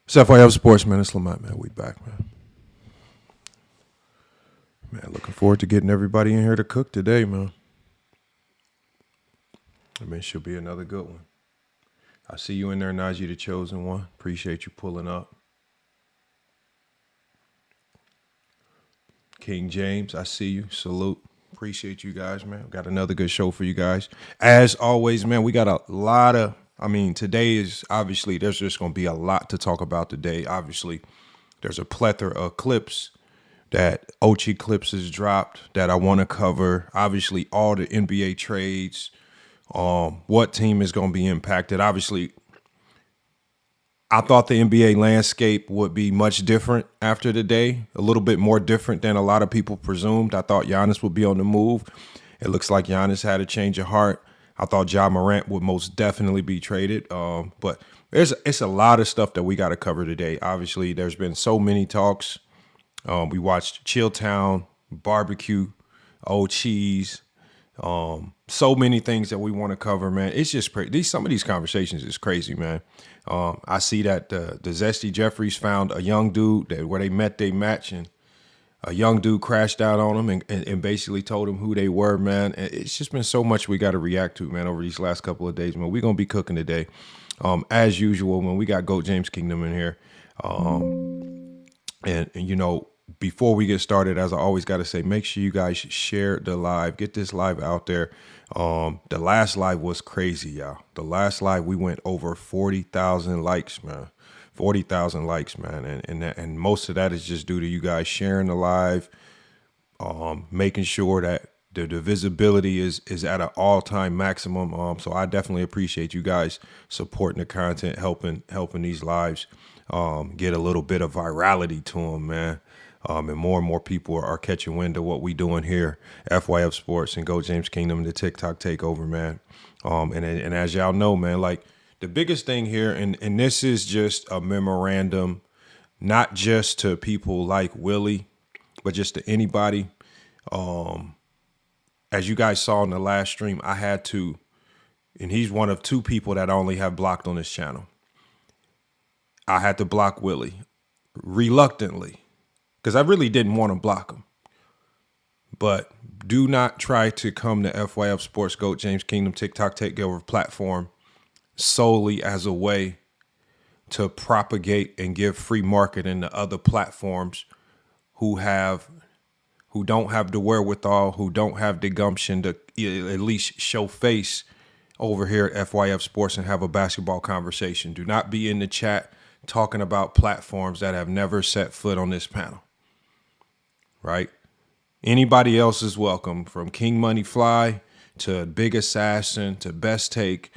So if I have sports, man, it's Lamont, man. We back, man. Man, looking forward to getting everybody in here to cook today, man. I mean, it should be another good one. I see you in there, Najee, the chosen one. Appreciate you pulling up. King James, I see you. Salute. Appreciate you guys, man. Got another good show for you guys. As always, man, we got a lot of, today is obviously, there's just going to be a lot to talk about today. Obviously, there's a plethora of clips that Ochi clips has dropped that I want to cover. Obviously, all the NBA trades, what team is going to be impacted. Obviously, I thought the NBA landscape would be much different after the day, a little bit more different than a lot of people presumed. I thought Giannis would be on the move. It looks like Giannis had a change of heart. I thought Ja Morant would most definitely be traded. But it's a lot of stuff that we got to cover today. Obviously, there's been so many talks. We watched Chilltown, Barbecue, Old Cheese, so many things that we want to cover, man. It's just some of these conversations is crazy, man. I see that the Zesty Jeffries found a young dude that where they met they match, and a young dude crashed out on him and basically told him who they were, man. It's just been so much we got to react to, man, over these last couple of days, man. We're going to be cooking today. As usual, when we got GOAT James Kingdom in here. And you know, before we get started, as I always got to say, make sure you guys share the live, get this live out there. The last live was crazy, y'all. The last live, we went over 40,000 likes, man. 40,000 likes, man. And most of that is just due to you guys sharing the live, making sure that the visibility is at an all-time maximum. So I definitely appreciate you guys supporting the content, helping these lives get a little bit of virality to them, man. And more people are catching wind of what we doing here, FYF Sports and GOAT James Kingdom, the TikTok takeover, man. And as y'all know, man, like the biggest thing here, and this is just a memorandum, not just to people like Willie, but just to anybody. As you guys saw in the last stream, I had to, and he's one of two people that I only have blocked on this channel. I had to block Willie reluctantly because I really didn't want to block him. But do not try to come to FYF Sports GOAT James Kingdom TikTok takeover platform solely as a way to propagate and give free marketing to other platforms who don't have the wherewithal, who don't have the gumption to at least show face over here at FYF Sports and have a basketball conversation. Do not be in the chat talking about platforms that have never set foot on this panel, right? Anybody else is welcome, from King Money Fly to Big Assassin to Best Take.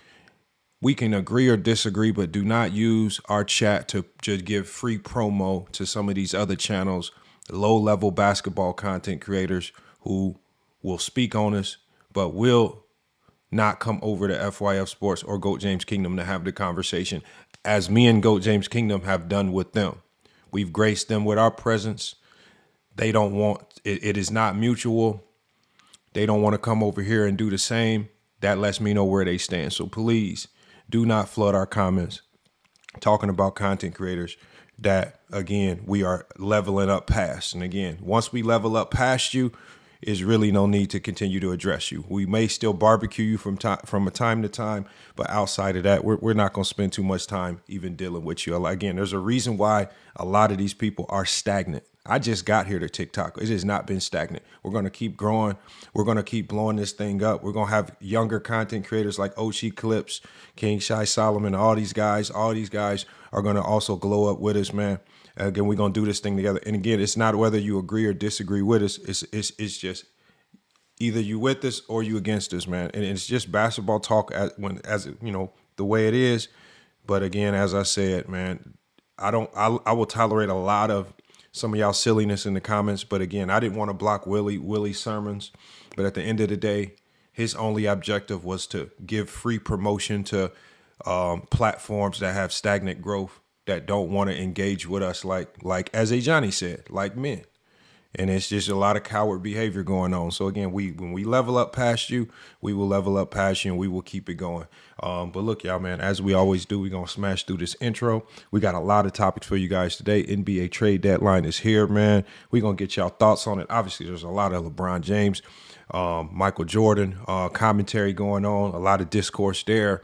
We can agree or disagree, but do not use our chat to just give free promo to some of these other channels, low-level basketball content creators who will speak on us, but will not come over to FYF Sports or GOAT James Kingdom to have the conversation, as me and GOAT James Kingdom have done with them. We've graced them with our presence. They don't want, it is not mutual. They don't want to come over here and do the same. That lets me know where they stand. So please do not flood our comments talking about content creators that, again, we are leveling up past. And again, once we level up past you, is really no need to continue to address you. We may still barbecue you from a time to time, but outside of that, we're not going to spend too much time even dealing with you. Again, there's a reason why a lot of these people are stagnant. I just got here to TikTok. It has not been stagnant. We're going to keep growing. We're going to keep blowing this thing up. We're going to have younger content creators like Ochi Clips, King Shy Solomon, all these guys are going to also glow up with us, man. Again, we're going to do this thing together. And again, it's not whether you agree or disagree with us. It's just either you with us or you against us, man. And it's just basketball talk as you know, the way it is. But again, as I said, man, I will tolerate a lot of some of y'all silliness in the comments. But again, I didn't want to block Willie's sermons. But at the end of the day, his only objective was to give free promotion to platforms that have stagnant growth, that don't want to engage with us like as A Johnny said, like men. And it's just a lot of coward behavior going on. So again, when we level up past you, we will level up past you, and we will keep it going. But look, y'all, man, as we always do, we're going to smash through this intro. We got a lot of topics for you guys today. NBA trade deadline is here, man. We're going to get y'all thoughts on it. Obviously, there's a lot of LeBron James, Michael Jordan commentary going on, a lot of discourse there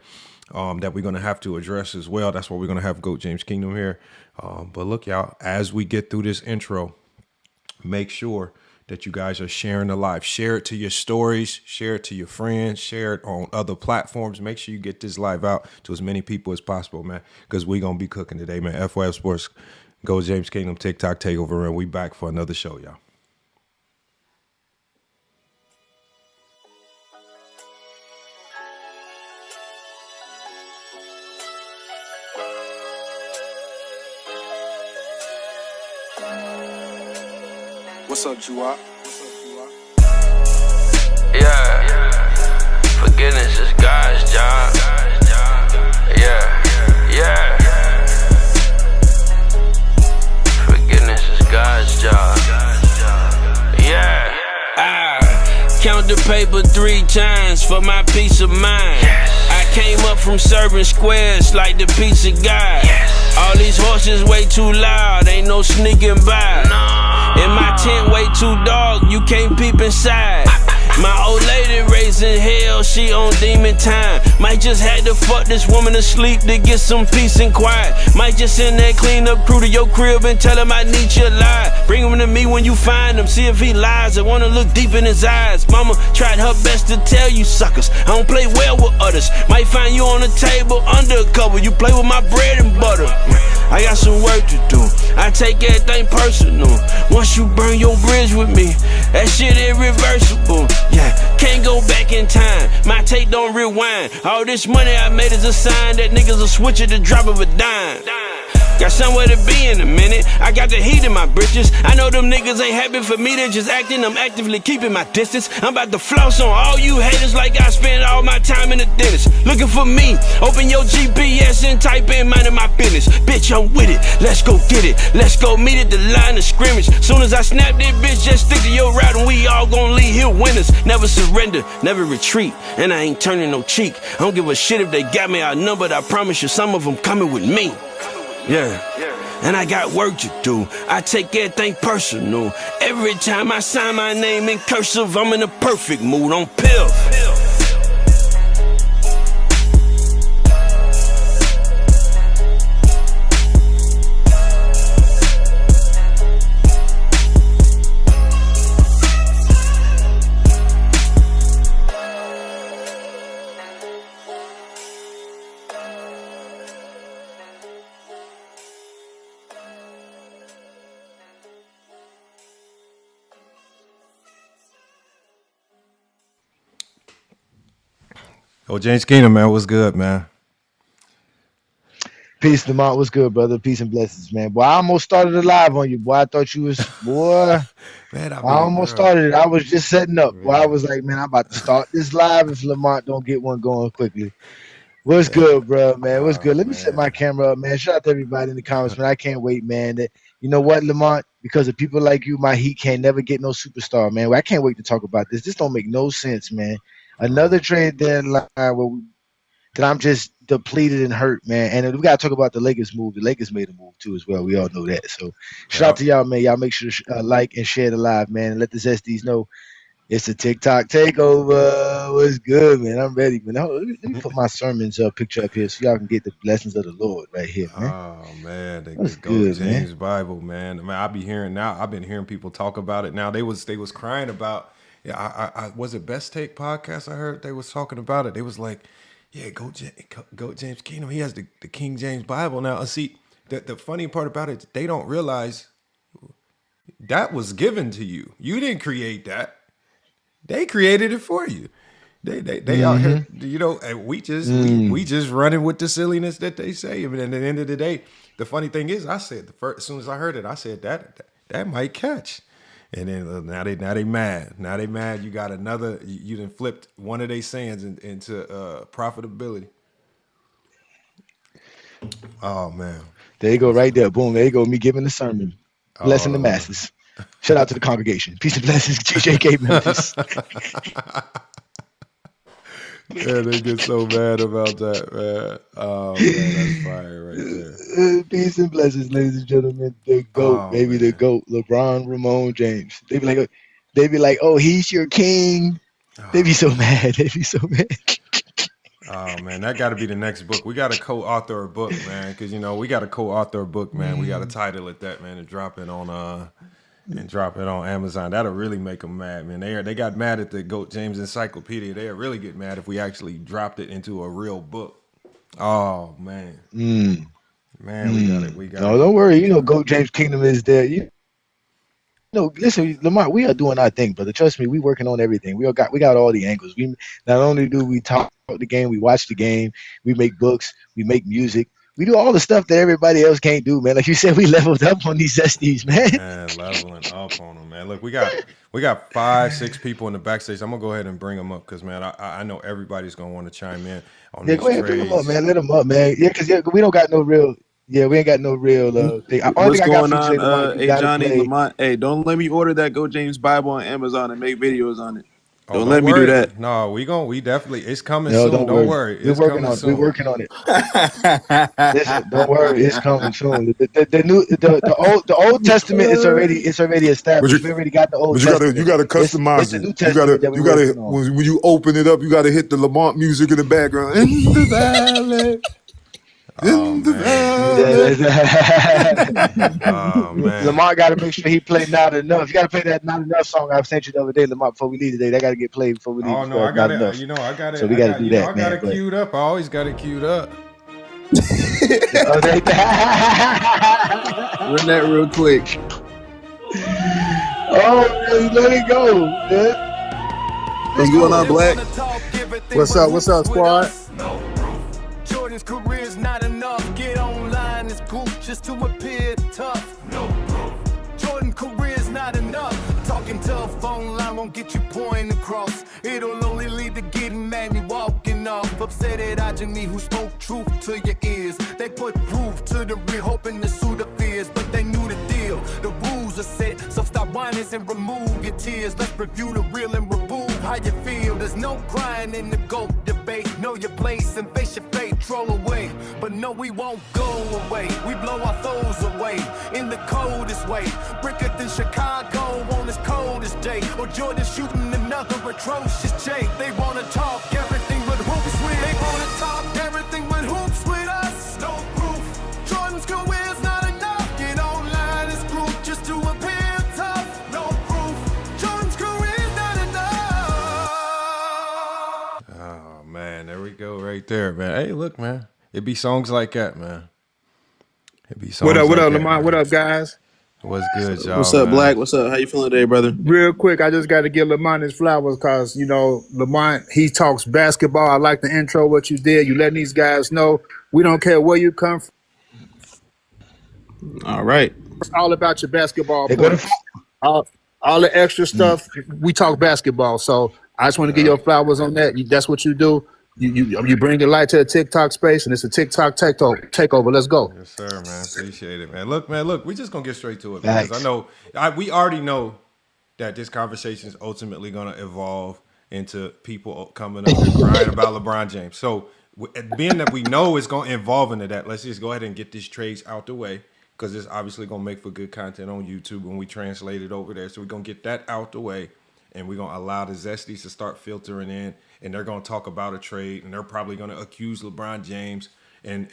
that we're going to have to address as well. That's why we're going to have GOAT James Kingdom here. But look, y'all, as we get through this intro, make sure that you guys are sharing the live. Share it to your stories, share it to your friends, share it on other platforms. Make sure you get this live out to as many people as possible, man, because we're going to be cooking today, man. FYF Sports, GOAT James Kingdom, TikTok Takeover, and we back for another show, y'all. What's up, Juwap? Yeah, forgiveness is God's job. Yeah, forgiveness is God's job. Yeah, I count the paper 3 times for my peace of mind. I came up from serving squares like the pizza guy. All these horses way too loud, ain't no sneaking by. In my tent way too dark, you can't peep inside. My old lady raising hell, she on demon time. Might just had to fuck this woman to sleep to get some peace and quiet. Might just send that clean up crew to your crib and tell him I need your lie. Bring him to me when you find him, see if he lies. I wanna look deep in his eyes. Mama tried her best to tell you suckers I don't play well with others. Might find you on the table undercover, you play with my bread and butter. I got some work to do, I take everything personal. Once you burn your bridge with me, that shit irreversible. Yeah, can't go back in time, my tape don't rewind. All this money I made is a sign that niggas will switch at the drop of a dime. Got somewhere to be in a minute, I got the heat in my britches. I know them niggas ain't happy for me, they just acting. I'm actively keeping my distance. I'm about to floss on all you haters like I spend all my time in the dentist. Looking for me, open your GPS and type in mind of my business. Bitch, I'm with it, let's go get it. Let's go meet at the line of scrimmage. Soon as I snap this bitch, just stick to your route and we all gon' leave here winners. Never surrender, never retreat, and I ain't turning no cheek. I don't give a shit if they got me outnumbered, I promise you some of them coming with me. Yeah, and I got work to do, I take everything personal. Every time I sign my name in cursive, I'm in a perfect mood on pill. Oh, James Kingdom, man, what's good, man? Peace, Lamont. What's good, brother? Peace and blessings, man. Boy, I almost started a live on you, boy. I thought you was, boy. Man, I almost started it. I was just setting up. Boy, I was like, man, I'm about to start this live if Lamont don't get one going quickly. What's good, bro, man? What's good? Let me set my camera up, man. Shout out to everybody in the comments, man. I can't wait, man. That, you know what, Lamont? Because of people like you, my heat can't never get no superstar, man. I can't wait to talk about this. This don't make no sense, man. Another trade deadline where that I'm just depleted and hurt, man. And we gotta talk about the Lakers move. The Lakers made a move too, as well. We all know that. So shout out to y'all, man. Y'all make sure to like and share the live, man. And let the SDs know it's a TikTok takeover. What's good, man? I'm ready, man. Let me put my sermons picture up here so y'all can get the blessings of the Lord right here, man. Oh man, That's the good, James man. Bible, man. I mean, I've been hearing people talk about it now. They was crying about. Yeah, I was it Best Take podcast. I heard they was talking about it. They was like, yeah, go James Kingdom. He has the King James Bible now. See, the funny part about it, they don't realize that was given to you. You didn't create that. They created it for you. They out here, you know, and we just running with the silliness that they say. I mean, at the end of the day, the funny thing is, I said as soon as I heard it, I said that might catch. And then now they mad. Now they mad. You got another. You done flipped one of their sayings into profitability. Oh man. There you go, right there. Boom. There you go. Me giving the sermon, blessing the masses. Shout out to the congregation. Peace and blessings, GJK members. Yeah, they get so mad about that, man. Oh man, that's fire right there. Peace and blessings, ladies and gentlemen. The GOAT, baby, man. the GOAT, LeBron Ramon James. They be like, oh, he's your king. They be so mad. They be so mad. Oh man, that got to be the next book. We got to co-author a book, man, because we got to co-author a book, man. We got to title it that, man, and drop it on Amazon. That'll really make them mad, man. They got mad at the GOAT James Encyclopedia. They'll really get mad if we actually dropped it into a real book. Oh man, man, we got it. No, don't worry. GOAT James Kingdom is there. Listen, Lamont, we are doing our thing, brother. Trust me, we working on everything. We got all the angles. We not only do we talk about the game, we watch the game, we make books, we make music, we do all the stuff that everybody else can't do, man. Like you said, we leveled up on these zesties, man. Man, leveling up on them, man. Look, we got 5-6 people in the backstage. I'm gonna go ahead and bring them up because, man, I know everybody's gonna want to chime in on these go ahead, trades. bring them up, man. Let them up, man. Yeah, because we don't got no real. Yeah, we ain't got no real thing. What's going on? Hey, Johnny, Lamont. Hey, don't let me order that Go James Bible on Amazon and make videos on it. Don't let me do that. No, we definitely, it's coming soon. Don't worry. We're working on it. Listen, don't worry, it's coming soon. The Old Testament is already established. We already got the Old Testament. You gotta customize it. You gotta when you open it up, you gotta hit the Lamont music in the background. In the valley. In the valley. Oh man, Lamont got to make sure he played Not Enough. You got to play that Not Enough song I sent you the other day, Lamont, before we leave today. That got to get played before we leave. Oh no, I got it. I got it. So we got to do that. I got it queued up. I always got it queued up. Run that real quick. Oh, let it go, man. What's going on, Black? What's up, squad? Jordan's career's not enough. Get online, it's cool just to appear tough. No proof. Jordan career's not enough. Talking tough online won't get you pointing across. It'll only lead to getting mad and walking off. Upset at Ajani who spoke truth to your ears. They put proof to the real, hoping to soothe the fears, but they knew the deal. The rules are set, so stop whining and remove your tears. Let's review the real and remove how you feel. There's no crying in the GOAT debate. Know your place and face your fate. Troll away, but no, we won't go away. We blow our foes away in the coldest way. Bricker than Chicago on this coldest day. Or Jordan shooting another atrocious J. They wanna talk everything but hoops with. They wanna talk everything but hoops with us. No proof. Jordan's career's not enough. Get online, it's proof just to appear tough. No proof. Jordan's career's not enough. Oh man, there we go, right there, man. Hey, look, man, it be songs like that, man. It be songs. What up, like that, Lamont? man. What up, guys? What's good, y'all? What's up, man? Black? What's up? How you feeling today, brother? Real quick, I just got to give Lamont his flowers because, Lamont, he talks basketball. I like the intro, what you did. You letting these guys know we don't care where you come from. All right. It's all about your basketball. All the extra stuff, we talk basketball. So I just want to give your flowers on that. That's what you do. You bring your light to the TikTok space, and it's a TikTok takeover. Let's go. Yes, sir, man. Appreciate it, man. Look, we just gonna get straight to it because I know we already know that this conversation is ultimately gonna evolve into people coming up and crying about LeBron James. So, being that we know it's gonna evolve into that, let's just go ahead and get these trades out the way because it's obviously gonna make for good content on YouTube when we translate it over there. So we're gonna get that out the way, and we're gonna allow the zesties to start filtering in. And they're going to talk about a trade, and they're probably going to accuse LeBron James and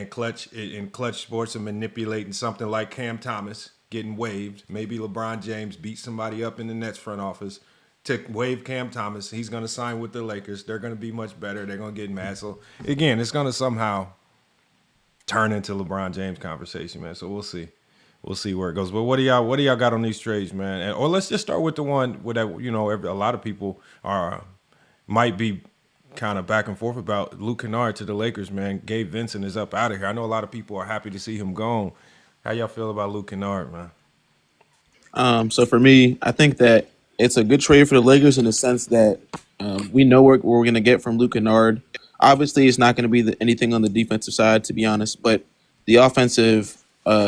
clutch sports of manipulating something like Cam Thomas getting waived. Maybe LeBron James beat somebody up in the Nets front office to waive Cam Thomas. He's going to sign with the Lakers. They're going to be much better. They're going to get mad. So again, it's going to somehow turn into LeBron James conversation, man. So we'll see. We'll see where it goes. But what do y'all got on these trades, man? Or let's just start with the one with that, a lot of people might be kind of back and forth about Luke Kennard to the Lakers, man. Gabe Vincent is up out of here. I know a lot of people are happy to see him gone. How y'all feel about Luke Kennard, man? So for me, I think that it's a good trade for the Lakers in the sense that we know what we're going to get from Luke Kennard. Obviously, it's not going to be anything on the defensive side, to be honest, but the offensive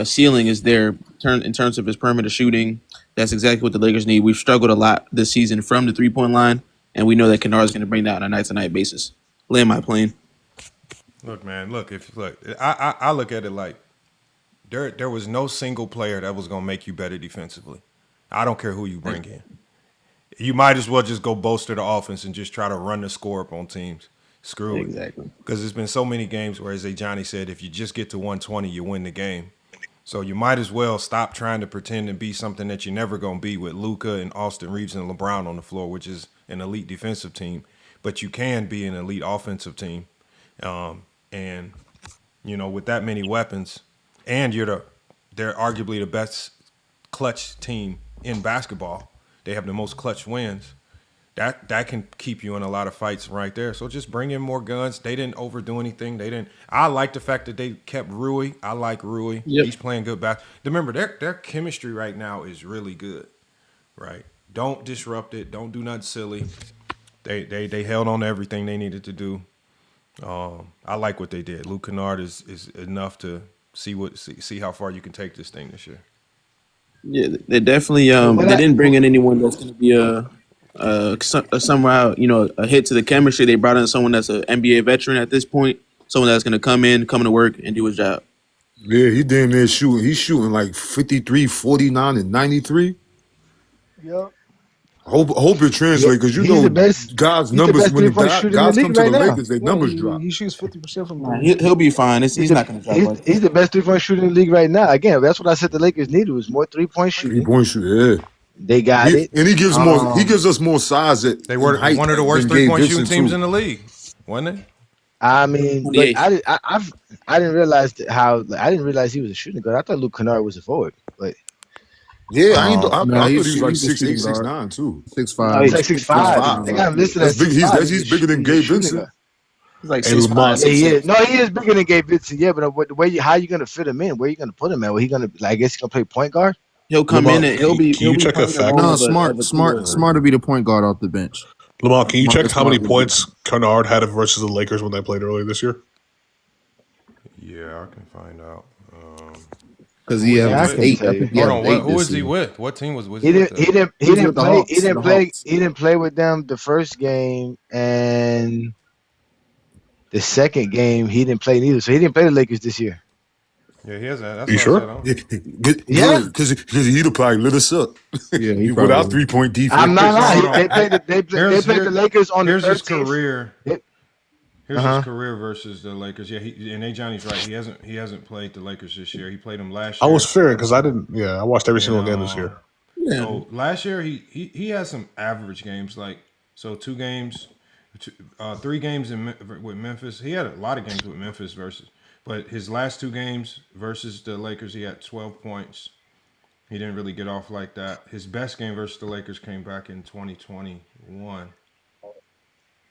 ceiling is there in terms of his perimeter shooting. That's exactly what the Lakers need. We've struggled a lot this season from the 3-point line, and we know that Kennard is going to bring that on a night-to-night basis. Land my plane. Look, man. I look at it like there was no single player that was going to make you better defensively. I don't care who you bring in. You might as well just go bolster the offense and just try to run the score up on teams. Screw it. Exactly. Because there's been so many games where, as Johnny said, if you just get to 120, you win the game. So you might as well stop trying to pretend and be something that you're never going to be with Luka and Austin Reeves and LeBron on the floor, which is an elite defensive team. But you can be an elite offensive team. And, with that many weapons, and they're arguably the best clutch team in basketball. They have the most clutch wins. That can keep you in a lot of fights right there. So just bring in more guns. They didn't overdo anything. I like the fact that they kept Rui. I like Rui. Yep. He's playing good basketball. Remember, their chemistry right now is really good, right? Don't disrupt it. Don't do nothing silly. They held on to everything they needed to do. I like what they did. Luke Kennard is enough to see how far you can take this thing this year. Yeah, they definitely they didn't bring in anyone that's going to be somehow a hit to the chemistry. They brought in someone that's an NBA veteran at this point, someone that's going to come to work and do his job. Yeah, he damn near shooting. He's shooting like 53, 49, and 93. Yep. Hope it translates because God's numbers when guys come to the Lakers, their numbers drop. He shoots 50% from that. He'll be fine. He's not going to drop. He's the best 3-point shooter in the league right now. Again, that's what I said the Lakers needed was more 3-point shooting. 3-point shooter, yeah. They got it, and he gives more. He gives us more size. They were one of the worst 3-point shooting teams in the league, wasn't they? I mean, but I didn't realize I didn't realize he was a shooting guard. I thought Luke Kennard was a forward, but. Yeah, I thought he was like 6'8", 6'9", too. 6'5". He's like 6'5". They got him listed as 6'5". He's bigger than Gabe Vincent. He's like 6'5". He is bigger than Gabe Vincent. Yeah, but the way how you gonna fit him in? Where you gonna put him at? Where he gonna? I guess he's gonna play point guard. He'll come in and he'll be. Can you check a fact? No, smart to be the point guard off the bench. Lamar, can you check how many points Kennard had versus the Lakers when they played earlier this year? Yeah, I can find out. Because he has 8. Hold on, who was he with? What team was he? With? He didn't play with them the first game, and the second game he didn't play neither. So he didn't play the Lakers this year. Yeah, he has that. That's you sure? Yeah, because he'd have probably lit us up. Yeah, he without 3-point defense. I'm not lying. They played the Lakers on the 13th. His career. Here's his career versus the Lakers. Yeah, and Johnny's right. He hasn't played the Lakers this year. He played them last year. I was fair because I didn't. Yeah, I watched every single game this year. Yeah. So last year he had some average games. 2 games, 3 games with Memphis. He had a lot of games with Memphis but his last 2 games versus the Lakers, he had 12 points. He didn't really get off like that. His best game versus the Lakers came back in 2021.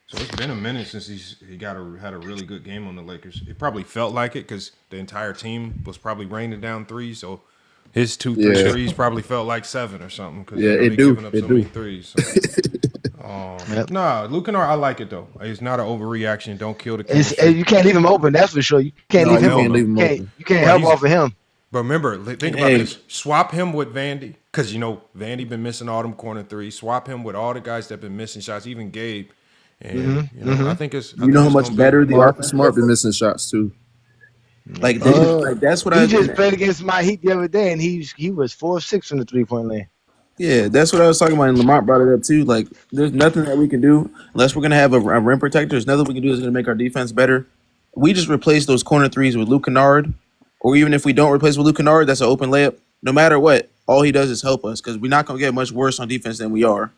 So it's been a minute since he had a really good game on the Lakers. It probably felt like it because the entire team was probably raining down threes. So his 2 threes probably felt like 7 or something because giving up so many threes. So, Luke Kennard, I like it though. It's not an overreaction. Don't kill the chemistry. You can't leave him open. That's for sure. You can't leave him open. You can't help off of him. But remember, think about this. Swap him with Vandy because Vandy been missing all them corner threes. Swap him with all the guys that been missing shots, even Gabe. And I think it's how much better the Marcus Smart been missing shots too. That's what he just played against my Heat the other day, and he was 4 of 6 from the 3-point lane. Yeah, that's what I was talking about, and Lamont brought it up too. Like, there's nothing that we can do unless we're gonna have a rim protector. There's nothing we can do that's gonna make our defense better. We just replace those corner threes with Luke Kennard, or even if we don't replace with Luke Kennard, that's an open layup. No matter what, all he does is help us because we're not gonna get much worse on defense than we are.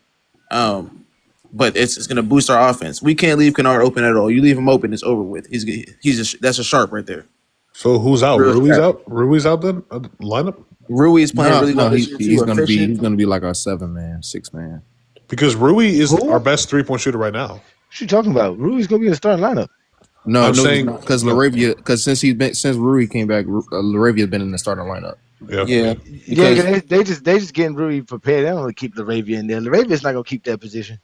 But it's going to boost our offense. We can't leave Kennard open at all. You leave him open, it's over with. That's a sharp right there. So who's out? Rui's out. Rui's out then lineup. Rui is playing really well. He's going to be like our 7-man, 6-man. Because Rui is our best 3-point shooter right now. What you talking about? Rui's going to be in the starting lineup. No, I'm saying because Laravia. Because since Rui came back, Laravia has been in the starting lineup. Yeah. They just getting Rui prepared. They don't want to keep Laravia in there. Laravia's not going to keep that position.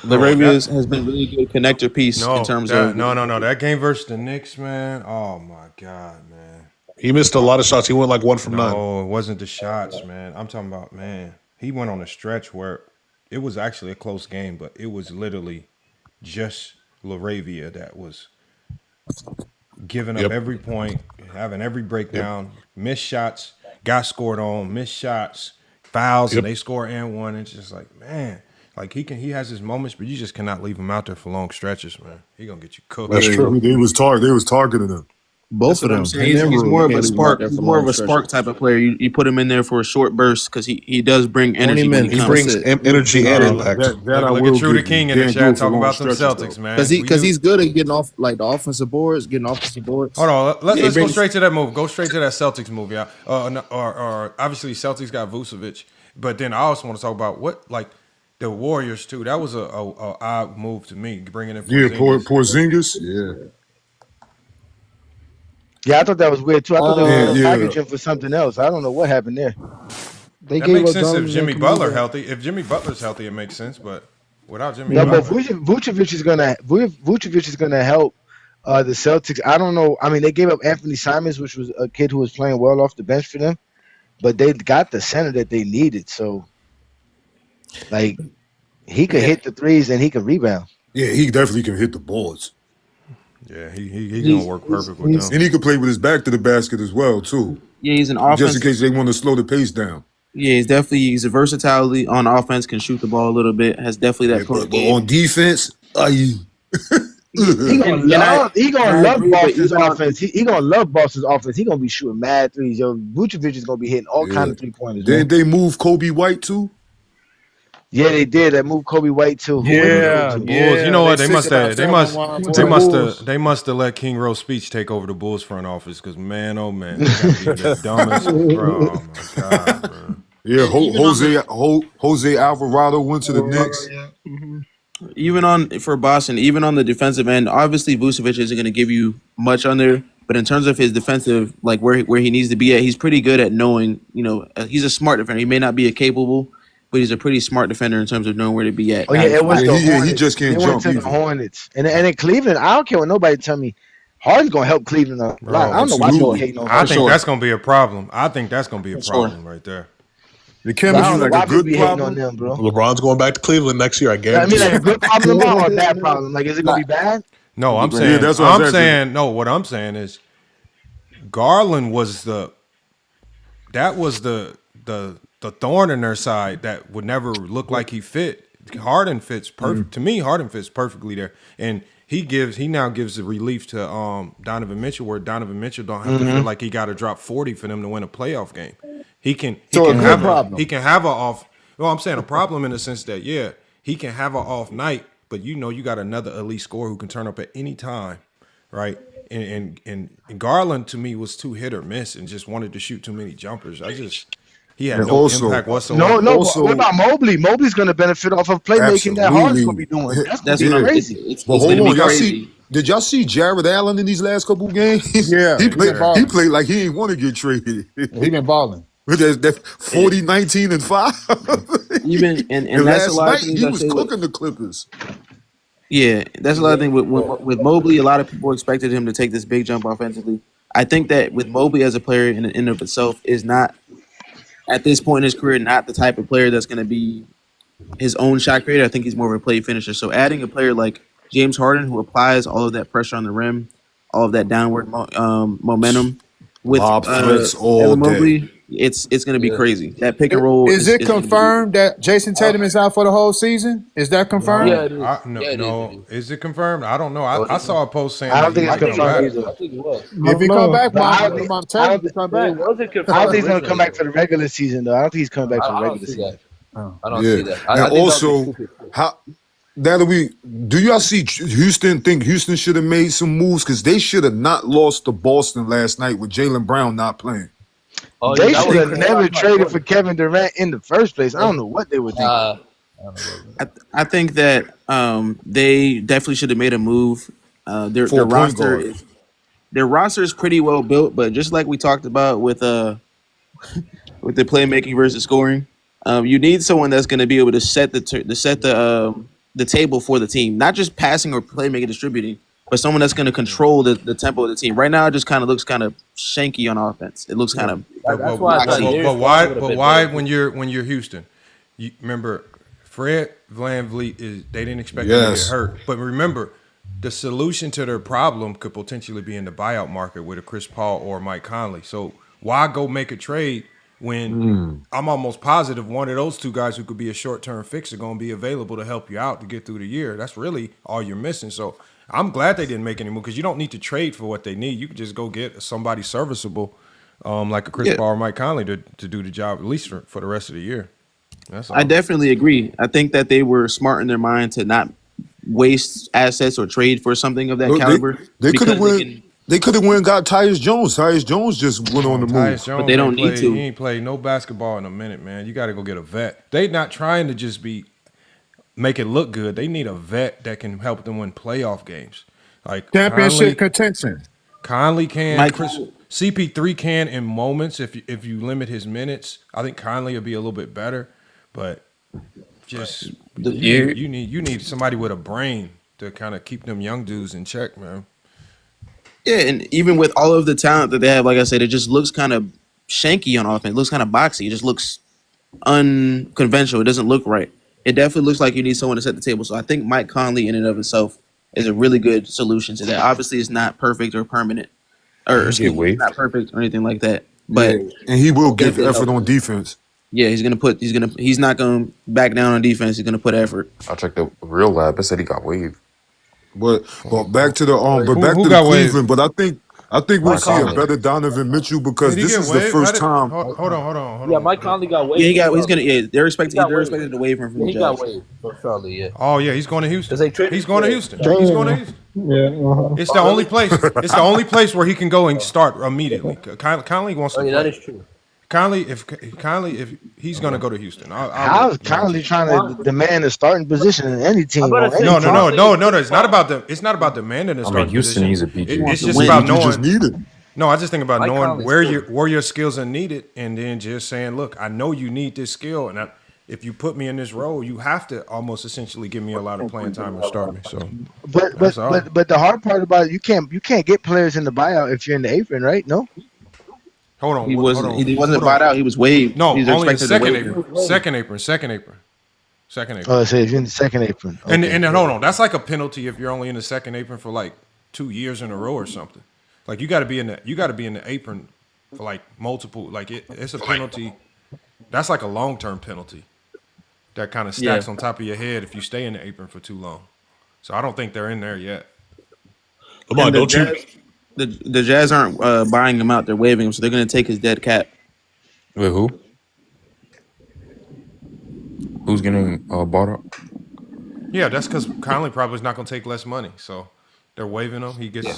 Laravia has been really good connector piece in terms of no. That game versus the Knicks, man. Oh my God, man. He missed a lot of shots. He went like 1 from 9. No, it wasn't the shots, man. I'm talking about, man. He went on a stretch where it was actually a close game, but it was literally just LaRavia that was giving up every point, having every breakdown, missed shots, got scored on, missed shots, fouls, and they score and one. It's just like, man, like he has his moments, but you just cannot leave him out there for long stretches, man. He gonna get you cooked. That's true. They was targeting him. Both of them. He's more of a spark. He's more of a spark type of player. You put him in there for a short burst because he does bring energy. He brings energy and impact. Look at True the King in the chat talking about them Celtics, man. Because he's good at getting off like the offensive boards, Hold on, let's go straight to that move. Go straight to that Celtics move, yeah. Or obviously Celtics got Vucevic, but then I also want to talk about what like the Warriors too. That was a odd move to me, bringing in Porzingis. Yeah. Yeah, I thought that was weird too. I thought they were packaging for something else. I don't know what happened there. That makes sense if Jimmy Butler healthy. If Jimmy Butler's healthy, it makes sense. But without Jimmy Butler, but Vucevic is gonna help the Celtics. I don't know. I mean, they gave up Anthony Simons, which was a kid who was playing well off the bench for them, but they got the center that they needed. So, like, he could hit the threes and he could rebound. Yeah, he definitely can hit the boards. Yeah, he's gonna work perfect with them. And he could play with his back to the basket as well, too. Yeah, he's an offense. Just in case they want to slow the pace down. Yeah, he's a versatility on offense, can shoot the ball a little bit, has definitely that but on defense, he gonna love Boston's offense. He gonna love Boston's offense. He gonna be shooting mad threes. Yo, Vucevic is gonna be hitting all kind of 3-pointers. Did they move Kobe White too? Yeah, they did. They moved Kobe White too. Yeah, Bulls. You know what? They must have let King Rose Speech take over the Bulls front office because man, oh man, they gotta be the dumbest. Bro, oh my god, bro. Yeah, Jose Alvarado went to the Knicks. Even for Boston, even on the defensive end, obviously Vucevic isn't going to give you much on there. But in terms of his defensive, like where he needs to be at, he's pretty good at knowing. You know, he's a smart defender. He may not be a capable, but he's a pretty smart defender in terms of knowing where to be at. Oh yeah, it was he just can't jump. The Hornets, and in Cleveland, I don't care what nobody tell me. Harden's gonna help Cleveland a lot. I don't know why people hating on. I think that's gonna be a problem. Right there. The chemistry like a good problem on them, bro. LeBron's going back to Cleveland next year. I guarantee. I mean, like a good problem or a bad problem. Like, is it gonna be bad? No, I'm saying. That's what I'm saying. No, what I'm saying is, Garland was the thorn in their side that would never look like he fit. Harden fits perfect to me. Harden fits perfectly there, and he now gives the relief to Donovan Mitchell, where Donovan Mitchell don't have to feel like he got to drop 40 for them to win a playoff game. He can have a off. Well, I'm saying a problem in the sense that he can have an off night, but you got another elite scorer who can turn up at any time, right? And Garland to me was too hit or miss and just wanted to shoot too many jumpers. He had no impact whatsoever. No. What about Mobley? Mobley's going to benefit off of playmaking that Harden's going to be doing. That's crazy. But hold on, did y'all see Jared Allen in these last couple games? Yeah, he played like he didn't want to get traded. He been balling. That 40, 19, and 5. Even and that's a lot of things he was cooking the Clippers. Yeah, that's a lot of things with Mobley. A lot of people expected him to take this big jump offensively. I think that with Mobley as a player in and of itself is not, at this point in his career, not the type of player that's going to be his own shot creator. I think he's more of a play finisher. So adding a player like James Harden, who applies all of that pressure on the rim, all of that downward momentum with Mobley, it's going to be crazy. That pick and roll. Is it confirmed that Jason Tatum is out for the whole season? Is that confirmed? Yeah, it is. No. Is it confirmed? I don't know. I saw a post saying I don't think it's confirmed either. I think it was. If he come back, I'm telling you, come back. I don't think he's going to come back for the regular season, though. I don't think he's coming back for the regular season. I don't see that. And also, do y'all see Houston think Houston should have made some moves? Because they should have not lost to Boston last night with Jaylen Brown not playing. They should have never traded for Kevin Durant in the first place. I don't know what they were thinking. I think that they definitely should have made a move. Their roster is pretty well built, but just like we talked about with the playmaking versus scoring, you need someone that's going to be able to set the table for the team, not just passing or playmaking, distributing. but someone that's going to control the tempo of the team. Right now, it just kind of looks kind of shanky on offense. It looks kind of. That's why I thought but why when you're Houston, you remember Fred VanVleet they didn't expect him to get hurt, but remember the solution to their problem could potentially be in the buyout market with a Chris Paul or Mike Conley. So why go make a trade when I'm almost positive one of those two guys who could be a short-term fix are going to be available to help you out to get through the year? That's really all you're missing. So I'm glad they didn't make any move because you don't need to trade for what they need. You can just go get somebody serviceable like a Chris Paul or Mike Conley to do the job at least for the rest of the year. That's all. I definitely agree. I think that they were smart in their mind to not waste assets or trade for something of that caliber. They could have went. They could have went and got Tyus Jones. Tyus Jones just went on the move. But they don't need to. He ain't played no basketball in a minute, man. You got to go get a vet. They not trying to just make it look good. They need a vet that can help them win playoff games. Like championship contention. Conley can. CP3 can in moments if you limit his minutes. I think Conley will be a little bit better, but just you need somebody with a brain to kind of keep them young dudes in check, man. Yeah, and even with all of the talent that they have, like I said, it just looks kind of shanky on offense. It looks kind of boxy. It just looks unconventional. It doesn't look right. It definitely looks like you need someone to set the table. So I think Mike Conley in and of itself is a really good solution to that. Obviously, it's not perfect or permanent, or it's not perfect or anything like that. But and he will give effort on defense. Yeah, he's not gonna back down on defense. He's gonna put effort. I checked the real lab. It said he got waived. But back to the Cleveland. But I think we'll see a better Donovan Mitchell because this is the first time. Hold on. Yeah, Mike Conley got waived. Yeah, he's gonna. Yeah, they're expecting to waive him from the Jazz. He got waived for Charlie. Yeah. Oh yeah, he's going to Houston. He's going to Houston. Yeah. It's the only place. It's the only place where he can go and start immediately. Conley wants to. Oh yeah, that is true. Conley, if he's going to go to Houston, how's Conley trying to demand a starting position in any team? No. It's not about them. It's not about demanding a starting Houston position. needs a PG. It's just about knowing. Just need it. No, I just think about knowing Conley's where your skills are needed, and then just saying, look, I know you need this skill, and if you put me in this role, you have to almost essentially give me a lot of playing time and start me. So, but the hard part about it, you can't get players in the buyout if you're in the apron, right? No. Hold on. He wasn't bought out. He was waived. No, He's only expected second apron. Second apron. Oh, so if you're in the second apron. Okay. And then hold on. That's like a penalty if you're only in the second apron for like 2 years in a row or something. Like you got to be in the apron for like multiple. Like it's a penalty. That's like a long-term penalty that kind of stacks on top of your head if you stay in the apron for too long. So I don't think they're in there yet. Lamont, don't you? The Jazz aren't buying him out; they're waiving him, so they're going to take his dead cap. Wait, who? Who's getting bought up? Yeah, that's because Conley probably is not going to take less money, so they're waiving him. He gets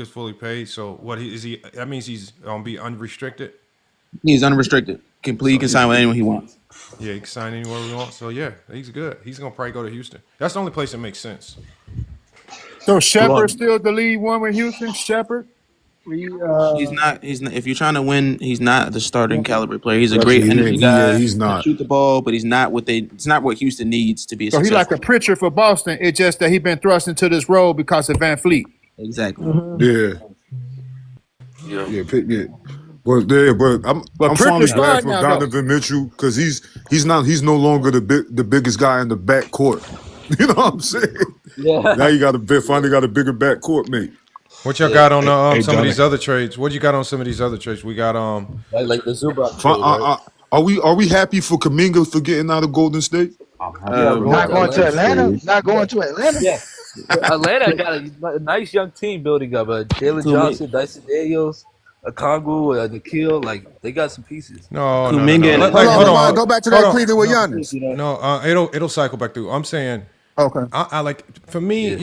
fully paid. So what is he? That means he's going to be unrestricted. He's unrestricted. He can sign with anyone he wants. Yeah, he can sign anywhere we want. So yeah, he's good. He's going to probably go to Houston. That's the only place that makes sense. So Shepard still the lead one with Houston. Shepard. He's not. If you're trying to win, he's not the starting caliber player. He's a great energy guy. He's not shoot the ball, but he's not what it's not what Houston needs to be. So he's like a Pritchard for Boston. It's just that he's been thrust into this role because of Van Fleet. Exactly. Yeah. But I'm finally glad for Donovan Mitchell because he's no longer the biggest guy in the backcourt. You know what I'm saying? Yeah. Now you finally got a bigger backcourt mate. What y'all got on some of these other trades? What you got on some of these other trades? We got like the Zubac trade, right? Are we happy for Kuminga for getting out of Golden State? Not going to Atlanta. Not going to Atlanta. Yeah, Atlanta got a nice young team building up. Jalen Johnson, Dyson Daniels, Okongwu, Nikhil. Like they got some pieces. No. Hold on. Go back to that Cleveland with Giannis. No, it'll cycle back through. I'm saying. Okay. I like for me,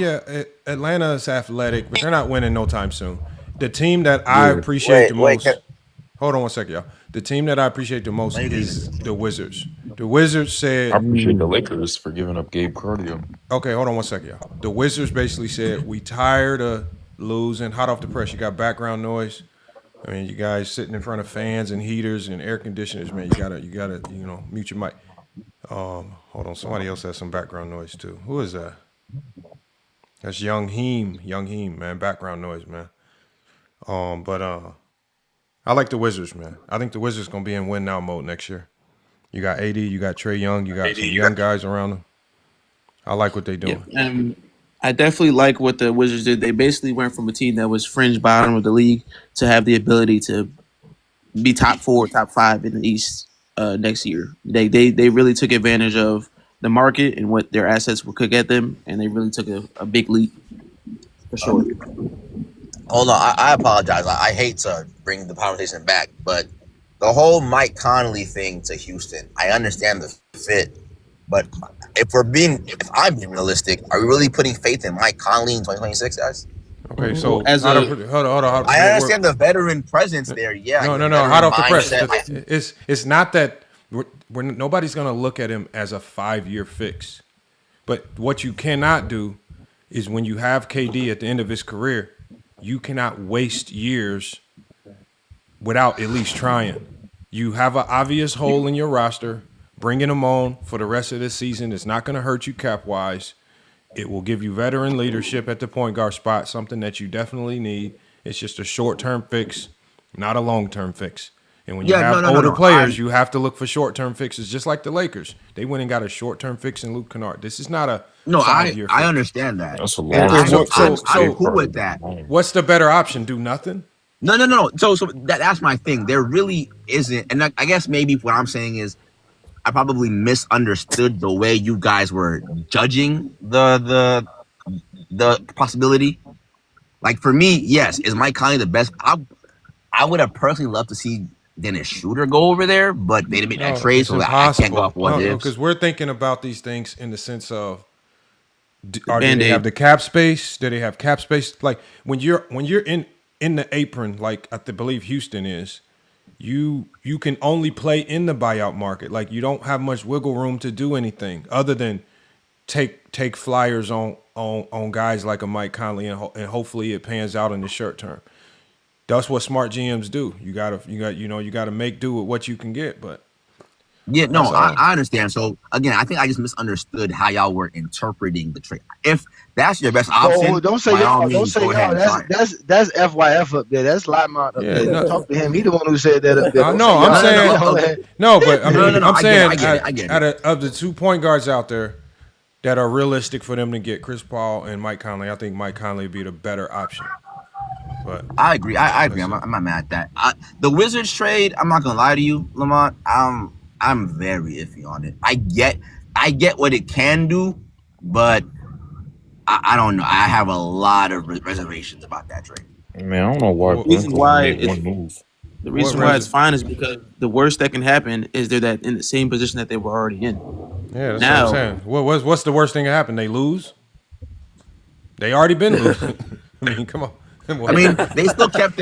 Atlanta's athletic, but they're not winning no time soon. The team that I appreciate the most. Hold on one second, y'all. The team that I appreciate the most is the Wizards. The Wizards said I appreciate the Lakers for giving up Gabe Cardio. Okay, hold on one second, y'all. The Wizards basically said we tired of losing, hot off the press. You got background noise. I mean, you guys sitting in front of fans and heaters and air conditioners, man. You gotta mute your mic. Hold on, somebody else has some background noise too. Who is that? That's Young Heem, man. Background noise, man. But I like the Wizards, man. I think the Wizards gonna be in win now mode next year. You got AD, you got Trae Young, you got some young guys around them. I like what they're doing. Yeah, I definitely like what the Wizards did. They basically went from a team that was fringe bottom of the league to have the ability to be top 4, top 5 in the East next year. They really took advantage of the market and what their assets could get them, and they really took a big leap for sure. Hold on, I apologize. I hate to bring the conversation back, but the whole Mike Conley thing to Houston, I understand the fit, but if I'm being realistic, are we really putting faith in Mike Conley in 2026, guys? Okay, so hold on. I understand the veteran presence there. Yeah. No. Hot off the press. It's not that nobody's gonna look at him as a 5-year fix. But what you cannot do is when you have KD at the end of his career, you cannot waste years without at least trying. You have an obvious hole in your roster. Bringing him on for the rest of the season is not going to hurt you cap-wise. It will give you veteran leadership at the point guard spot, something that you definitely need. It's just a short-term fix, not a long-term fix. And when you have older players, you have to look for short-term fixes, just like the Lakers. They went and got a short-term fix in Luke Kennard. This is not a 5-year fix. I understand that. That's a I'm cool with that. What's the better option? Do nothing? No. So that's my thing. There really isn't, and I guess maybe what I'm saying is I probably misunderstood the way you guys were judging the possibility. Like for me, yes, is Mike Conley the best? I would have personally loved to see Dennis Schroeder go over there, but they didn't make that trade, so I can't go off what ifs. Because we're thinking about these things in the sense of, do they have the cap space? Do they have cap space? Like when you're in the apron, like I believe Houston is, you can only play in the buyout market. Like you don't have much wiggle room to do anything other than take flyers on guys like a Mike Conley, and hopefully it pans out in the short term. That's what smart GMs do. You gotta make do with what you can get. But yeah, no, I understand. So again, I think I just misunderstood how y'all were interpreting the trade. If that's your best option, don't say y'all. That's FYF up there. That's Lamont up there. No. Talk to him. He the one who said that up there. I'm saying of the 2 point guards out there that are realistic for them to get, Chris Paul and Mike Conley, I think Mike Conley would be the better option. But I agree. I agree. I'm not mad at that. The Wizards trade, I'm not gonna lie to you, Lamont. I'm very iffy on it. I get what it can do, but I don't know. I have a lot of reservations about that trade. Man, I don't know why. The reason why it's fine is because the worst that can happen is they're in the same position that they were already in. Yeah, that's what I'm saying. What's the worst thing that happened? They lose? They already been losing. I mean, come on. I mean, they still kept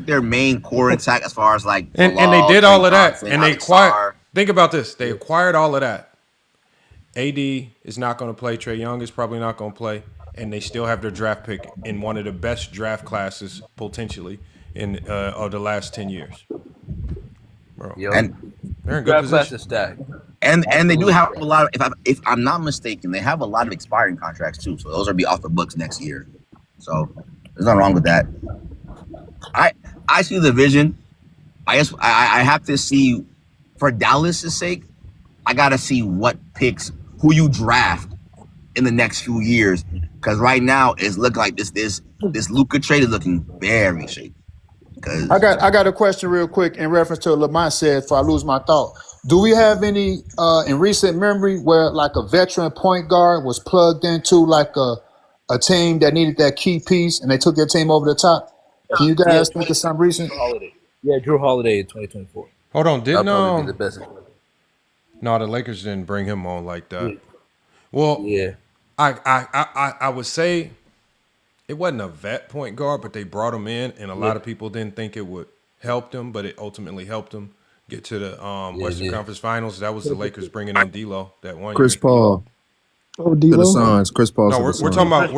their main core intact as far as like and they did all of that, and they acquired. Think about this: they acquired all of that. AD is not going to play. Trae Young is probably not going to play, and they still have their draft pick in one of the best draft classes potentially of the last 10 years. Bro, and they're in good position. Stack. And they do have a lot of. If I'm not mistaken, they have a lot of expiring contracts too. So those will be off the books next year. So. There's nothing wrong with that. I see the vision. I guess I have to see, for Dallas' sake, I gotta see what picks, who you draft in the next few years. Because right now it's looking like this Luka trade is looking very shaky. I got a question real quick in reference to what Lamont said before I lose my thought. Do we have any in recent memory where like a veteran point guard was plugged into like a team that needed that key piece and they took their team over the top? Can you guys think of some recent? Yeah, Drew Holiday in 2024. Hold on, didn't the best. No, the Lakers didn't bring him on like that. Yeah. Well, yeah, I would say it wasn't a vet point guard, but they brought him in, and a lot of people didn't think it would help them, but it ultimately helped them get to the Western Conference Finals. That was the Lakers bringing in D'Lo that one Chris year. Paul. Oh, D'Lo. Chris Paul. No, we're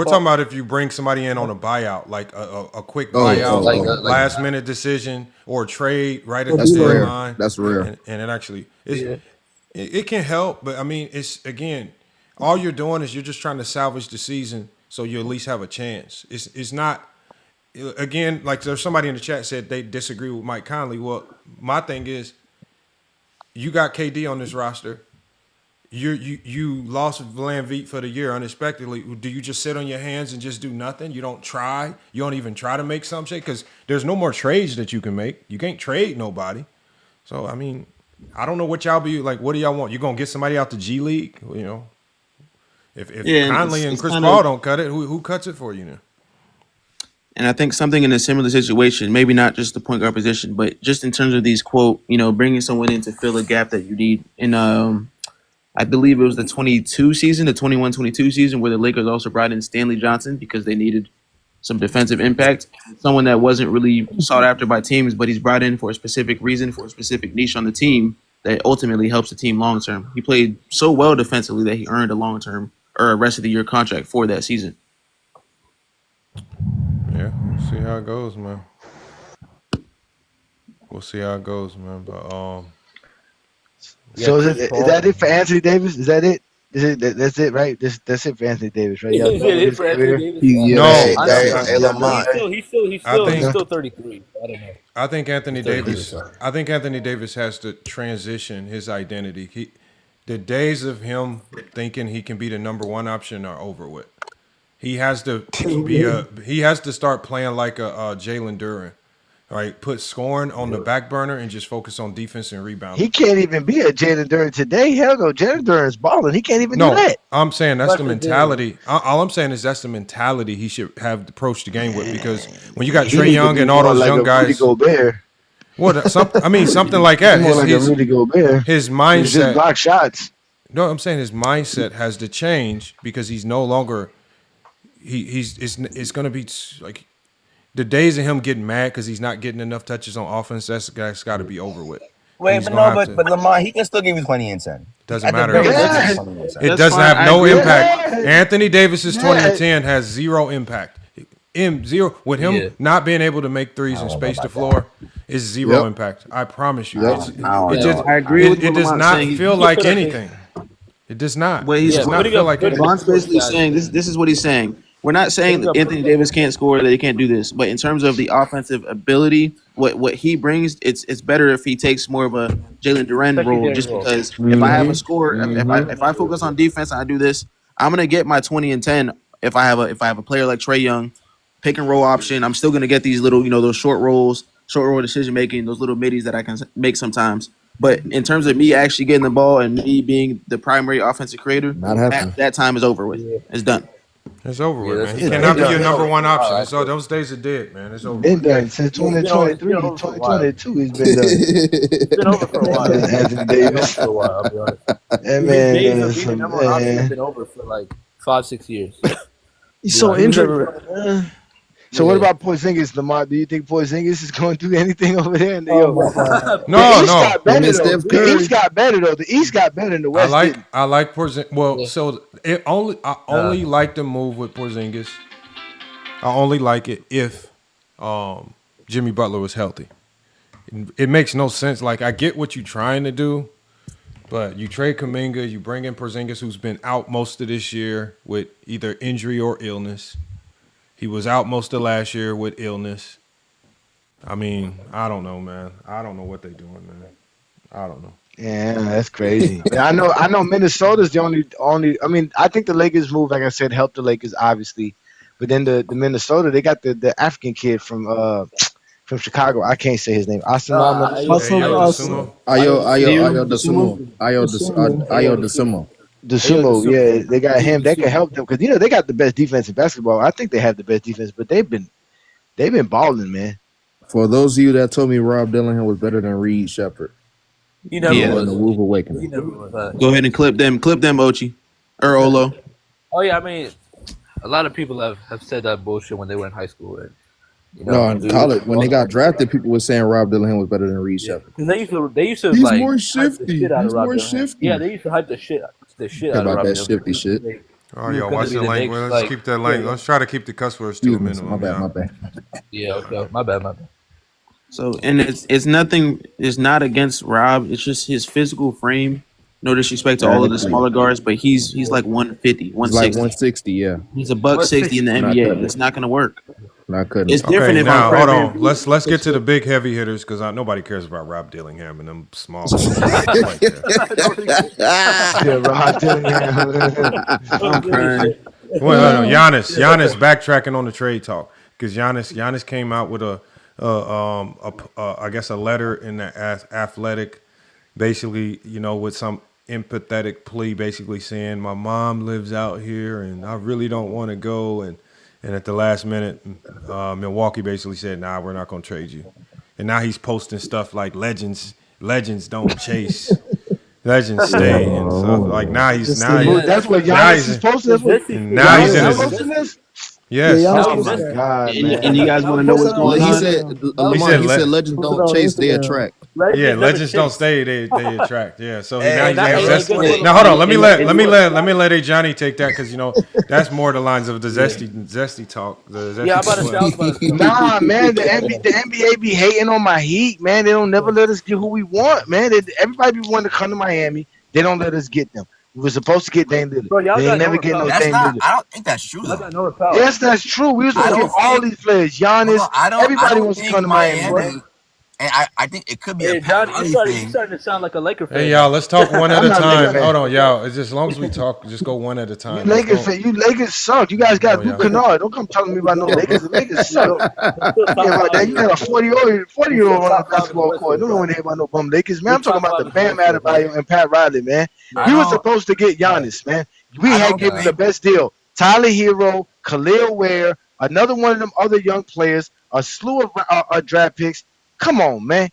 talking about if you bring somebody in on a buyout, like a quick buyout, last minute decision or trade right at the deadline. That's rare. And it actually it can help, but I mean, it's again, all you're doing is you're just trying to salvage the season so you at least have a chance. It's not. Again, like there's somebody in the chat said they disagree with Mike Conley. Well, my thing is, you got KD on this roster. You lost VanVleet for the year unexpectedly. Do you just sit on your hands and just do nothing? You don't try. You don't even try to make some shit because there's no more trades that you can make. You can't trade nobody. So I mean, I don't know what y'all be like. What do y'all want? You gonna get somebody out the G League? You know, if Conley and Chris Paul don't cut it, who cuts it for you now? And I think something in a similar situation, maybe not just the point guard position, but just in terms of these quote, bringing someone in to fill a gap that you need. In I believe it was the 21-22 season, where the Lakers also brought in Stanley Johnson because they needed some defensive impact. Someone that wasn't really sought after by teams, but he's brought in for a specific reason, for a specific niche on the team that ultimately helps the team long term. He played so well defensively that he earned a long term or a rest of the year contract for that season. Yeah, we'll see how it goes, man. We'll see how it goes, man. But so is that it for Anthony Davis? Is that it? That's it, right? That's it for Anthony Davis, right? Is it for Anthony Davis? Hey, Lamont. He's still 33. I don't know. I think Anthony Davis has to transition his identity. The days of him thinking he can be the number one option are over with. He has to start playing like a Jalen Duren. Right, put scoring on the back burner and just focus on defense and rebounding. He can't even be a Jalen Duren today. Hell no, Jalen Duren's balling. He can't even do that. I'm saying that's the mentality. All I'm saying is that's the mentality he should have approached the game with, because when you got Trae Young and all those young guys, something like that. His mindset, just block shots. No, I'm saying his mindset has to change because he's no longer. It's going to be like. The days of him getting mad because he's not getting enough touches on offense, that's got to be over with. Wait, but Lamar, he can still give you 20 and 10. Doesn't matter. It doesn't have no impact. Anthony Davis's 20 and 10 has zero impact. Zero with him not being able to make threes and space the floor is zero impact. I promise you. I agree with you. It does not feel like anything. It does not. Well, he's not feel like anything. Von's basically saying this is what he's saying. We're not saying that Anthony Davis can't score, that he can't do this, but in terms of the offensive ability, what he brings, it's better if he takes more of a Jalen Duren role. Just because if I have a score, if I focus on defense and I do this, I'm gonna get my 20 and 10. If I have a player like Trae Young, pick and roll option, I'm still gonna get these little those short roll decision making, those little middies that I can make sometimes. But in terms of me actually getting the ball and me being the primary offensive creator, that time is over with. It's done. It's over with, man. He cannot be your number one option. So those days are dead, man. It's over. Been done since 2023, 2022. He's been done. It's been over for a while. Anthony Davis. For a while, I'll be honest. His Being number one option has been over for like 5-6 years. He's so injured. So what about Porzingis, Lamar? Do you think Porzingis is going to do anything over there? No. The East got better though. The East got better than the West. I like Porzingis. Well, so I only like the move with Porzingis. I only like it if Jimmy Butler was healthy. It makes no sense. Like, I get what you're trying to do, but you trade Kuminga, you bring in Porzingis, who's been out most of this year with either injury or illness. He was out most of last year with illness. I mean, I don't know, man. I don't know what they're doing, man. I don't know. Yeah, that's crazy. I know Minnesota's the only I mean, I think the Lakers move, like I said, helped the Lakers, obviously. But then the Minnesota, they got the African kid from Chicago. I can't say his name. Ayo Dosunmu. Dosunmu, yeah, they got him. They can help them because they got the best defense in basketball. I think they have the best defense, but they've been balling, man. For those of you that told me Rob Dillingham was better than Reed Shepherd, he never was. The Wolf Awakening. Go ahead and clip them, Ochi or Olo. Oh yeah, I mean, a lot of people have said that bullshit when they were in high school. And, in college, when they got drafted, people were saying Rob Dillingham was better than Reed Shepherd. They used to He's like more shifty. He's more shifty. Yeah, they used to hype the shit out of about Rob that Dillingham. shifty shit. Oh, yo, watch the lane. Let's keep that lane. Let's try to keep the cuss words to a minimum. My bad. Yeah, okay. My bad. So, and it's nothing. It's not against Rob. It's just his physical frame No disrespect to all of the smaller guards, but he's like 150, 160. He's like 160, yeah. He's a $160 in the NBA. It's not going to work. Not cutting. It's different if now, I'm hold on. Let's get to the big heavy hitters because nobody cares about Rob Dillingham and them small. Rob Dillingham. Well, Giannis backtracking on the trade talk because Giannis came out with I guess a letter in the Athletic, basically, with some empathetic plea, basically saying my mom lives out here and I really don't want to go, and at the last minute, Milwaukee basically said, nah, we're not going to trade you. And now he's posting stuff like legends don't chase. Legends stay and stuff. Like that's what Giannis is posting. Now he's in his. Yes. Oh my God, man. And you guys want to know what's going on? He said legends don't chase, they attract. Yeah, legends don't stay, they attract. Yeah, so now hold on. Let me let Johnny take that because that's more the lines of the zesty talk. Yeah, I'm about to say. Nah, man, the NBA be hating on my Heat, man. They don't never let us get who we want, man. Everybody be wanting to come to Miami. They don't let us get them. We were supposed to get Dame Lillard. Bro, y'all they never get no Dame Lillard. I don't think that's true. Yes, that's true. We were supposed to get all these players. Giannis. Everybody wants to come to Miami. And I think it could be a Johnny, you starting to sound like a Laker fan. Hey, y'all, let's talk one at a time. Hold on, y'all. It's just, as long as we talk, just go one at a time. You Lakers suck. You guys got Luke Kennard. Don't come telling me about no Lakers. The Lakers suck. You got a 40-year-old on the basketball court. Don't want to hear about no bum Lakers, man. I'm talking about the Bam Adebayo and Pat Riley, man. We were supposed to get Giannis, man. We had given the best deal. Tyler Hero, Khalil Ware, another one of them other young players, a slew of draft picks. Come on, man.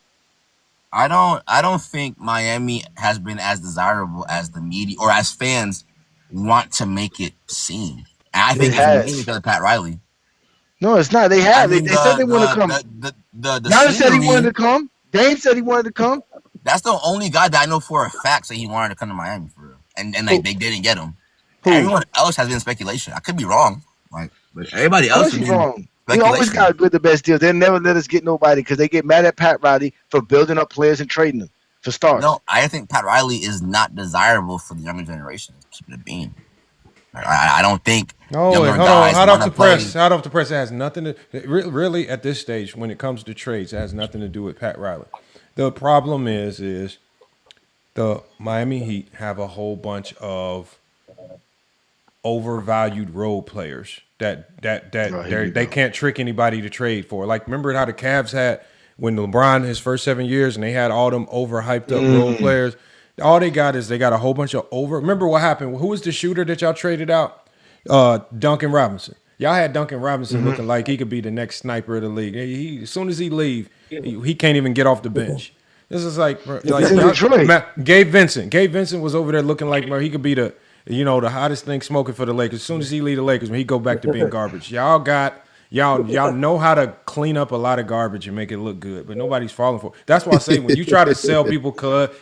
I don't think Miami has been as desirable as the media or as fans want to make it seem. And I think it's mainly because of Pat Riley. No, it's not. They have. They said they want to come. Giannis said he wanted to come. Dame said he wanted to come. That's the only guy that I know for a fact that he wanted to come to Miami for real. And they didn't get him. Everyone else has been speculation. I could be wrong. But everybody else is wrong. We always got the best deals. They never let us get nobody because they get mad at Pat Riley for building up players and trading them for stars. No, I think Pat Riley is not desirable for the younger generation. Keep it being. I don't think. No, hold on. Hot off the press. Hot off the press. It has nothing to really at this stage when it comes to trades. It has nothing to do with Pat Riley. The problem is the Miami Heat have a whole bunch of overvalued role players that they can't trick anybody to trade for. Like, remember how the Cavs had when LeBron his first 7 years and they had all them overhyped up role players. All they got is they got a whole bunch of Remember what happened? Who was the shooter that y'all traded out? Duncan Robinson. Y'all had Duncan Robinson looking like he could be the next sniper of the league. As soon as he leave, he can't even get off the bench. This is like Gabe Vincent. Gabe Vincent was over there looking like he could be the hottest thing smoking for the Lakers. As soon as he leave the Lakers, when he go back to being garbage. Y'all know how to clean up a lot of garbage and make it look good, but nobody's falling for it. That's why I say when you try to sell people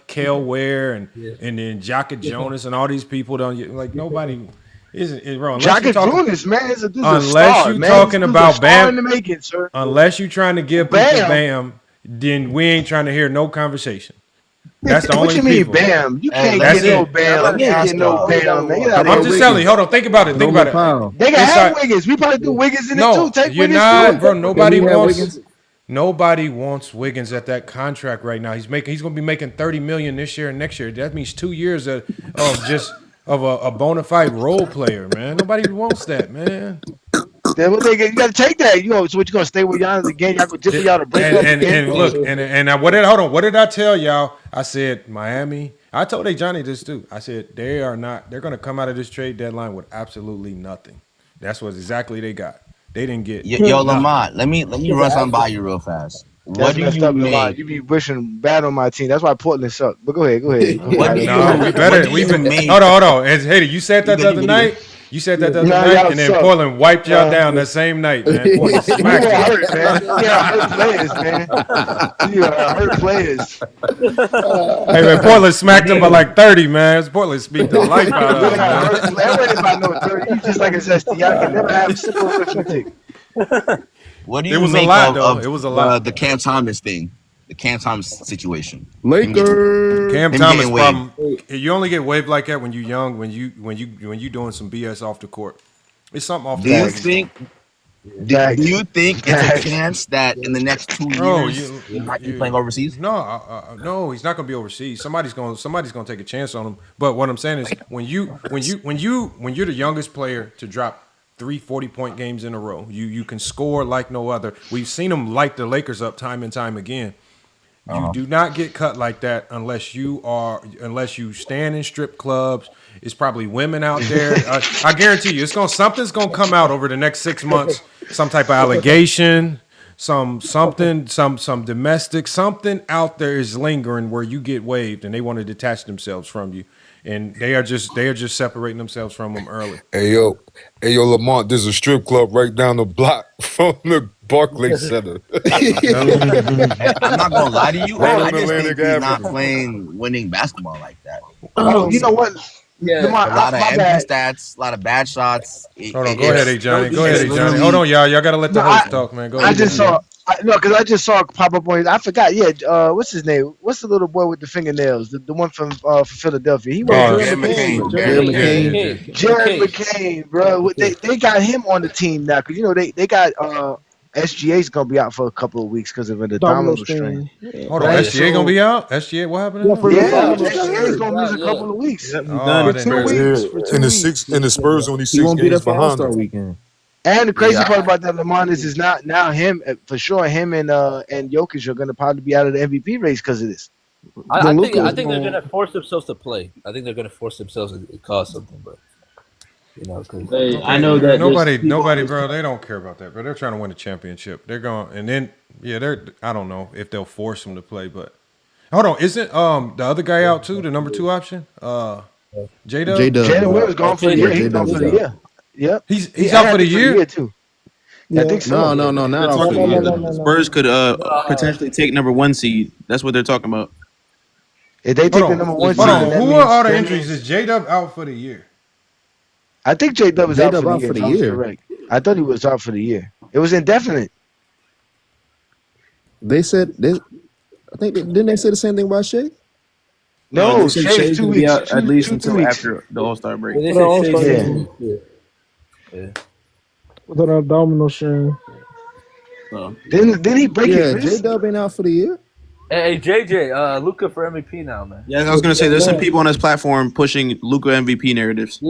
Kale Ware and then Jaka Jonas and all these people, nobody isn't wrong. Jaka Jonas, man, is a unless star, you man. talking about Bam, in the making, sir. Unless you trying to give people Bam, then we ain't trying to hear no conversation. That's the only what you mean, Bam? You can't get no Bam. You can't get no Bam. I'm just telling you. Hold on. Think about it. Think about it. They can have Wiggins. We probably do Wiggins in it too. Take you're Wiggins not, too. bro. Nobody wants Wiggins at that contract right now. He's going to be making $30 million this year and next year. That means 2 years of a bona fide role player, man. Nobody wants that, man. You got to take that. So what you gonna stay with Giannis again? Y'all gonna just y'all to break up again? And look, what did I tell y'all? I said Miami. I told Johnny this too. I said they're gonna come out of this trade deadline with absolutely nothing. That's what exactly they got. They didn't get. Yo, Lamont, let me run something by you real fast. What do you make? You be wishing bad on my team. That's why Portland sucked. But go ahead. We've been hold on. Hey, you said that the other night. You said that the other night, and then Portland wiped y'all down that same night, man. Portland smacked you. Hurt, man. Hurt players, man. You hurt players. Hey, man, Portland smacked them by like 30, man. Portland beat the life out of them. That ain't about no 30. You just like a zesty. Y'all can never have a simple arithmetic. What do you make of the Cam Thomas thing? the Cam Thomas situation. Lakers. Cam Him Thomas getting waived. problem. You only get waived like that when you're young. When you doing some BS off the court. It's something off the Do you court. think? Do you think it's a chance that in the next 2 years he might be playing overseas? No, no, he's not going to be overseas. Somebody's going to take a chance on him. But what I'm saying is, when you're the youngest player to drop 3 40-point games in a row, you can score like no other. We've seen him light the Lakers up time and time again. You do not get cut like that unless you stand in strip clubs. It's probably women out there. I guarantee you, something's gonna come out over the next 6 months. Some type of allegation, some domestic, something out there is lingering where you get waived and they want to detach themselves from you, and they are just separating themselves from them early. Hey yo, Lamont, there's a strip club right down the block from the Barclays Center. I'm not gonna lie to you. I just think he's not playing winning basketball like that. Oh, you know what? Yeah, a lot of empty stats, a lot of bad shots. Hold on, go ahead, Johnny. Go ahead, Johnny. Hold on, y'all. Y'all gotta let the host talk, man. Go ahead. I just saw pop up on. I forgot. Yeah, what's his name? What's the little boy with the fingernails? The one from Philadelphia. He was Jared McCain, bro. They got him on the team now because they got SGA's gonna be out for a couple of weeks because of an abdominal strain. Hold on, SGA gonna be out? SGA, what happened? SGA's gonna miss a couple of weeks. In the Spurs only 6 games behind them. Weekend. And the crazy part about that, Lamont, is now him for sure. Him and Jokic are gonna probably be out of the MVP race because of this. I think they're gonna force themselves to play. I think they're gonna force themselves to cause something, but. I know that nobody, bro. They don't care about that, bro. They're trying to win a championship. They're going, and then I don't know if they'll force them to play, but hold on, isn't the other guy out too? The number 2 option, J-Dub. Jalen Williams gone for the year. He's gone for the year. Yep, he's out for the year too. Yeah. I think so. No, not out for the year. Spurs could potentially take number 1 seed. That's what they're talking about. If they take the number 1 seed, who are all the injuries? Is J-Dub out for the year? I think J-Dub was out for the year. Correct. I thought he was out for the year. It was indefinite. They said I think didn't they say the same thing about Shea? No, Shay's 2 gonna weeks. be out at least until 2 weeks. after the All-Star break. They said With an abdominal strain. Didn't he break his wrist? J-Dub ain't out for the year. Hey, JJ, Luka for MVP now, man. Yeah, I was gonna say there's some people on this platform pushing Luka MVP narratives.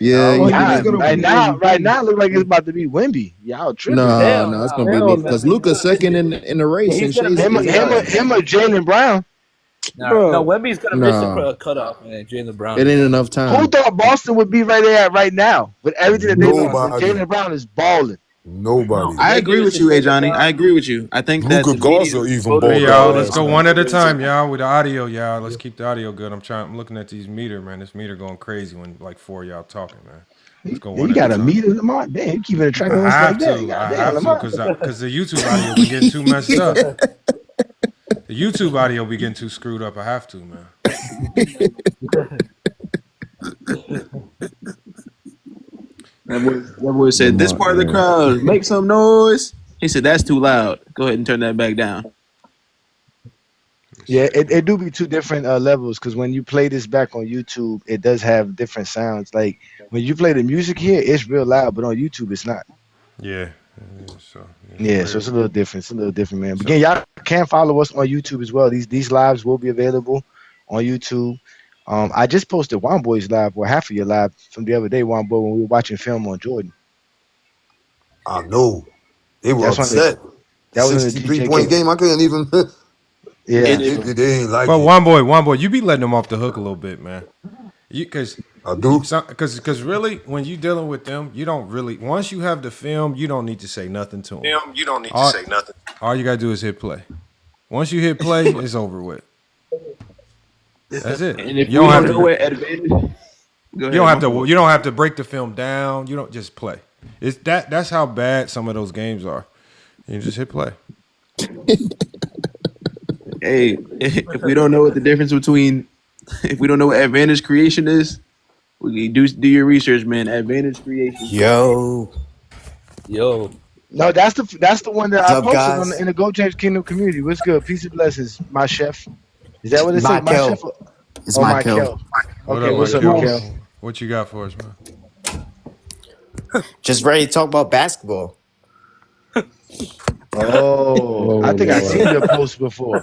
Right now, look like it's about to be Wemby. Y'all tripping? No, it's gonna be Luka because Luka's second in the race. And him or Jaylen Brown. No, Wemby's gonna miss the cutoff, man. Jaylen Brown. It ain't enough time. Who thought Boston would be right there right now with everything that they lost? Jaylen Brown is balling. Nobody. I agree with you, Johnny. I agree with you. I think that Luka Garza even Hey, y'all, let's go one at a time, y'all. With the audio, y'all. Let's keep the audio good. I'm looking at these meter, man. This meter going crazy when like 4 of y'all talking, man. Let's go one. You got a meter, Lamont? Damn, you keeping a track of us like that? I have to because the YouTube audio be getting too messed up. The YouTube audio be getting too screwed up. I have to, man. That boy said, "This part of the crowd, make some noise." He said, "That's too loud. Go ahead and turn that back down." Yeah, it do be 2 different levels because when you play this back on YouTube, it does have different sounds. Like when you play the music here, it's real loud, but on YouTube, it's not. Yeah. So it's a little different. It's a little different, man. But again, y'all can follow us on YouTube as well. These lives will be available on YouTube. I just posted Juan Boy's live, or half of your live from the other day, Juan Boy, when we were watching film on Jordan. I know. They were upset. That was a 63-point game. I couldn't even. Yeah. They ain't like but it. Juan Boy, you be letting them off the hook a little bit, man. Because I do. Because really, when you dealing with them, you don't really. Once you have the film, you don't need to say nothing to them. All you gotta do is hit play. Once you hit play, it's over with. That's it. And if you don't know what advantage, you don't have to break the film down. You don't just play. It's that's how bad some of those games are. You just hit play. Hey, if we don't know what the difference between, if we don't know what advantage creation is, we do your research, man. Advantage creation. Yo. No, that's the one that What's I up, posted guys? in the Go James Kingdom community. What's good? Peace and blessings, my chef. Is that what it says? My chef. It's Oh, Michael. Michael. What Okay, up, what's up, Michael? Michael? What you got for us, man? Just ready to talk about basketball. Oh, I think I seen your post before.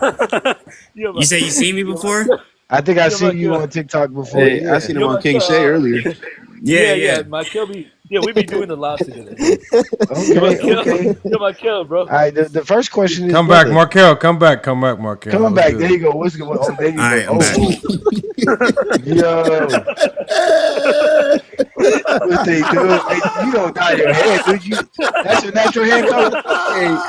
You say you seen me before? I think I seen you on TikTok before. Hey, Yeah. I seen him on King Shay earlier. Yeah. Michael, we be doing the live together. Okay. You're Michael, bro. All right. The first question is, Come back, Markel. Come back, Markel. Come back. Good. There you go. What's going on? Oh, there you go. All right, I'm back. Yo. What they do? You don't dye your hair, do you? That's your natural hair color.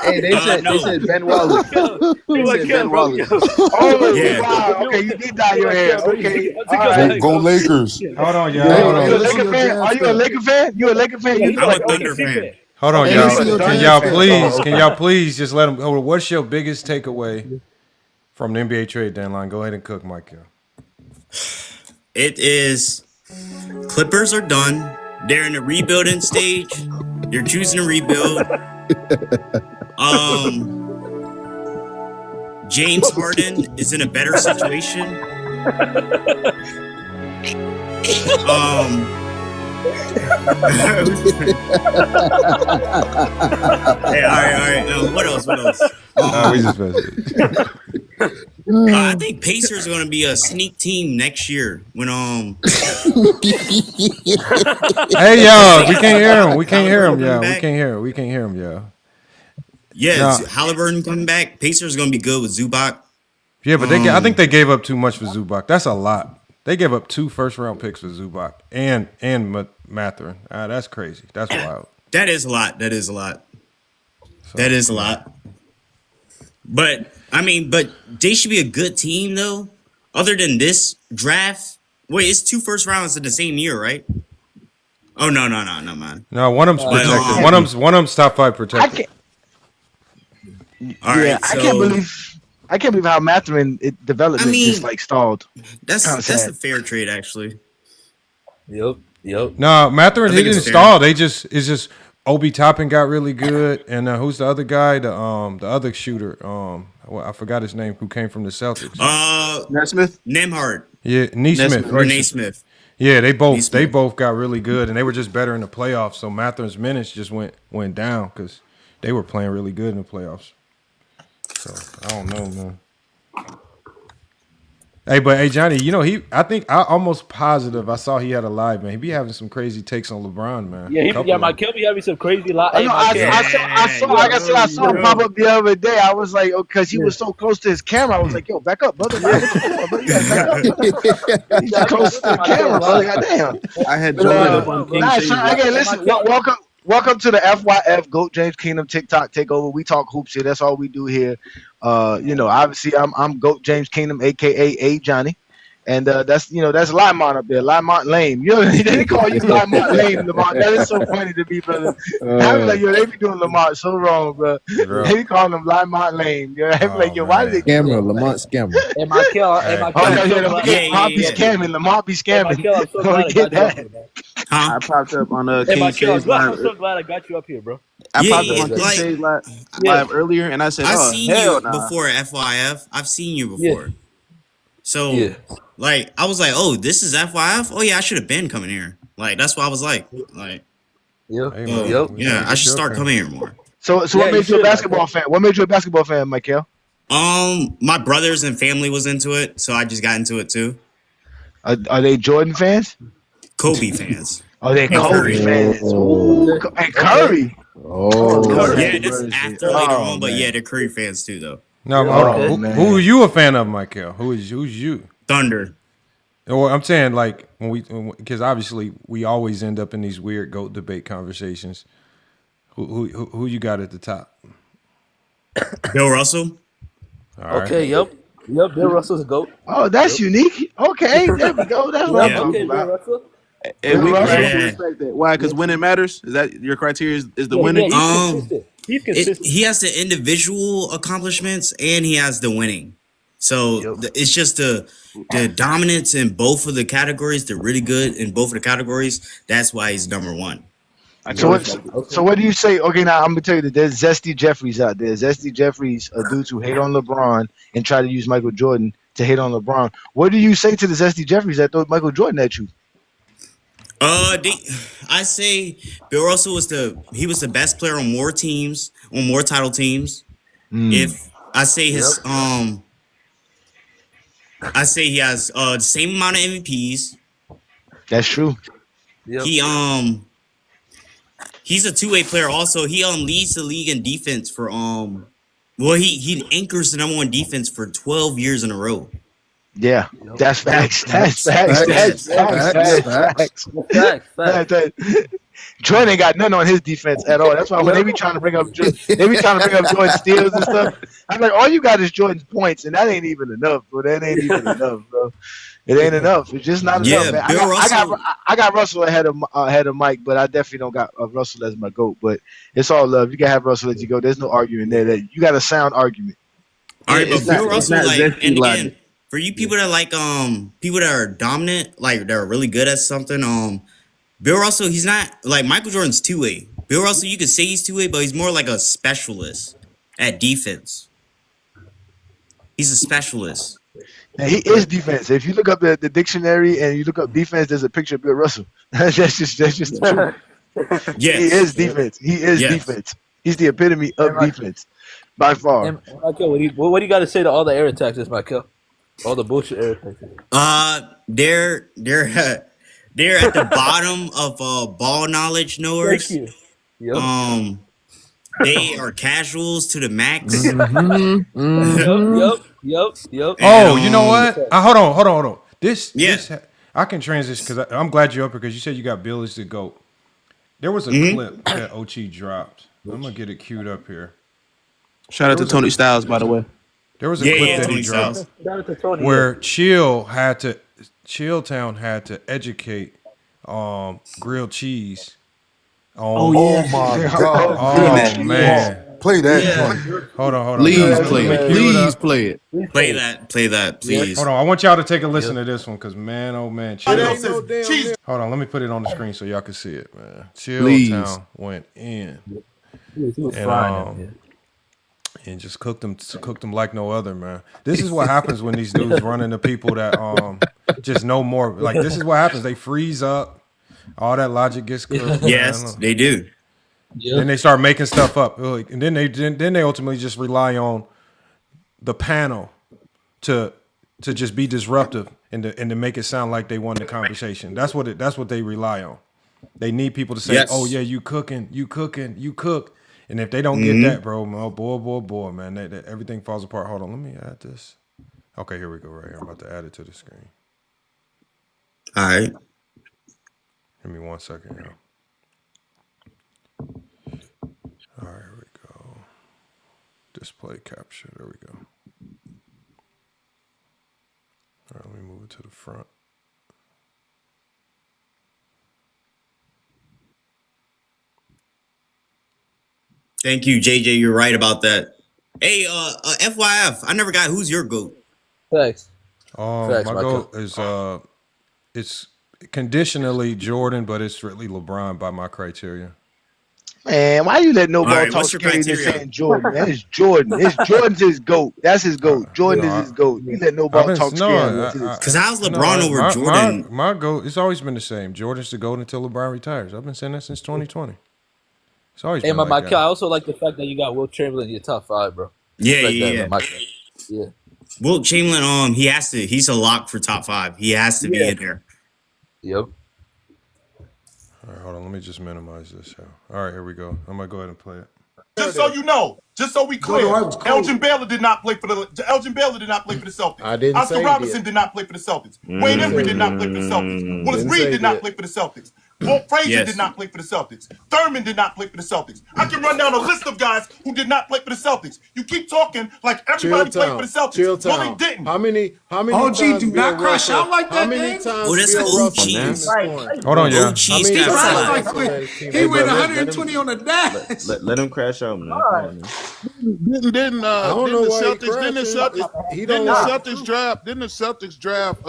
Hey, they said Ben Wallace. They said Ben Wallace. Oh, Yeah. wow. Okay, you did dye your hair. Okay. All right. Go Lakers. Hold on, y'all. You Hold a on. Laker fan? Are you a Laker fan? You a Laker fan? You I'm a Thunder fan. Hold on, Okay, y'all. you a Can Thunder y'all fan. please? Oh, Can y'all please just let them? Oh, what's your biggest takeaway from the NBA trade deadline? Go ahead and cook, Michael. It is Clippers are done. They're in the rebuilding stage. They're choosing to rebuild. James Harden is in a better situation. Hey, all right. What else? We just I think Pacers are going to be a sneak team next year. When Hey, y'all. We can't hear him. We can't hear him, y'all. We can't hear him, y'all. Yeah, Halliburton coming back. Pacers are going to be good with Zubac. Yeah, but I think they gave up too much for Zubac. That's a lot. They gave up 2 first-round picks for Zubac and Mathurin. That's crazy. That's wild. That is a lot. But they should be a good team though. Other than this draft, wait, it's 2 first rounds in the same year, right? Oh no, man. No, one of them's protected. One of them's top 5 protected. All right, so I can't believe how Mathurin development just like stalled. That's a fair trade, actually. Yep. No, Mathurin he didn't fair. stall. It's just Obi Toppin got really good, and who's the other guy? The other shooter. I forgot his name. Who came from the Celtics? Nesmith. Nemhard. Yeah, Neesmith. Or Naismith. Yeah, they both got really good, and they were just better in the playoffs. So Mathurin's minutes just went down because they were playing really good in the playoffs. So I don't know, man. Hey, Johnny, I think I almost positive I saw he had a live, man. He be having some crazy takes on LeBron, man. Yeah, Michael be having some crazy live. I saw him pop up the other day. I was like, because he was so close to his camera. I was like, yo, back up, brother. He's close to the camera, brother. Goddamn. I had joined up on King Shay's Again, listen, welcome to the FYF Goat James Kingdom TikTok takeover. We talk hoops here. That's all we do here. Obviously I'm Goat James Kingdom, aka A Johnny, and that's Lamont up there, Lamont Lame. They call you Lamont Lame, Lamont. That is so funny to me, brother. I be like, they be doing Lamont so wrong, bro. They be calling him Lamont Lame. I be like, why did they Scammer, Lamont Scammer. And Michael, Lamont be scamming. Lamont be scamming. I popped up on Hey, King Michael, Shay's live. I'm so glad I got you up here, bro. I popped up on King Shay's live earlier, and I said, I've "Oh, seen hell you nah." before FYF. I've seen you before. Yeah. So, I was like, oh, this is FYF? Oh, yeah, I should have been coming here. Like, that's what I was like. Like, yeah, I should start coming here more. So what made you a basketball fan? What made you a basketball fan, Michael? My brothers and family was into it, so I just got into it too. Are they Jordan fans? Kobe fans. Oh, they're Kobe fans. Ooh, and Curry. Yeah, that's after later on, but yeah, they're Curry fans too, though. No, who are you a fan of, Michael? Who's you? Thunder. Or I'm saying like because obviously we always end up in these weird GOAT debate conversations. Who you got at the top? Bill Russell. All right. Okay, yep, Bill Russell's a GOAT. Oh, that's unique. Okay, there we go. That's what I'm talking about. Bill Russell. And we can respect that. Why? Because winning matters. Is that your criteria? Is the winning? He's consistent. He has the individual accomplishments and he has the winning. So it's just the dominance in both of the categories. They're really good in both of the categories. That's why he's number one. So what do you say? Okay, now I'm gonna tell you that there's Zesty Jeffries out there. Zesty Jeffries, a dude who hate on LeBron and try to use Michael Jordan to hate on LeBron. What do you say to the Zesty Jeffries that throw Michael Jordan at you? I say Bill Russell was the best player on more teams, on more title teams. If I say his I say he has the same amount of MVPs. That's true. Yep. He's a two-way player also. He leads the league in defense for he anchors the number one defense for 12 years in a row. Yeah, that's facts. That's facts. Jordan ain't got none on his defense at all. That's why when they be trying to bring up Jordan steals and stuff, I'm like, all you got is Jordan's points, and that ain't even enough, bro. That ain't even enough, bro. It ain't enough. It's just not enough, man. I got Russell ahead of Mike, but I definitely don't got Russell as my GOAT. But it's all love. You can have Russell as you go. There's no arguing there. That you got a sound argument. All right, but Bill Russell, and again, for you people that like people that are dominant, like they're really good at something, Bill Russell, he's not like Michael Jordan's two-way. Bill Russell, you could say he's two-way, but he's more like a specialist at defense. He's a specialist. And he is defense. If you look up the dictionary and you look up defense, there's a picture of Bill Russell. that's just the truth. Yes. He is defense. He is defense. He's the epitome of defense by far. And Michael, what do you got to say to all the air attacks, Michael? All the bullshit air attacks. They're at the bottom of ball knowledge knowers. Thank you. Yep. They are casuals to the max. Yep. Oh, you know what? Hold on. This I can transition because I'm glad you're up here because you said you got Bill as the GOAT. There was a clip that Ochi dropped. I'm gonna get it queued up here. Shout out to Tony Styles, by the way. There was a clip that he dropped where Chilltown had to educate grilled cheese. Oh my God! Oh man! Play that. Yeah. Hold on. Please play it. Please play it. Play that, please. Hold on, I want y'all to take a listen to this one because man, oh man, Hold on, let me put it on the screen so y'all can see it, man. Chilltown went in and just cooked them like no other, man. This is what happens when these dudes run into people that just know more. Like this is what happens. They freeze up. All that logic gets cooked. Yes, they do. Yep. Then they start making stuff up, and then they ultimately just rely on the panel to just be disruptive and to make it sound like they won the conversation. That's what they rely on. They need people to say, "Oh yeah, you cooking, you cook." And if they don't get that, bro, boy, man, everything falls apart. Hold on, let me add this. Okay, here we go. Right here, I'm about to add it to the screen. All right. Give me 1 second, y'all. All right, here we go. Display capture. There we go. All right, let me move it to the front. Thank you, JJ. You're right about that. Hey, FYF, I never got who's your GOAT. Thanks. My GOAT is it's conditionally Jordan, but it's really LeBron by my criteria. Man, why you let nobody talk scary and saying Jordan? Man, it's Jordan. Jordan's his GOAT. That's his GOAT. Jordan is his GOAT. You let nobody talk scary. Because how's LeBron over Jordan? My GOAT, it's always been the same. Jordan's the GOAT until LeBron retires. I've been saying that since 2020. It's always been like that. I also like the fact that you got Wilt Chamberlain in your top 5, bro. Yeah. Wilt Chamberlain, he's a lock for top 5. He has to be in there. Yep. All right, hold on. Let me just minimize this. All right, here we go. I'm gonna go ahead and play it. Just so you know, just so we clear, Elgin Baylor did not play for the Celtics. I didn't Oscar say Robertson did not play for the Celtics. Wayne Embry did not play for the Celtics. Willis Reed did not play for the Celtics. Walt Frazier did not play for the Celtics. Thurman did not play for the Celtics. I can run down a list of guys who did not play for the Celtics. You keep talking like everybody played for the Celtics. No, they didn't. How many OG, do not crash out like that, man. Oh, that's OG. Hold on, yeah. He went 120 on the dash. Let him crash out, man. Didn't the Celtics draft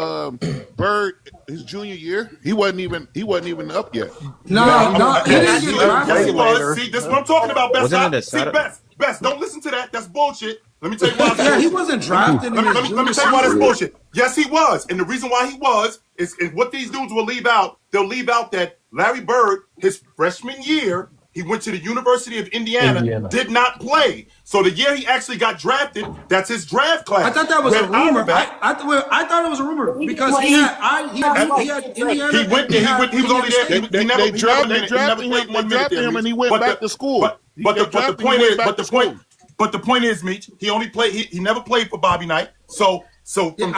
Bird his junior year? He wasn't even up up yet. No, he didn't get drafted. Yes, he was. See, this is what I'm talking about, Best. Wasn't it a See, setup? Best, don't listen to that. That's bullshit. Let me tell you why. It's Yeah, bullshit. he wasn't drafted. Let me tell you why that's bullshit. Yes, he was. And the reason why he was is what these dudes will leave out. They'll leave out that Larry Bird, his freshman year, he went to the University of Indiana, did not play. So the year he actually got drafted, that's his draft class. I thought that was a rumor. I thought it was a rumor because he had Indiana. He was only there. They drafted him and he went back to school. But the point is, Meech, he only played. He never played for Bobby Knight. So from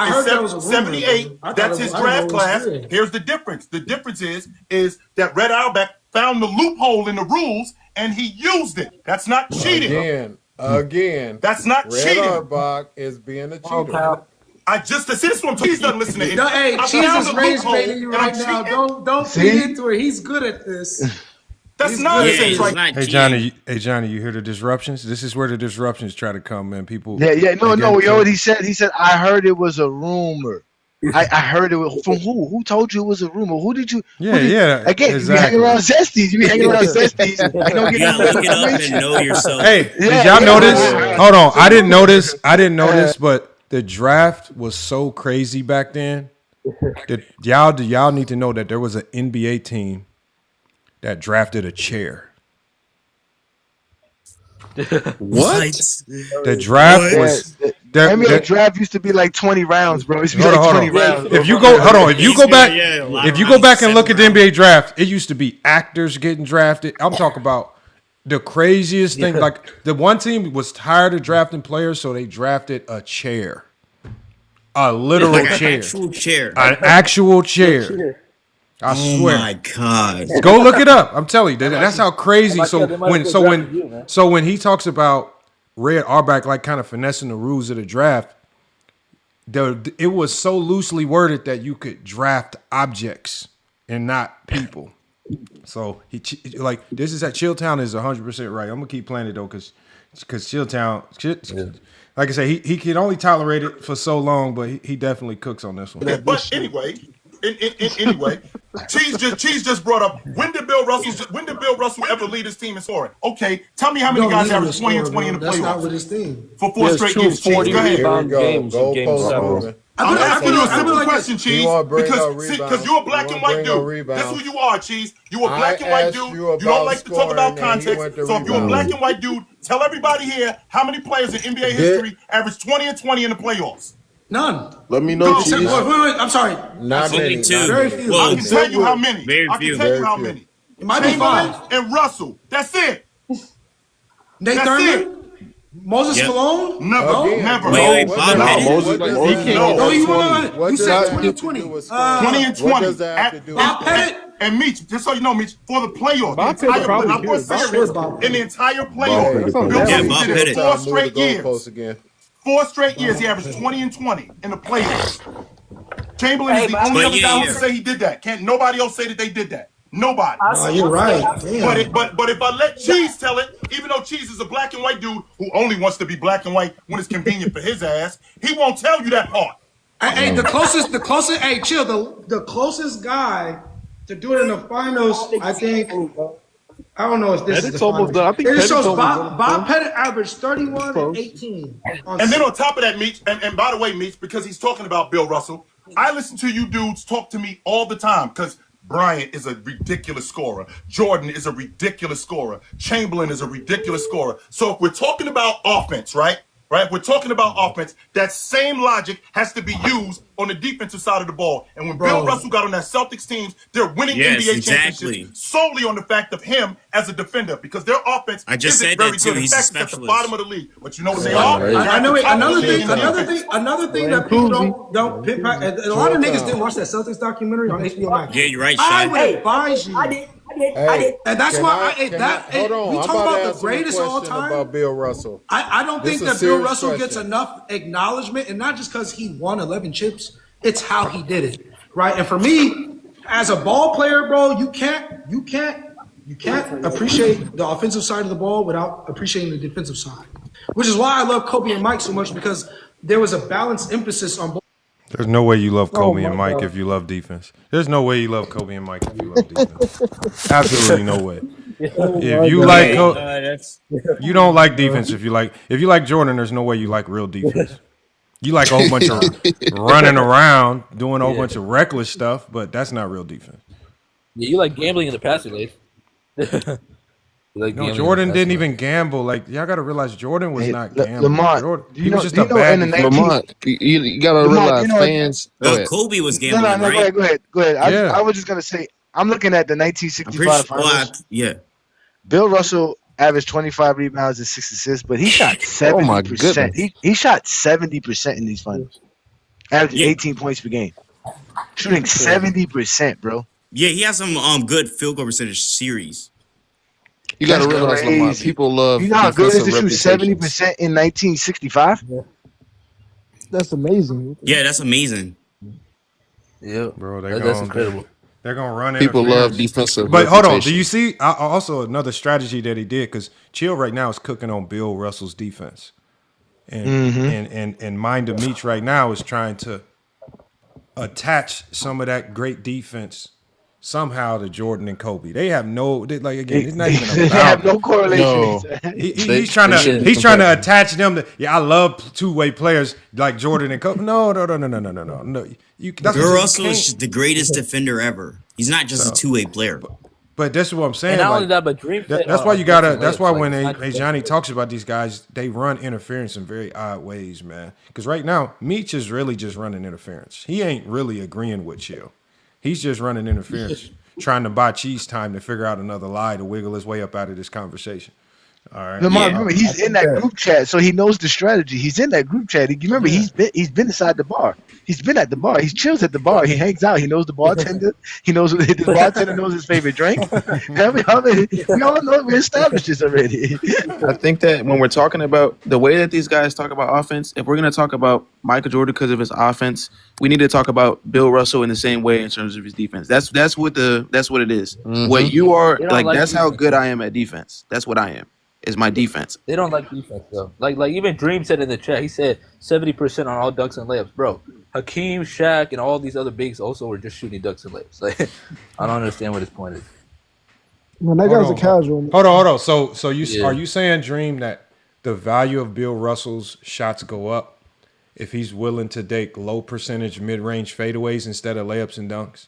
78, that's his draft class. Here's the difference. The difference is that Red Auerbach found the loophole in the rules and he used it. That's not cheating. Again. That's not cheating. Red Auerbach is being a cheater. I just see this one. Cheese doesn't listen to it. Hey, Cheese is rage baiting you right now. Don't feed into it. He's good at this. That's nonsense. Hey Johnny, you hear the disruptions? This is where the disruptions try to come, man. People. No. You know what he said? He said, "I heard it was a rumor." I heard it from who? Who told you it was a rumor? Who did you? Yeah. Again, exactly. You be hanging around Zesties. You be hanging around Zesties. You don't get look it up and know yourself. Hey, did y'all notice? Hold on, I didn't notice, but the draft was so crazy back then that y'all need to know that there was an NBA team that drafted a chair. What? The draft was. The draft used to be like 20 rounds, bro. It used to be like 20 rounds. If you go back and look at the NBA draft, it used to be actors getting drafted. I'm talking about the craziest thing. Like the one team was tired of drafting players, so they drafted a chair, a literal chair, an actual chair. I swear. Oh my God! Go look it up. I'm telling you, that's how crazy. So when he talks about Red Auerbach like kind of finessing the rules of the draft, it was so loosely worded that you could draft objects and not people. So this is at Chilltown is 100% right. I'm gonna keep playing it though, because Chilltown, like I say, he can only tolerate it for so long, but he definitely cooks on this one. But anyway. Anyway, Cheese just brought up when did Bill Russell ever lead his team in scoring? Okay, tell me how many guys averaged 20 and 20 in the playoffs? That's not with his team. For 4 straight years. Cheese, go ahead. Games in Game 7. I'm asking you a simple question, Cheese, because you're a black and white dude. That's who you are, Cheese. You're a black and white dude. You don't like to talk about context. So if you're a black and white dude, tell everybody here how many players in NBA history averaged 20 and 20 in the playoffs. None. Let me know, Cheese. Wait, I'm sorry. Not many. Very few. I can tell you how many. It might be 5. And Russell. That's it. Nate Thurman? Moses Malone? Never. Wait, Bob Moses. You said 20 and 20. 20 and 20. Bob Pettit? And Meech, just so you know, Meech, for the playoffs, in the entire playoffs, Bill did it 4 straight years. 4 straight years, he averaged 20 and 20 in the playoffs. Chamberlain is the only other guy who can say he did that. Can't nobody else say that they did that. Nobody. You're right. But if I let Cheese tell it, even though Cheese is a black and white dude who only wants to be black and white when it's convenient for his ass, he won't tell you that part. Hey, the closest. Hey, chill. The closest guy to do it in the finals, I think. I don't know if this is almost done. I think it shows Bob Pettit averaged 31 and 18. And then on top of that, Meech, and by the way, Meech, because he's talking about Bill Russell, I listen to you dudes talk to me all the time because Bryant is a ridiculous scorer. Jordan is a ridiculous scorer. Chamberlain is a ridiculous scorer. So if we're talking about offense, right? If we're talking about offense, that same logic has to be used on the defensive side of the ball. And when Bill Russell got on that Celtics team, they're winning NBA championships solely on the fact of him as a defender because their offense isn't very good. In fact, it's at the bottom of the league. But you know what they are? I know another thing that people don't pick back. A lot of niggas didn't watch that Celtics documentary on HBO Max. Yeah, you're right, I would advise you. I did. And that's why we talk about the greatest of all time. About Bill Russell. I don't think that Bill Russell gets enough acknowledgement, and not just because he won 11 chips. It's how he did it, right? And for me, as a ball player, bro, you can't appreciate the offensive side of the ball without appreciating the defensive side. Which is why I love Kobe and Mike so much because there was a balanced emphasis on both. There's no way you love Kobe and Mike God. if you love defense. There's no way you love Kobe and Mike if you love defense. Absolutely no way. If you like Kobe, you don't like defense. If you like Jordan, there's no way you like real defense. You like a whole bunch of running around, doing a whole bunch of reckless stuff, but that's not real defense. Yeah, you like gambling in the passing lane. No, Jordan didn't even gamble. Like, y'all got to realize Jordan was not gambling. Lamont, Jordan, you he know, was just you a know bad in the defender. Lamont, you got to realize fans. Kobe was gambling, No, right? go ahead. I was just gonna say, I'm looking at the 1965 finals. Bill Russell averaged 25 rebounds and 6 assists, but he shot 70%. He shot 70% in these finals, averaging 18 points per game, shooting 70%, bro. Yeah, he has some good field goal percentage series. You got to realize, Lamont, people love. You know how good it is to shoot 70% in 1965? Yeah. That's amazing. Yeah, that's amazing. Yeah, bro, that's incredible. They're gonna run. People love defensive. But hold on, do you see also another strategy that he did? Because Chill right now is cooking on Bill Russell's defense, and Mind of Meach right now is trying to attach some of that great defense somehow to Jordan and Kobe. They have it's not even they have no correlation. No. He's trying to attach them to. Yeah, I love two-way players like Jordan and Kobe. No. Bill Russell is the greatest defender ever. He's not just a two-way player. But that's what I'm saying. And not only that, but Dream. That's why you gotta. That's why when Johnny talks about these guys, they run interference in very odd ways, man. Because right now, Meach is really just running interference. He ain't really agreeing with Chill. He's just running interference, trying to buy cheese time to figure out another lie to wiggle his way up out of this conversation. All right. Lamar, remember, he's in that group chat, so he knows the strategy. He's in that group chat. Remember, he's been inside the bar. He's been at the bar. He chills at the bar. He hangs out. He knows the bartender. He knows the bartender knows his favorite drink. We all know we established this already. I think that when we're talking about the way that these guys talk about offense, if we're going to talk about Michael Jordan because of his offense, we need to talk about Bill Russell in the same way in terms of his defense. That's what it is. Mm-hmm. What you are like that's defense. how good I am at defense. That's what I am. Is my defense. They don't like defense though. Like even Dream said in the chat, he said 70% on all dunks and layups, bro. Hakeem, Shaq, and all these other bigs also were just shooting dunks and layups. Like, I don't understand what his point is. Man, that guy's a casual. Hold on. So are you saying, Dream, that the value of Bill Russell's shots go up if he's willing to take low percentage mid-range fadeaways instead of layups and dunks?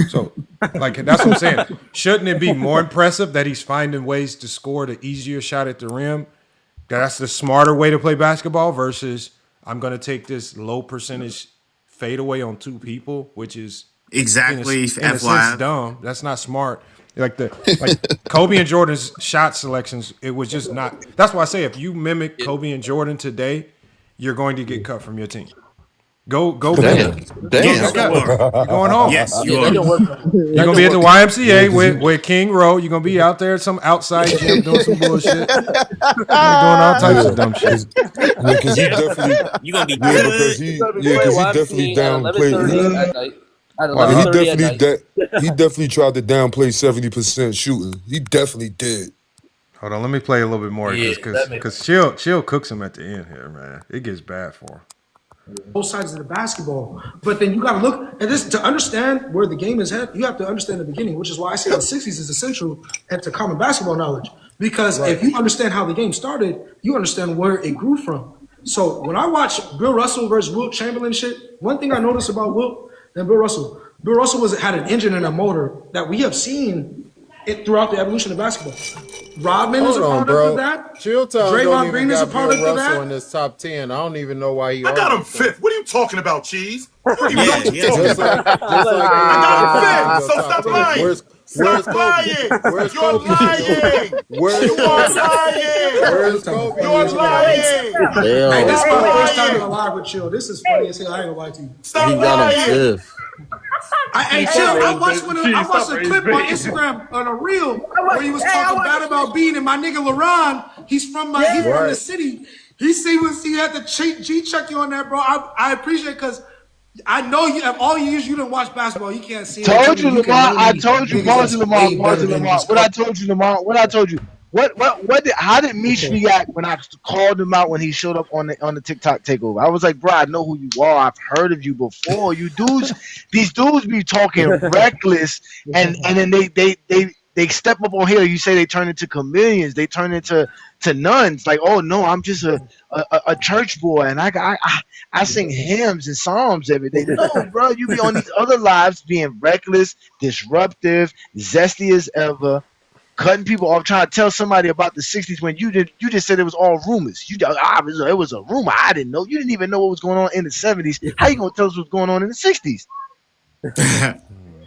So, like, that's what I'm saying. Shouldn't it be more impressive that he's finding ways to score the easier shot at the rim? That's the smarter way to play basketball versus I'm going to take this low percentage fadeaway on two people, which is exactly in a sense dumb. That's not smart. Like Kobe and Jordan's shot selections, it was just not. That's why I say if you mimic Kobe and Jordan today, you're going to get cut from your team. Go. Damn. You're going home. Yes, you are. You're gonna be at the YMCA with King Rowe. You're gonna be out there at some outside gym doing some bullshit. You're doing all types of dumb shit. Because he definitely, you gonna be because he definitely downplayed. He definitely tried to downplay 70% shooting. He definitely did. Hold on, let me play a little bit more because Chill cooks him at the end here, man. It gets bad for him. Both sides of the basketball, but then you got to look at this to understand where the game is headed. You have to understand the beginning, which is why I say the 60s is essential and to common basketball knowledge. Because if you understand how the game started, you understand where it grew from. So when I watch Bill Russell versus Wilt Chamberlain shit, one thing I noticed about Wilt and Bill Russell had an engine and a motor that we have seen it throughout the evolution of basketball. Rodman is a product of that. Draymond Green is a product of that. In this top 10, I don't even know why he. I got him fifth. What are you talking about, Cheese? What are you talking about? I got him fifth. So stop lying. Stop lying. You're lying. You are lying. Where's Kobe? You're lying. Hey, this is my first time in a live with Chill. This is funny as hell. I ain't gonna lie to you. Stop lying. Hey, Chill, I watched a clip on Instagram on a reel where he was talking bad about being in my nigga LeBron. He's from the city. He had to G-check you on that, bro. I appreciate it because I know you have all years you didn't watch basketball. You can't see it. Told you, Lamar. I told you, Lamar. What I told you, Lamar. What I told you. How did Meech react when I called him out when he showed up on the TikTok takeover? I was like, bro, I know who you are. I've heard of you before. These dudes be talking reckless, and then they step up on here. You say they turn into chameleons. They turn into nuns. Like, oh no, I'm just a church boy, and I sing hymns and psalms every day. No, bro, you be on these other lives being reckless, disruptive, zesty as ever, cutting people off, trying to tell somebody about the 60s when you just said it was all rumors. It was a rumor. I didn't know. You didn't even know what was going on in the 70s. How you gonna tell us what's going on in the 60s?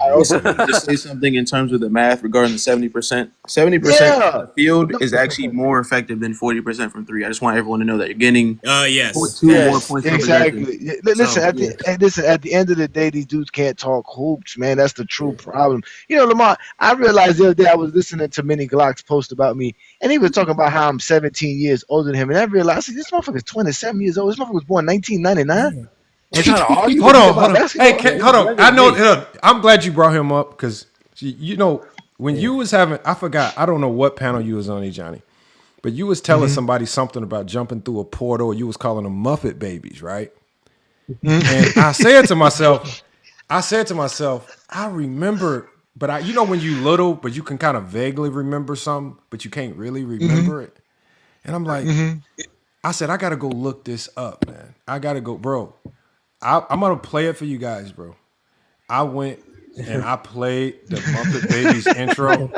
I also want to just say something in terms of the math regarding the 70%. 70% of the field is actually more effective than 40% from three. I just want everyone to know that you're getting more points. Exactly. Listen, at the end of the day, these dudes can't talk hoops, man. That's the true problem. You know, Lamar, I realized the other day I was listening to Minnie Glock's post about me, and he was talking about how I'm 17 years older than him, and I realized this motherfucker's 27 years old. This motherfucker was born in 1999. Hold on. Hey, hold on. I know. I'm glad you brought him up because you know when you was having, I forgot. I don't know what panel you was on, Johnny, but you was telling somebody something about jumping through a portal. You was calling them Muppet babies, right? And I said to myself, I remember, but you know when you little, but you can kind of vaguely remember something, but you can't really remember it. And I'm like, I said I gotta go look this up, man. I gotta go, bro. I'm gonna play it for you guys, bro. I went and I played the Muppet Babies intro,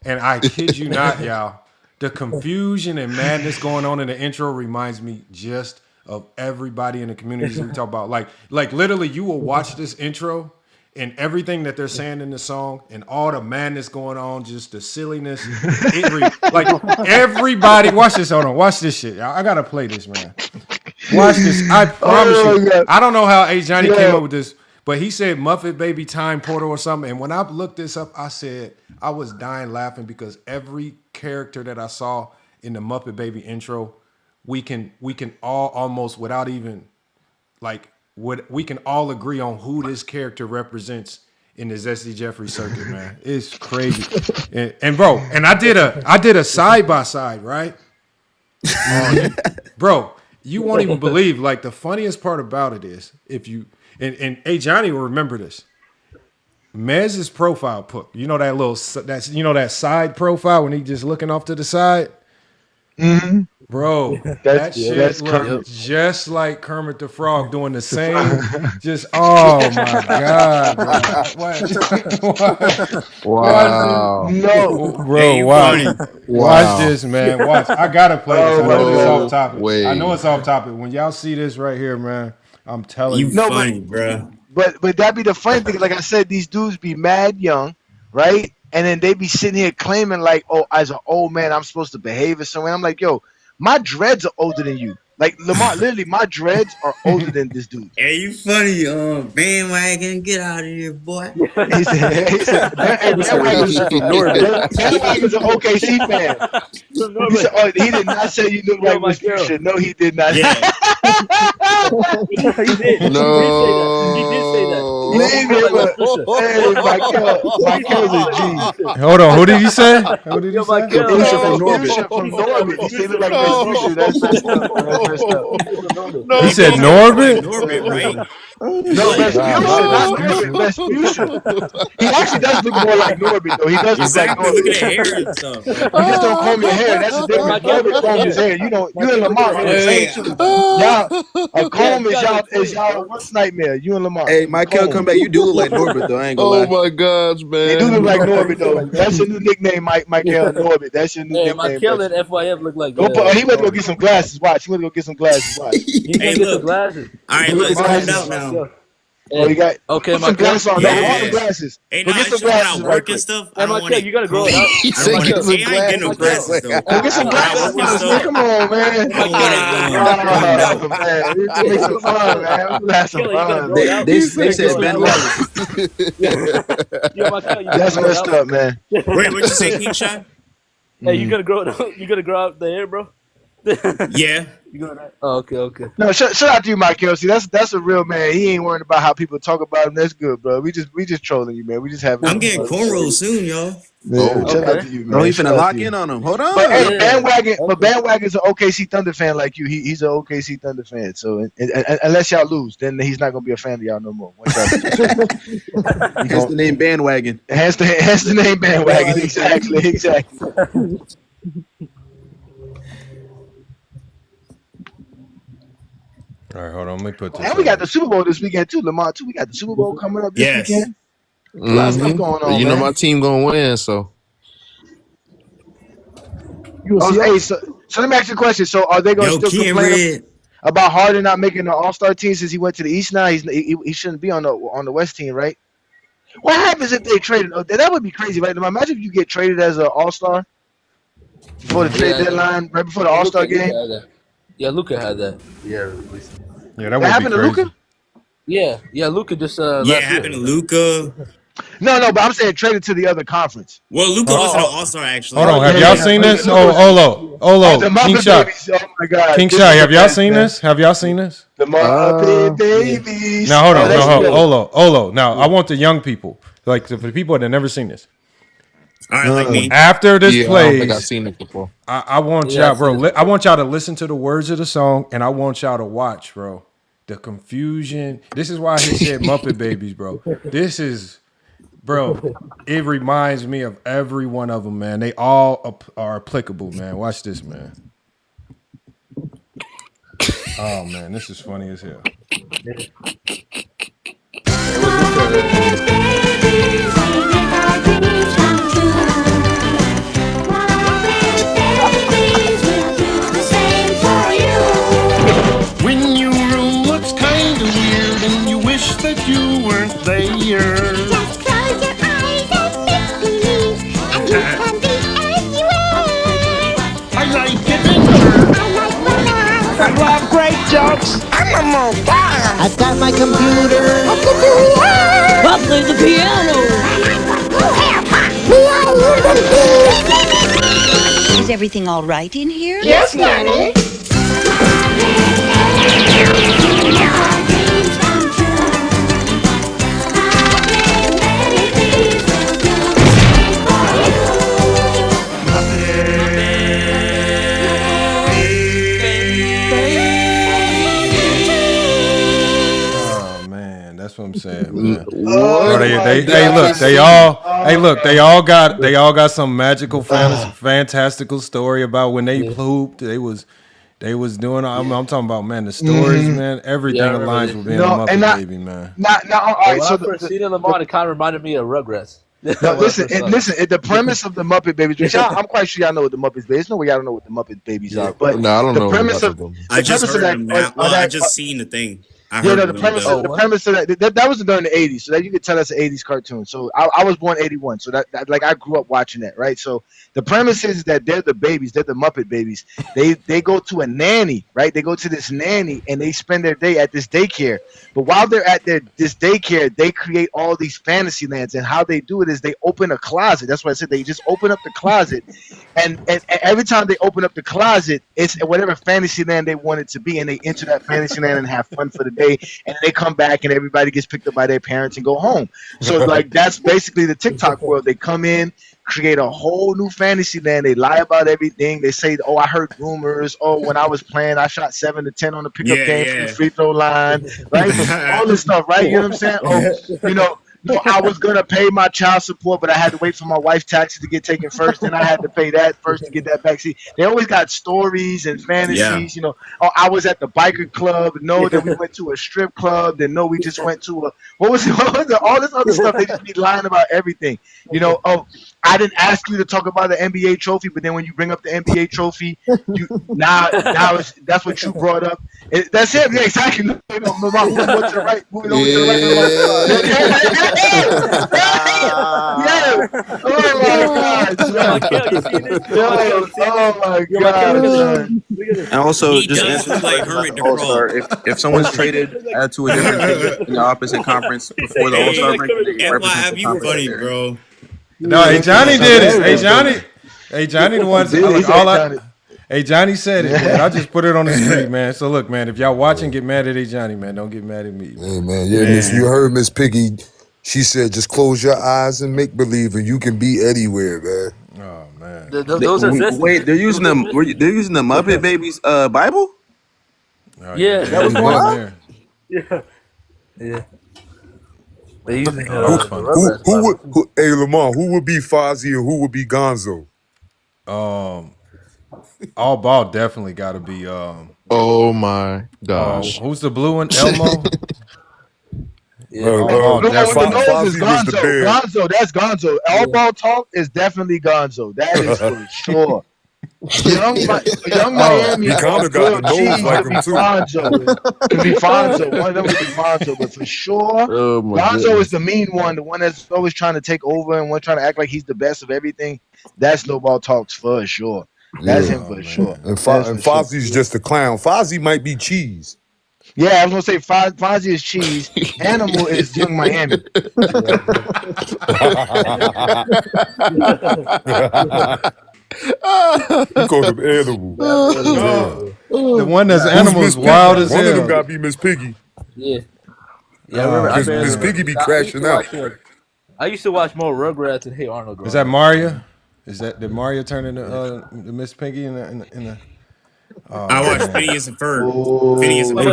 and I kid you not, y'all, the confusion and madness going on in the intro reminds me just of everybody in the communities we talk about. Like literally, you will watch this intro and everything that they're saying in the song, and all the madness going on, just the silliness. Like everybody, watch this. Hold on, watch this shit. I gotta play this, man. Watch this. I promise you. God. I don't know how Johnny came up with this, but he said Muppet Baby Time Portal or something. And when I looked this up, I said I was dying laughing because every character that I saw in the Muppet Baby intro, we can all almost without even we can all agree on who this character represents in the Zesty Jeffrey circuit, man. It's crazy. And bro, and I did a side by side, right? Bro. You won't even believe. Like the funniest part about it is if you and Johnny will remember this. Mez's profile pic. You know that side profile when he just looking off to the side. Mm-hmm. Bro, that shit looked just like Kermit the Frog doing the same. Just oh my god, bro. Wow. No, bro, watch this, man. Watch. I gotta play this. I know it's off topic. I know it's off topic. When y'all see this right here, man, I'm telling you, funny, bro. But that be the funny thing. Like I said, these dudes be mad young, right? And then they be sitting here claiming like, oh, as an old man, I'm supposed to behave a certain way. I'm like, yo, my dreads are older than you. Like Lamar, literally, my dreads are older than this dude. Hey, you funny, bandwagon, get out of here, boy. He said bandwagon's an OKC fan. He said, oh, he did not say you look like Miss. No, he did not. Yeah. He did. No. He did say that. Hey, Michael's a G. Hold on, who did he say? Who did he say? From Norbit. He said he look like Miss. That's messed up. No, he said Norbit? Norbit, right? No, Rasputin. He actually does look more like Norbit, though. He does look like Norbit. Look at the hair and stuff. You just don't comb your hair. That's the difference. Norbit combs his hair. You and Lamar are the same too. Y'all, a comb is y'all worst nightmare. You and Lamar. Hey, Michael, come back. You do look like Norbit, though. I ain't gonna lie. Oh my gosh, man. They do look like Norbit, though. That's your new nickname, Michael Norbit. That's your new nickname. Michael and FYF look like he went to go get some glasses. Watch. He went to go get some glasses. Watch. Hey, get some glasses. All right, look, it's coming out now. Oh, you got okay, my glasses on. Yeah. Some glasses. Hey, go no, get some glasses. Work and stuff. Hey, Michael, you gotta grow it out. He said get some I ain't getting no glasses though. Go get some glasses. Come on, man. Make some fun, man. We'll have some fun. They said Ben Wallace. That's messed up, man. Wait, what you say, King Shot? Hey, you gonna grow it out? You gonna grow out the hair, bro? Yeah. Oh, okay. No, shout out to you, Mike Kelsey. That's a real man. He ain't worried about how people talk about him. That's good, bro. We just trolling you, man. We just having. I'm getting cornrows soon, y'all. Man, shout out to you, man. Oh, he finna Shout out lock to you. in on him. Hold on. But hey, bandwagon's an OKC Thunder fan like you. He's an OKC Thunder fan. So and unless y'all lose, then he's not gonna be a fan of y'all no more. Hence the name bandwagon. Hence the name bandwagon. Exactly. All right, hold on. Let me put this. And we got the Super Bowl this weekend too, Lamar. Too. We got the Super Bowl coming up this weekend. A lot of stuff going on. You know man. my team gonna win, so. Hey, so let me ask you a question. So are they going to still complain about Harden not making the All-Star team since he went to the East now? He shouldn't be on the West team, right? What happens if they traded? That would be crazy, right? Imagine if you get traded as an All-Star before the trade deadline, right before the All-Star game. Yeah, Luka had that. Yeah, that What would happened be to crazy. Luka? Yeah, Luka just it happened to Luka. No, but I'm saying traded to the other conference. Well, Luka wasn't an All-Star actually. Hold on, have y'all seen this? Olo, the King Muppet Shot. Babies. Oh my God, King this Shot, is have the y'all best, seen man. this? Have y'all seen this? The Muppet Babies. Now hold on, that's Olo. Now I want the young people, like for the people that have never seen this. All right, like me. After this I don't plays, think I've seen it before. I want y'all, bro. I want y'all to listen to the words of the song, and I want y'all to watch, bro. The confusion. This is why he said Muppet Babies, bro. This is, bro. It reminds me of every one of them, man. They all are applicable, man. Watch this, man. Oh man, this is funny as hell. When your room looks kind of weird and you wish that you weren't there. Just close your eyes and make believe, and you can be anywhere. I like adventure. I like romance. I love great jokes. I'm a mobile. I've got my computer. I can do it. I'll play the piano. Is everything all right in here? Yes, Nanny. Oh man, that's what I'm saying, man. Bro, they all got some magical, fantastical story about when they pooped. They was doing. I'm talking about, man, the stories, man. Everything aligns with being a Muppet Baby, man. All right, When so I first seen Lamar, it kind of reminded me of Rugrats. No, listen. The premise of the Muppet Babies, which I'm quite sure y'all know what the Muppet Babies. There's no way y'all don't know what the Muppet Babies are. But No, I don't the know premise about of them. I just premise of heard that- him now. of Well, that- I just seen the thing. I Yeah, heard no, him the premise though. of that was during the 80s, so that you could tell that's an 80s cartoon. So I was born 81, so that like I grew up watching that, right? So the premise is that they're the babies, they're the Muppet Babies. They go to a nanny, right? They go to this nanny and they spend their day at this daycare. But while they're at this daycare, they create all these fantasy lands, and how they do it is they open a closet. That's what I said. They just open up the closet, and every time they open up the closet, it's whatever fantasy land they want it to be, and they enter that fantasy land and have fun for the day, and then they come back and everybody gets picked up by their parents and go home. So like that's basically the TikTok world. They come in, create a whole new fantasy land. They lie about everything. They say, "Oh, I heard rumors. Oh, when I was playing, I shot 7 to 10 on the pickup game from the free throw line." Right? All this stuff, right? You know what I'm saying? Oh, no, I was gonna pay my child support, but I had to wait for my wife's taxes to get taken first. Then I had to pay that first to get that back. See, they always got stories and fantasies. Yeah. Oh, I was at the biker club. No, that we went to a strip club. Then no, we just went to what was it? All this other stuff. They just be lying about everything. Oh, I didn't ask you to talk about the NBA trophy, but then when you bring up the NBA trophy, now that's what you brought up. That's it. Yeah, exactly. Moving on to the right. Moving on to the right. Yeah. Oh my god. And also, He just does answer look like Hermit the All-Star. Frog. If someone's traded to a different team in the opposite conference before the All-Star break, they represent FYI, the you conference funny, they're in. bro. No, hey Johnny did it. Hey Johnny, the ones Hey, Johnny said it, man. I just put it on the screen, man. So look, man, if y'all watching, get mad at Johnny, man. Don't get mad at me. Hey, man. Yeah, Miss, you heard Miss Piggy. She said, just close your eyes and make believe, and you can be anywhere, man. Oh, man. Those are wait, they're using the Muppet Babies Bible? Yeah. That was going on? Yeah. They using Hey, Lamar, who would be Fozzie and who would be Gonzo? All Ball definitely got to be. Oh my gosh. Who's the blue one? Elmo. Fozzie is Gonzo. That's Gonzo. All Ball talk is definitely Gonzo. That is for sure. Young Miami. He kind of got the nose like him too. Could be Fonzo. One of them could be Fonzo, but for sure, Gonzo is the mean one, the one that's always trying to take over and one trying to act like he's the best of everything. That's Snowball Talks for sure. That's him for sure. And Fozzie's just a clown. Fozzie might be cheese. Yeah, I was gonna say Fozzie is cheese. Animal is Young Miami. You call him Animal. The one that's Animal is wild as hell. One of them got to be Miss Piggy. Yeah. Yeah, I remember. Miss Piggy be crashing out. I used to watch more Rugrats and Hey Arnold. Is that Mario? Did Mario turn into Miss Piggy in the I watched Phineas and Ferb. Phineas and Ferb.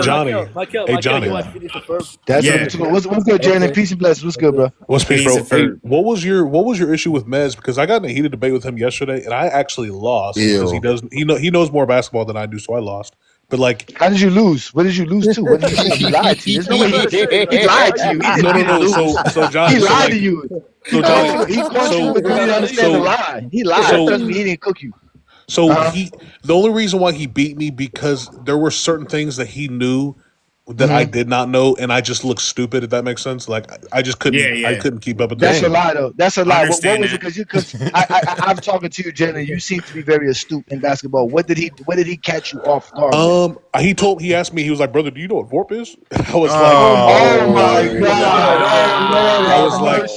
Hey, Johnny. That's what's good, Jalen? Peace and blessings. What's good, bro? What's peace, bro? Hey, what was your issue with Mez? Because I got in a heated debate with him yesterday, and I actually lost because he knows more basketball than I do, so I lost. But like, how did you lose? What did you lose to? What did you say? He lied to you. There's no way he lied to you. No. So John, he lied to you. So Johnny, he caught you with didn't understand the lie. He lied. Trust me, he didn't cook you. So the only reason why he beat me because there were certain things that he knew that I did not know, and I just looked stupid. If that makes sense, like I just couldn't. I couldn't keep up with that. That's a lie, though. That's a lie. What was it? Because I'm talking to you, Jen, and you seem to be very astute in basketball. What did he catch you off guard? He asked me. He was like, "Brother, do you know what VORP is?" I was like, "Oh my god!" I was like,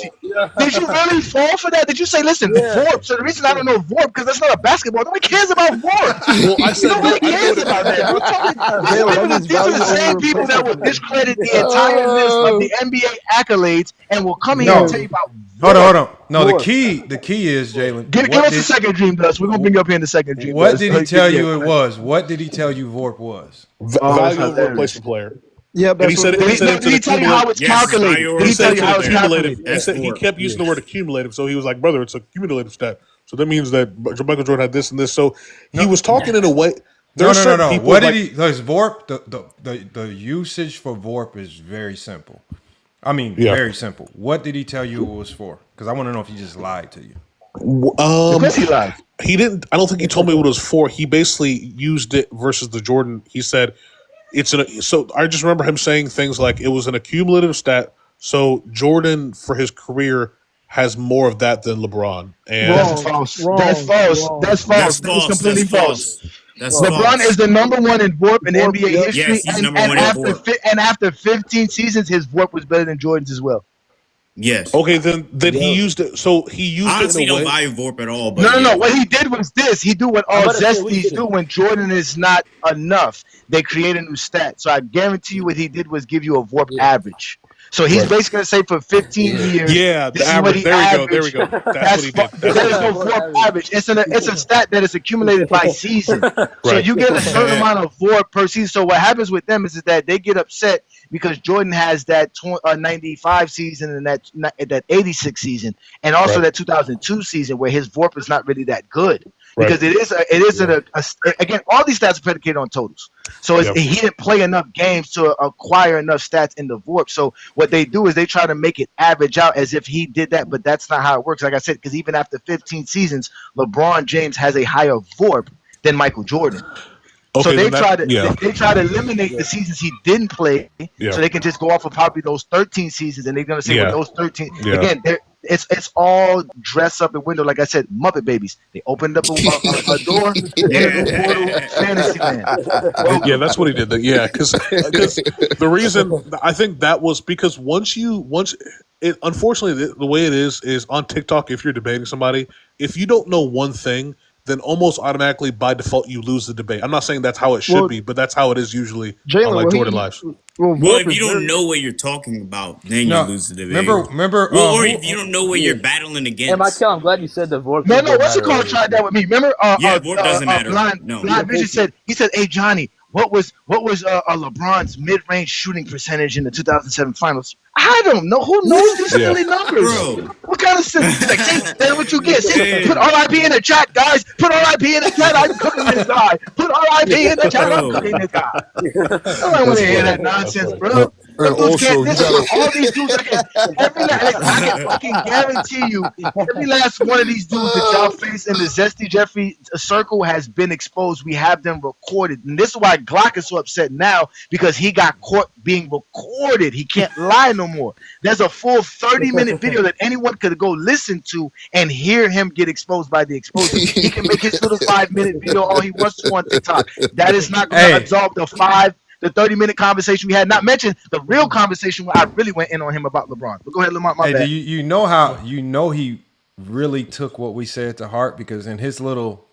"Did you really fall for that? Did you say, listen, VORP? So the reason I don't know VORP because that's not a basketball. Nobody cares about VORP. Well, I said nobody cares about that. These are the same people that will discredit the entireness of the NBA accolades and will come here and tell you about. Hold on. No, the key is Jalen. Give us the second dream, Dust. We're gonna bring you up here in the second dream. What did he tell you it was? What did he tell you VORP was? Valuable replacement player. Yeah, but he said did he tell you how it's calculated? He said it's accumulative. He said he kept using the word accumulative, so he was like, "Brother, it's a cumulative stat." So that means that Michael Jordan had this and this. So he was talking in a way. No. What did he? Because VORP, the usage for VORP is very simple. I mean, very simple. What did he tell you it was for? Because I want to know if he just lied to you. Of course he lied. He didn't. I don't think he told me what it was for. He basically used it versus the Jordan. He said so I just remember him saying things like it was an accumulative stat. So Jordan for his career has more of that than LeBron. And that's false. That's false. That's completely false. LeBron is the number one in VORP in NBA history, yes, and after 15 seasons, his VORP was better than Jordan's as well. Yes. Okay, then he used it. So he used honestly it in a way. Don't value VORP at all. But no. What he did was this. He do what all Zesties do when Jordan is not enough. They create a new stat. So I guarantee you, what he did was give you a VORP average. So he's basically going to say for 15 years. Yeah, the average. There we go. That's what he did. There is no VORP average. It's a stat that is accumulated by season. So you get a certain amount of VORP per season. So what happens with them is that they get upset because Jordan has that 95 season and that 86 season, and also that 2002 season where his VORP is not really that good. Because again, all these stats are predicated on totals. So he didn't play enough games to acquire enough stats in the VORP. So what they do is they try to make it average out as if he did that, but that's not how it works. Like I said, because even after 15 seasons, LeBron James has a higher VORP than Michael Jordan. Okay, so they try to eliminate the seasons he didn't play, so they can just go off of probably those 13 seasons, and they're gonna say with those 13 again. It's all dress up and window. Like I said, Muppet Babies. They opened up a door, entered the portal, fantasy land. Yeah, that's what he did. Because the reason I think that was because unfortunately the way it is on TikTok. If you're debating somebody, if you don't know one thing, then almost automatically by default you lose the debate. I'm not saying that's how it should be, but that's how it is usually on like Jordan lives. Well, if you don't know what you're talking about, then you lose the debate. Remember, or if you don't know what you're battling against. And Michael, I'm glad you said the Vorp. No, what's it called? Tried that with me. Remember? Vorp doesn't matter. Blind Vision said, hey Johnny, what was LeBron's mid-range shooting percentage in the 2007 finals? I don't know. Who knows these silly numbers? Bro. What kind of silly? Like, see, that's what you get. See, put RIP in the chat, guys. Put RIP in the chat. I'm cooking this guy. Put RIP in the chat. I'm cooking this guy. I don't want to hear that nonsense, bro. Also, all these dudes, I can fucking guarantee you, every last one of these dudes that y'all face in the Zesty Jeffrey circle has been exposed. We have them recorded. And this is why Glock is so upset now, because he got caught being recorded. He can't lie no more. There's a full 30-minute video that anyone could go listen to and hear him get exposed by the exposure. He can make his little 5-minute video all he wants to on TikTok. That is not going to absolve the 30-minute conversation we had, not mention the real conversation where I really went in on him about LeBron. But go ahead, Lamont, my bad. You know he really took what we said to heart, because in his little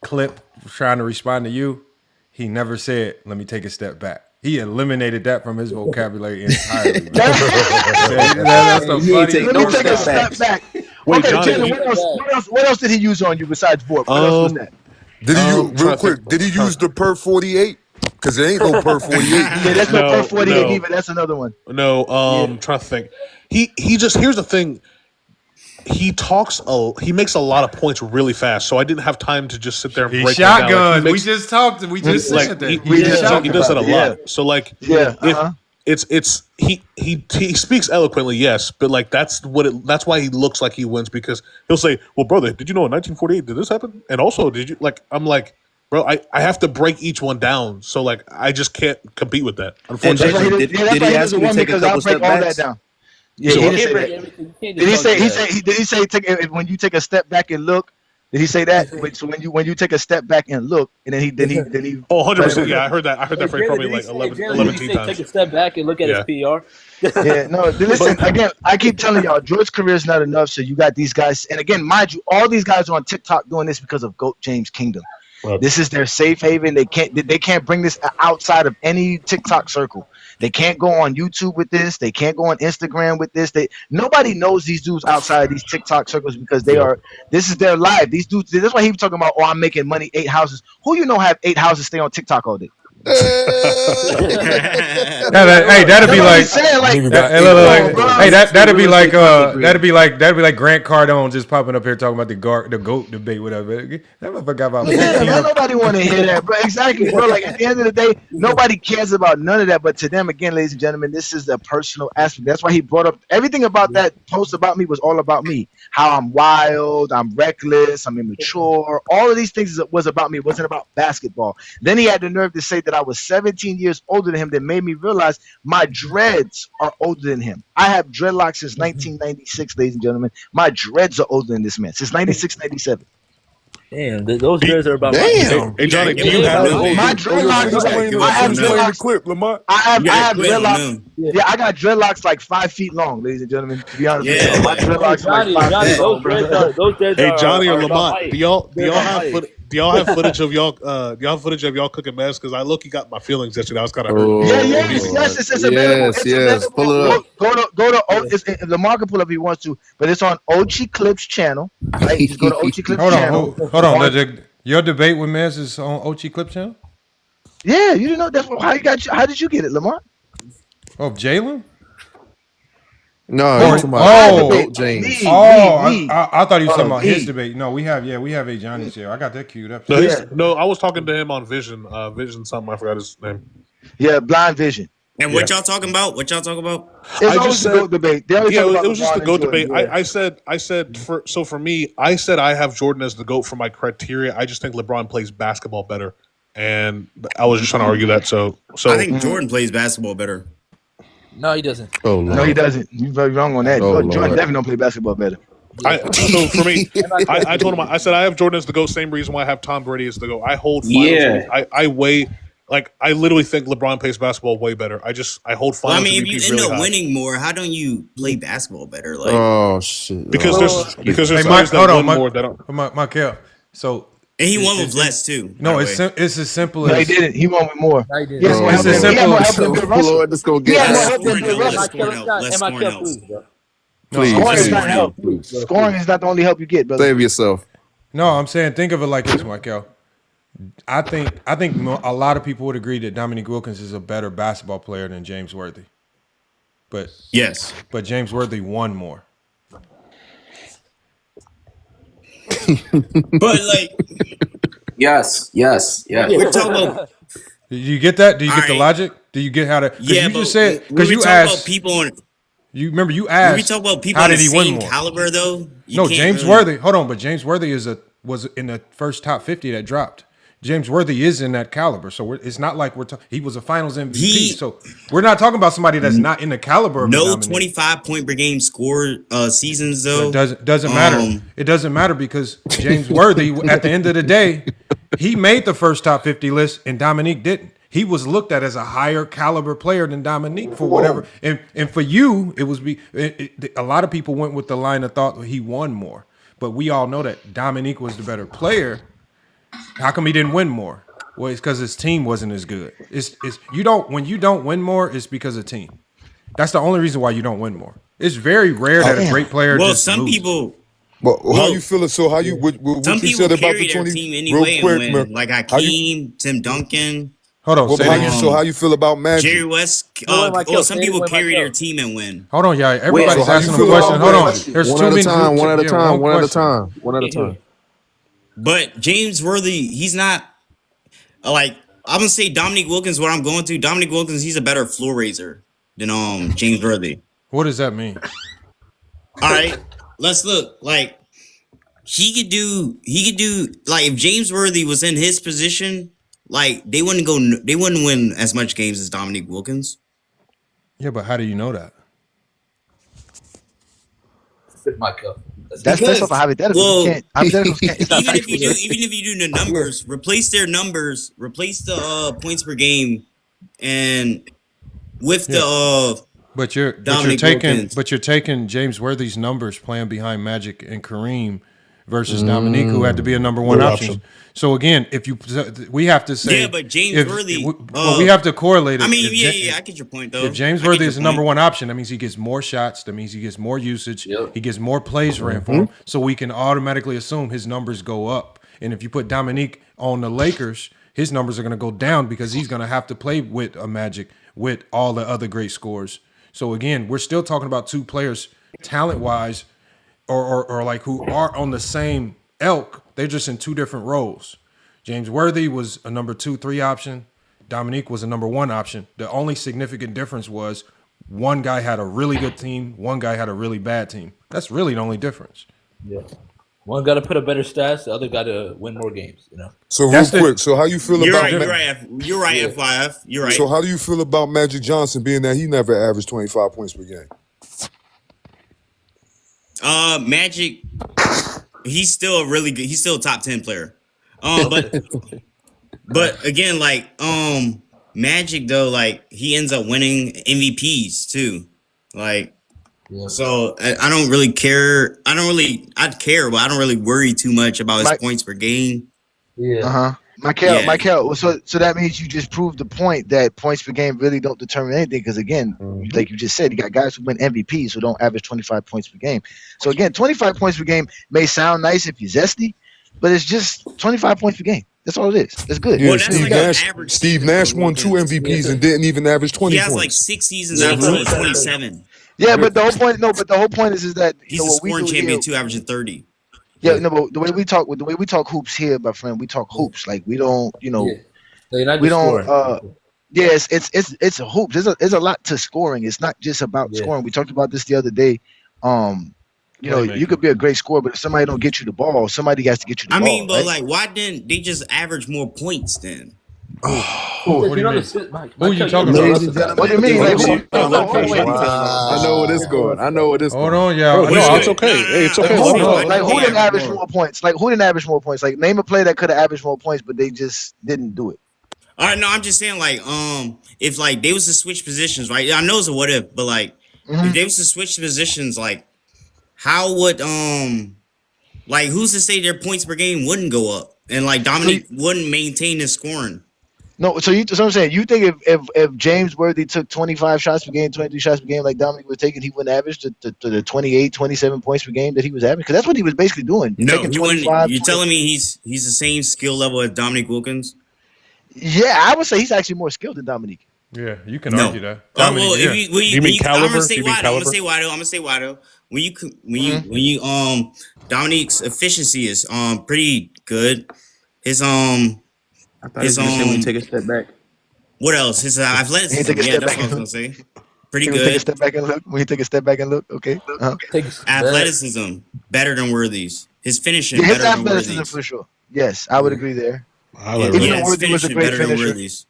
clip trying to respond to you, he never said, let me take a step back. He eliminated that from his vocabulary entirely. That's so funny. Let me take a step back. Wait, okay, Johnny, what else did he use on you besides Vorp? What else was that? Did he real quick? Did he use the per 48? Because it ain't no per 48. Yeah, that's no per 48 either. That's another one. No, trying to think. He just, here's the thing. He makes a lot of points really fast, so I didn't have time to just sit there and break shotgun. it down. Like, we just talked. We just said that. He does that a lot. So like, he speaks eloquently, yes, but like that's why he looks like he wins, because he'll say, "Well, brother, did you know in 1948 did this happen? And also, did you like?" I'm like, bro, I have to break each one down, so like I just can't compete with that. Unfortunately, did he ask you to take a couple step backs? Yeah, he didn't say that. Did he say when you take a step back and look? Did he say that? So when you take a step back and look, and then he 100%. Yeah, I heard that phrase probably like 11 times. Take a step back and look at his PR. Yeah, no. Listen, again, I keep telling y'all, George's career is not enough. So you got these guys, and again, mind you, all these guys are on TikTok doing this because of GOAT James Kingdom. Right. This is their safe haven. They can't bring this outside of any TikTok circle. They can't go on YouTube with this. They can't go on Instagram with this. Nobody knows these dudes outside of these TikTok circles, because this is their life. These dudes, that's why he was talking about, oh, I'm making money, 8 houses. Who you know have 8 houses stay on TikTok all day? Hey, that'd be like Grant Cardone just popping up here talking about the GOAT debate, whatever. Never forgot about nobody want to hear that, bro. Exactly, bro. Like at the end of the day, nobody cares about none of that. But to them, again, ladies and gentlemen, this is the personal aspect. That's why he brought up everything about that post about me was all about me. How I'm wild, I'm reckless, I'm immature. All of these things was about me. It wasn't about basketball. Then he had the nerve to say that I was 17 years older than him. That made me realize my dreads are older than him. I have dreadlocks since 1996, ladies and gentlemen. My dreads are older than this man since 96, 97. Damn, those dreads are about. Damn. Hey Johnny, do you have my dreadlocks? I have dreadlocks. I have dreadlocks. Yeah, I got dreadlocks like 5 feet long, ladies and gentlemen. To be honest with you, my dreadlocks Johnny, like 5 feet long. Those dreads Hey Johnny or are Lamont, do y'all have footage of y'all? Do y'all have footage of y'all cooking mess? Because I look, you got my feelings yesterday. I was kind of hurt. Yes, it's available. Yes, pull it up. Go to Lamar can pull up if he wants to, but it's on Ochi Clips channel. Right? Just go to Ochi Clips channel. Hold on. Your debate with Mez is on Ochi Clip channel? Yeah, you didn't know that's how did you get it, Lamar? Oh, Jalen? No, James. I thought he was talking about his debate. No, we have a Johnny's here. I got that queued up. No, I was talking to him on Vision. Vision something. I forgot his name. Yeah, Blind Vision. And what y'all talking about? It's always the GOAT debate. It was just the GOAT debate. Yeah. I said for me, I said I have Jordan as the GOAT for my criteria. I just think LeBron plays basketball better, and I was just trying to argue that. So I think Jordan plays basketball better. No, he doesn't. Oh, no, he doesn't. You're very wrong on that. Jordan definitely don't play basketball better. So for me, I told him, I said I have Jordan as the GOAT. Same reason why I have Tom Brady as the GOAT. I hold finals. I literally think LeBron plays basketball way better. I hold finals. Well, I mean, if you end up winning more, how don't you play basketball better? Like, oh shit! Because there's guys that win more that don't. Michael. So And he won with less too. No, it's as simple No, as. he didn't. He won with more. No, he didn't. Yes, It's as he had simple more as. help than Bill Russell. Lord, this gonna He had get more us. help than Bill Russell. Scoring helps. Please, bro. Please, Scoring is please, not help. please. Scoring is not the only help you get, brother. Save yourself. No, I'm saying think of it like this, Michael. I think a lot of people would agree that Dominique Wilkins is a better basketball player than James Worthy. But yes, but James Worthy won more. But like, yes. we're talking about. Do you get that? Do you get the right. logic? Do you get how to? Yeah, you but just said when because we you talk asked about people on. You remember you When asked we talk about people how on the did he win same more? caliber, though. No, James Worthy. Hold on, but James Worthy was in the first top 50 that dropped. James Worthy is in that caliber, so it's not like he was a Finals MVP. So we're not talking about somebody that's not in the caliber of No Dominique. 25 point per game score seasons though. So it doesn't matter. It doesn't matter because James Worthy, at the end of the day, he made the first top 50 list and Dominique didn't. He was looked at as a higher caliber player than Dominique for whatever. And for you, it was a lot of people went with the line of thought that he won more. But we all know that Dominique was the better player. How come he didn't win more? Well, it's because his team wasn't as good. When you don't win more, it's because of team. That's the only reason why you don't win more. It's very rare that a great player just some loses. people. But how you feel it? So how you what Some you people said about carry the their 20 team real anyway quick, and man. win. Like Hakeem, Tim Duncan. Hold on. So how you feel about Magic? Jerry West. Some people carry their team and win. Hold on, y'all. Everybody's so asking how a you feel question. about Hold on. Magic? There's One too at a many time. groups. One at a Yeah, time. One at a question. time. One at a time. But James Worthy, he's not like I'm gonna say Dominique Wilkins. What I'm going to Dominique Wilkins, he's a better floor raiser than James Worthy. What does that mean? All right, let's look. Like he could do like if James Worthy was in his position, like they wouldn't win as much games as Dominique Wilkins. Yeah, but how do you know that? That's off a hypothetical. Well, You can't. Hypotheticals can't. It's not even factual, bro. if you do the numbers, replace their numbers, replace the points per game, and with the But you're Dominique taking Wilkins. James Worthy's numbers playing behind Magic and Kareem versus Dominique, who had to be a number one option. So again, we have to say, yeah, but James Worthy, we have to correlate it. I mean, I get your point though. If James Worthy is the number one option, that means he gets more shots. That means he gets more usage. He gets more plays ran for him. So we can automatically assume his numbers go up. And if you put Dominique on the Lakers, his numbers are going to go down because he's going to have to play with a Magic, with all the other great scorers. So again, we're still talking about two players talent-wise or like who are on the same elk. They're just in two different roles. James Worthy was a number 2-3 option. Dominique was a number one option. The only significant difference was one guy had a really good team, one guy had a really bad team. That's really the only difference. Yeah. One got to put a better stats, the other got to win more games, you know. So real quick, so how you feel about You're right, FYF. You're right. So how do you feel about Magic Johnson being that he never averaged 25 points per game? Magic, he's still a top 10 player. But again, like Magic though, like he ends up winning MVPs too. Like so I don't really care. I'd care, but I don't really worry too much about his points per game. Yeah. Michael. So that means you just proved the point that points per game really don't determine anything. Because again, like you just said, you got guys who win MVPs who don't average 25 points per game. So again, 25 points per game may sound nice if you're zesty, but it's just 25 points per game. That's all it is. It's good. Yeah, Steve Nash won 2 MVPs and didn't even average 20 He has points. like 6 seasons averaging 27. Yeah, but the whole point is that He's a scoring champion too, averaging 30. Yeah, no, but the way we talk hoops here, my friend, we talk hoops. Like we don't, we don't. Yes, it's a hoops. There's a lot to scoring. It's not just about scoring. We talked about this the other day. You could be a great scorer, but if somebody don't get you the ball, somebody has to get you the ball. I mean, but right? like, why didn't they just average more points then? What do you mean? Who you talking about? What do you mean? I know where this going. Hold on, y'all. No, it's okay. Hey, it's okay. Like who didn't average more points? Like name a player that could have averaged more points, but they just didn't do it. All right, no, I'm just saying, like, if like they was to switch positions, right? I know it's a what if, but like, if they was to switch positions, like, how would Like, who's to say their points per game wouldn't go up and like Dominique wouldn't maintain his scoring? No, so I'm saying, you think if James Worthy took 25 shots per game, 23 shots per game like Dominique was taking, he wouldn't average the 28, 27 points per game that he was averaging? Because that's what he was basically doing. No, taking he wouldn't. You're telling me he's the same skill level as Dominique Wilkins? Yeah, I would say he's actually more skilled than Dominique. Yeah, you can argue that. Well, I'm gonna say why though. When you Dominique's efficiency is pretty good. His when you take a step back. What else? His athleticism. Yeah, that's what I was gonna say. Pretty good. Take a step back and look. When you take a step back and look, okay. Athleticism better than Worthy's. His finishing His better than athleticism Worthy's. for sure. Yes, I would agree there. I like Even his Worthy was a finishing great better than finisher. Worthy's.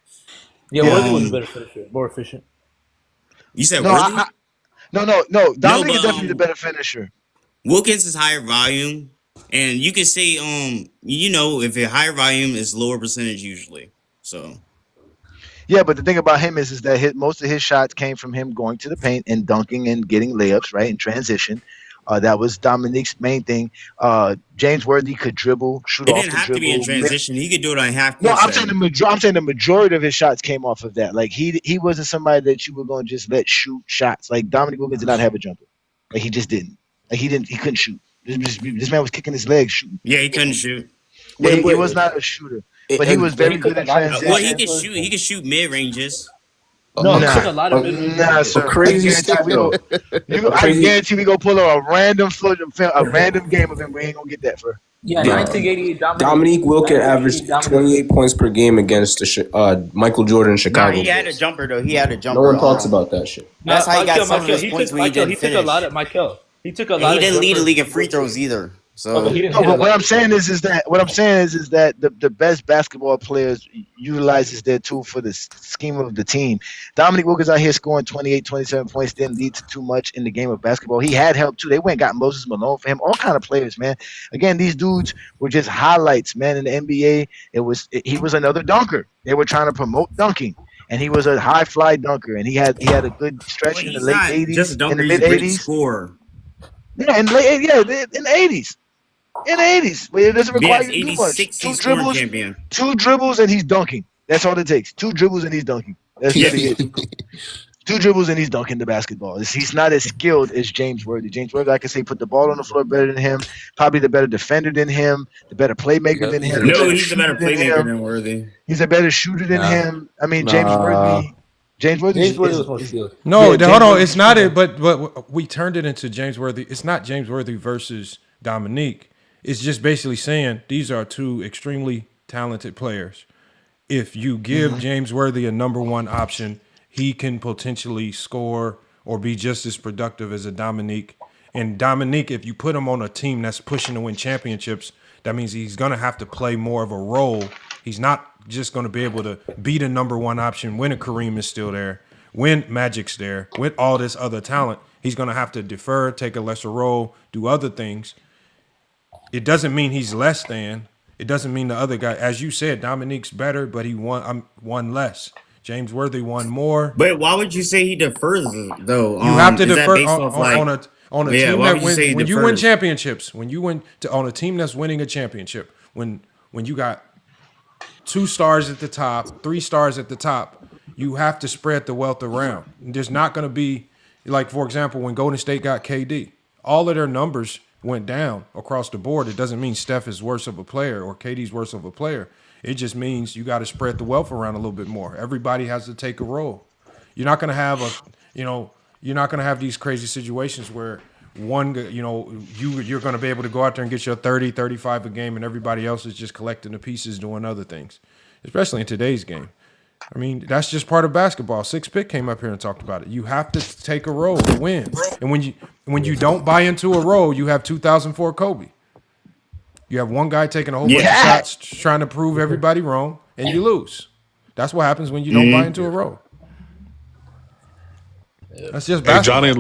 Yeah, Worthy was a better finisher, more efficient. You said No, Worthy? no. Dominique is but, definitely the better finisher. Wilkins is higher volume, and you can say if a higher volume is lower percentage usually. So Yeah, but the thing about him is that most of his shots came from him going to the paint and dunking and getting layups, right, in transition. That was Dominique's main thing. James Worthy could dribble, shoot it off didn't the have dribble. to be in transition. He could do it on half. No, I'm saying the majority of his shots came off of that. Like he wasn't somebody that you were going to just let shoot shots. Like Dominique Wilkins did not have a jumper. Like he just didn't. Like he couldn't shoot. This man was kicking his legs shooting. Yeah, he couldn't shoot. Yeah, he was not a shooter, but he was very good at transition. Well, he could shoot. He could shoot mid ranges. Nah, sir. crazy I guarantee we go pull a random game of him. We ain't gonna get that for. Yeah, 1988 Dominique Wilkins averaged 28 points per game against the Michael Jordan Chicago. He had a jumper though. He had a jumper. No one talks about that shit. That's how he got some of his points when he didn't finish. He took a lot of He didn't lead the league in free throws either. So but what I'm saying is that the best basketball players utilizes their tool for the scheme of the team. Dominique Wilkins out here scoring 28, 27 points didn't lead to too much in the game of basketball. He had help too. They went and got Moses Malone for him. All kind of players, man. Again, these dudes were just highlights, man. In the NBA, he was another dunker. They were trying to promote dunking. And he was a high fly dunker, and he had a good stretch in the late 80s, in the mid 80s. Yeah, in the 80s. In the 80s, but it doesn't require you to do much. Two dribbles, and he's dunking. That's all it takes. 2 dribbles and he's dunking. That's what it is. 2 dribbles and he's dunking the basketball. He's not as skilled as James Worthy. James Worthy, I can say, put the ball on the floor better than him. Probably the better defender than him. The better playmaker than him. No, he's a better playmaker than Worthy. He's a better shooter than him. I mean, James Worthy. James Worthy was more skilled. No, hold on. It's not it. But we turned it into James Worthy. It's not James Worthy versus Dominique. It's just basically saying these are 2 extremely talented players. If you give James Worthy a number 1 option, he can potentially score or be just as productive as a Dominique. And Dominique, if you put him on a team that's pushing to win championships, that means he's going to have to play more of a role. He's not just going to be able to be the number 1 option when a Kareem is still there, when Magic's there, with all this other talent. He's going to have to defer, take a lesser role, do other things. It doesn't mean he's less than. It doesn't mean the other guy, as you said, Dominique's better, but he won less. James Worthy won more. But why would you say he defers though? You have to defer on a team that when you win championships. When you win on a team that's winning a championship. When you got 2 stars at the top, 3 stars at the top, you have to spread the wealth around. There's not going to be like, for example, when Golden State got KD, all of their numbers went down across the board. It doesn't mean Steph is worse of a player or KD's worse of a player. It just means you got to spread the wealth around a little bit more. Everybody has to take a role. You're not going to have you're not going to have these crazy situations where you're going to be able to go out there and get your 30, 35 a game and everybody else is just collecting the pieces doing other things, especially in today's game. I mean, that's just part of basketball. 6 Pick came up here and talked about it. You have to take a role to win. And when you don't buy into a role, you have 2004 Kobe. You have one guy taking a whole bunch of shots trying to prove everybody wrong, and you lose. That's what happens when you don't buy into a role. That's just basketball. Hey, Johnny and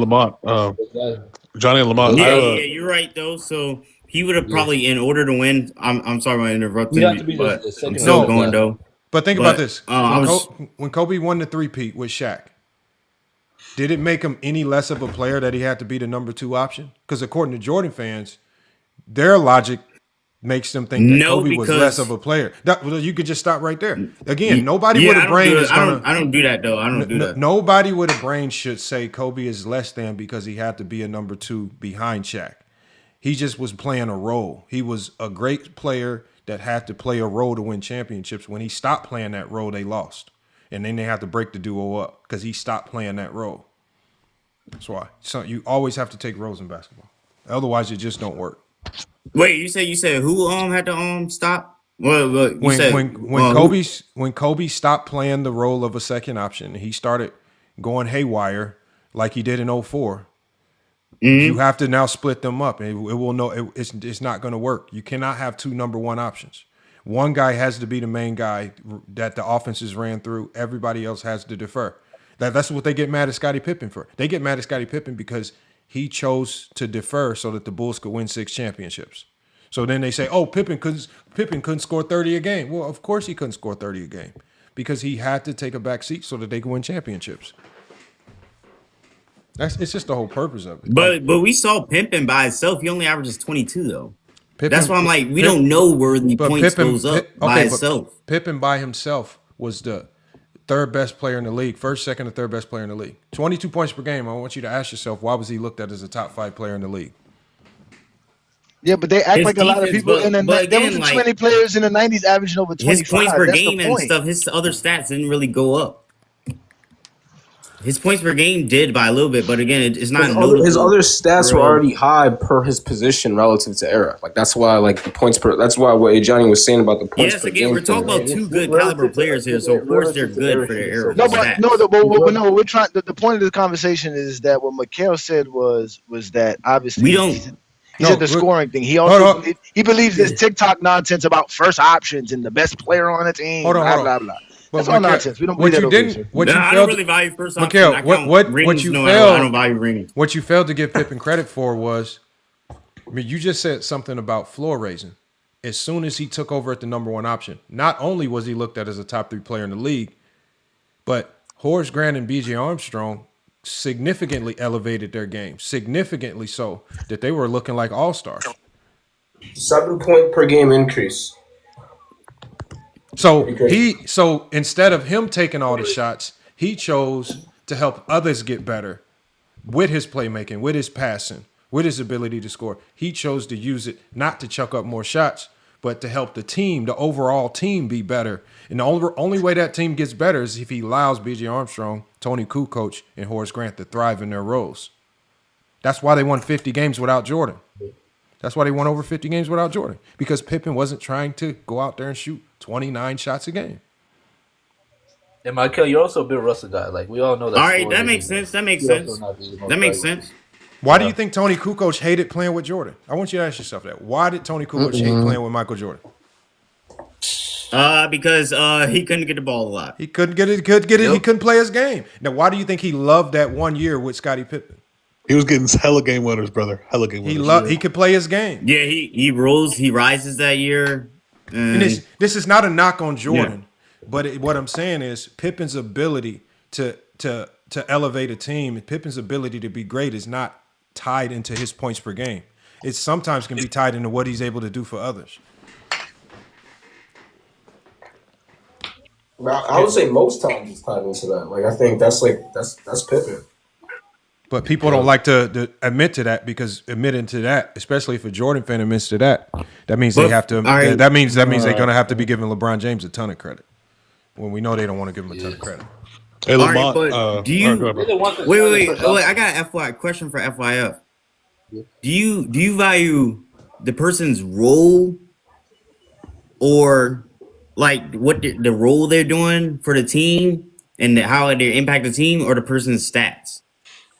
Lamont. Yeah, you're right though. So he would have probably, in order to win. I'm sorry about interrupting you, but I'm still going though. But think about this. When Kobe won the 3-peat with Shaq, did it make him any less of a player that he had to be the number 2 option? Because according to Jordan fans, their logic makes them think that No, Kobe was because less of a player. You could just stop right there. Again, nobody with I a don't brain do it. is gonna. I don't do that though. I don't do that. Nobody with a brain should say Kobe is less than because he had to be a number 2 behind Shaq. He just was playing a role. He was a great player that had to play a role to win championships. When he stopped playing that role, they lost, and then they had to break the duo up because he stopped playing that role. That's why. So you always have to take roles in basketball. Otherwise, it just don't work. Wait, you said who had to stop? Well, when Kobe stopped playing the role of a second option, he started going haywire like he did in 2004. You have to now split them up, and it's not going to work. You cannot have 2 number 1 options. One guy has to be the main guy that the offenses ran through. Everybody else has to defer. That's what they get mad at Scottie Pippen for. They get mad at Scottie Pippen because he chose to defer so that the Bulls could win 6 championships. So then they say, "Oh, Pippen couldn't score 30 a game." Well, of course he couldn't score 30 a game because he had to take a back seat so that they could win championships. It's just the whole purpose of it. But we saw Pippen by itself. He only averages 22 though. That's why I'm like, we don't know where the points goes up by itself. Pippen by himself was the 3rd best player in the league, 1st, 2nd, or 3rd best player in the league. 22 points per game. I want you to ask yourself, why was he looked at as a top 5 player in the league? Yeah, but they act like a lot of people in the there was 20 players in the 90s averaging over 25. His points per game and stuff, his other stats didn't really go up. His points per game did by a little bit, but again, it's not notable. His other stats were already high per his position relative to era. Like that's why, like the points per. That's why what Johnny was saying about the points per game. Yes, again, we're talking about 2 good caliber players here, so of course they're good for their era. No, we're trying. The point of this conversation is that what Mikhail said was that obviously we don't. He said the scoring thing. He also he believes this TikTok nonsense about first options and the best player on the team. Blah blah blah. That's all nonsense. We don't believe that. I don't really value first option. Mikhail, I don't value rings. What you failed to give Pippen credit for was, I mean, you just said something about floor raising. As soon as he took over at the number 1 option, not only was he looked at as a top 3 player in the league, but Horace Grant and B.J. Armstrong significantly elevated their game, significantly so that they were looking like all-stars. 7 point per game increase. So instead of him taking all the shots, he chose to help others get better with his playmaking, with his passing, with his ability to score. He chose to use it not to chuck up more shots, but to help the team, the overall team, be better. And the only way that team gets better is if he allows B.J. Armstrong, Tony Kukoc, and Horace Grant to thrive in their roles. That's why they won 50 games without Jordan. That's why they won over 50 games without Jordan, because Pippen wasn't trying to go out there and shoot 29 shots a game. And Michael, you're also a Bill Russell guy. Like we all know that. All right, that makes sense. That makes sense. Why do you think Tony Kukoc hated playing with Jordan? I want you to ask yourself that. Why did Tony Kukoc hate playing with Michael Jordan? Because he couldn't get the ball a lot. He couldn't get it. He couldn't play his game. Now, why do you think he loved that 1 year with Scottie Pippen? He was getting hella game winners, brother. Hella game winners. He could play his game. Yeah, he rises that year. And this is not a knock on Jordan, but what I'm saying is Pippen's ability to elevate a team, Pippen's ability to be great is not tied into his points per game. It sometimes can be tied into what he's able to do for others. I would say most times it's tied into that. Like I think that's Pippen. But people don't like to admit to that, because admitting to that, especially if a Jordan fan admits to that, that means they have to. That means they're going to have to be giving LeBron James a ton of credit when we know they don't want to give him a ton of credit. Hey, Lamont, do you wait? I got a question for FYF. Do you value the person's role, or like what the role they're doing for the team and how they impact the team, or the person's stats?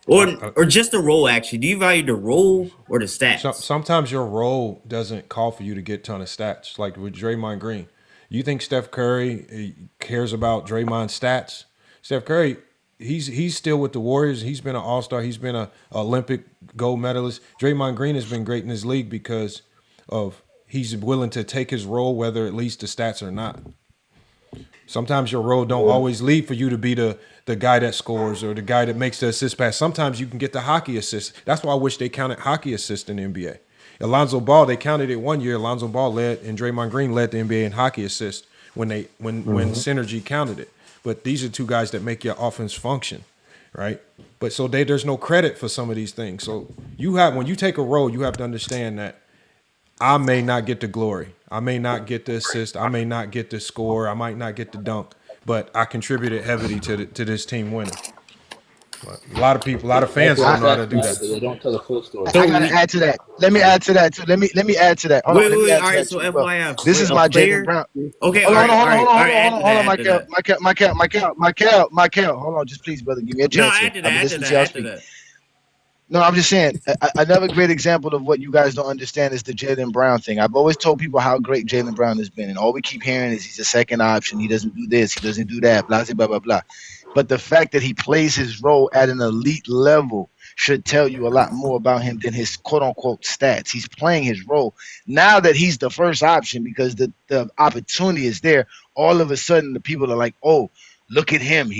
Or just the role, actually. Do you value the role or the stats? Sometimes your role doesn't call for you to get a ton of stats. Like with Draymond Green. You think Steph Curry cares about Draymond's stats? Steph Curry, he's still with the Warriors. He's been an all-star. He's been an Olympic gold medalist. Draymond Green has been great in this league because of he's willing to take his role, whether it leads to stats or not. Sometimes your role don't always lead for you to be the guy that scores or the guy that makes the assist pass. Sometimes you can get the hockey assist. That's why I wish they counted hockey assist in the NBA. Alonzo Ball, they counted it one year. Alonzo Ball led and Draymond Green led the NBA in hockey assists when synergy counted it. But these are two guys that make your offense function, right? But so there's no credit for some of these things. So when you take a role, you have to understand that I may not get the glory. I may not get the assist. I may not get the score. I might not get the dunk. But I contributed heavily to this team winning. But a lot of fans don't know how to do that. They don't tell the full story. I gotta add to that. Let me add to that too. Let me add to that. Hold on, Wait. all right. So FYI, this is my Jaylen Brown. Okay. Hold on, Michael. Michael. Hold on, just please, brother, give me a chance. No, add to that. No, I'm just saying. Another great example of what you guys don't understand is the Jaylen Brown thing. I've always told people how great Jaylen Brown has been, and all we keep hearing is he's a second option. He doesn't do this. He doesn't do that. Blah blah blah blah. But the fact that he plays his role at an elite level should tell you a lot more about him than his quote-unquote stats. He's playing his role. Now that he's the first option because the opportunity is there, all of a sudden the people are like, oh, look at him.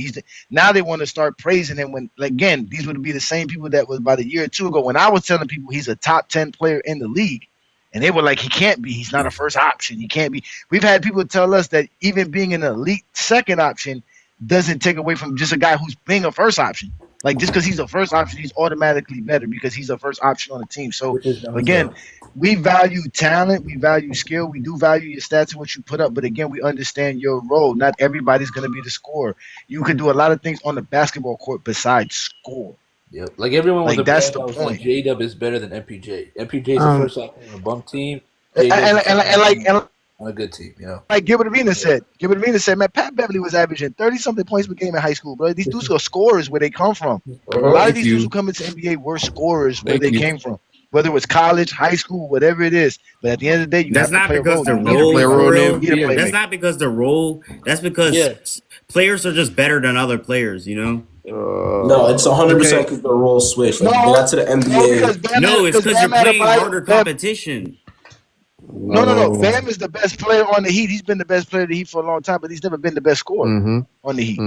Now they want to start praising him when, again, these would be the same people that was about a year or two ago when I was telling people he's a top 10 player in the league. And they were like, he can't be. He's not a first option. He can't be. We've had people tell us that even being an elite second option doesn't take away from just a guy who's being a first option. Like, just because he's a first option, he's automatically better because he's a first option on the team. So, again, we value talent. We value skill. We do value your stats and what you put up. But, again, we understand your role. Not everybody's going to be the scorer. You can do a lot of things on the basketball court besides score. Yeah, like everyone was that's the point. Like J-Dub is better than MPJ. MPJ is the first option on a bum team. And on a good team, you know. Like Gilbert Arenas said, man, Pat Beverly was averaging 30-something points per game in high school, bro. These dudes are scorers where they come from. A lot of these dudes who come into NBA were scorers where they came from. Whether it was college, high school, whatever it is. But at the end of the day, you have to play a role. That's not because the role. That's because players are just better than other players, you know? No, it's 100% because the role switched. Like, got to the NBA. No, it's because you're playing harder competition. No. Bam is the best player on the Heat. He's been the best player of the Heat for a long time, but he's never been the best scorer on the Heat.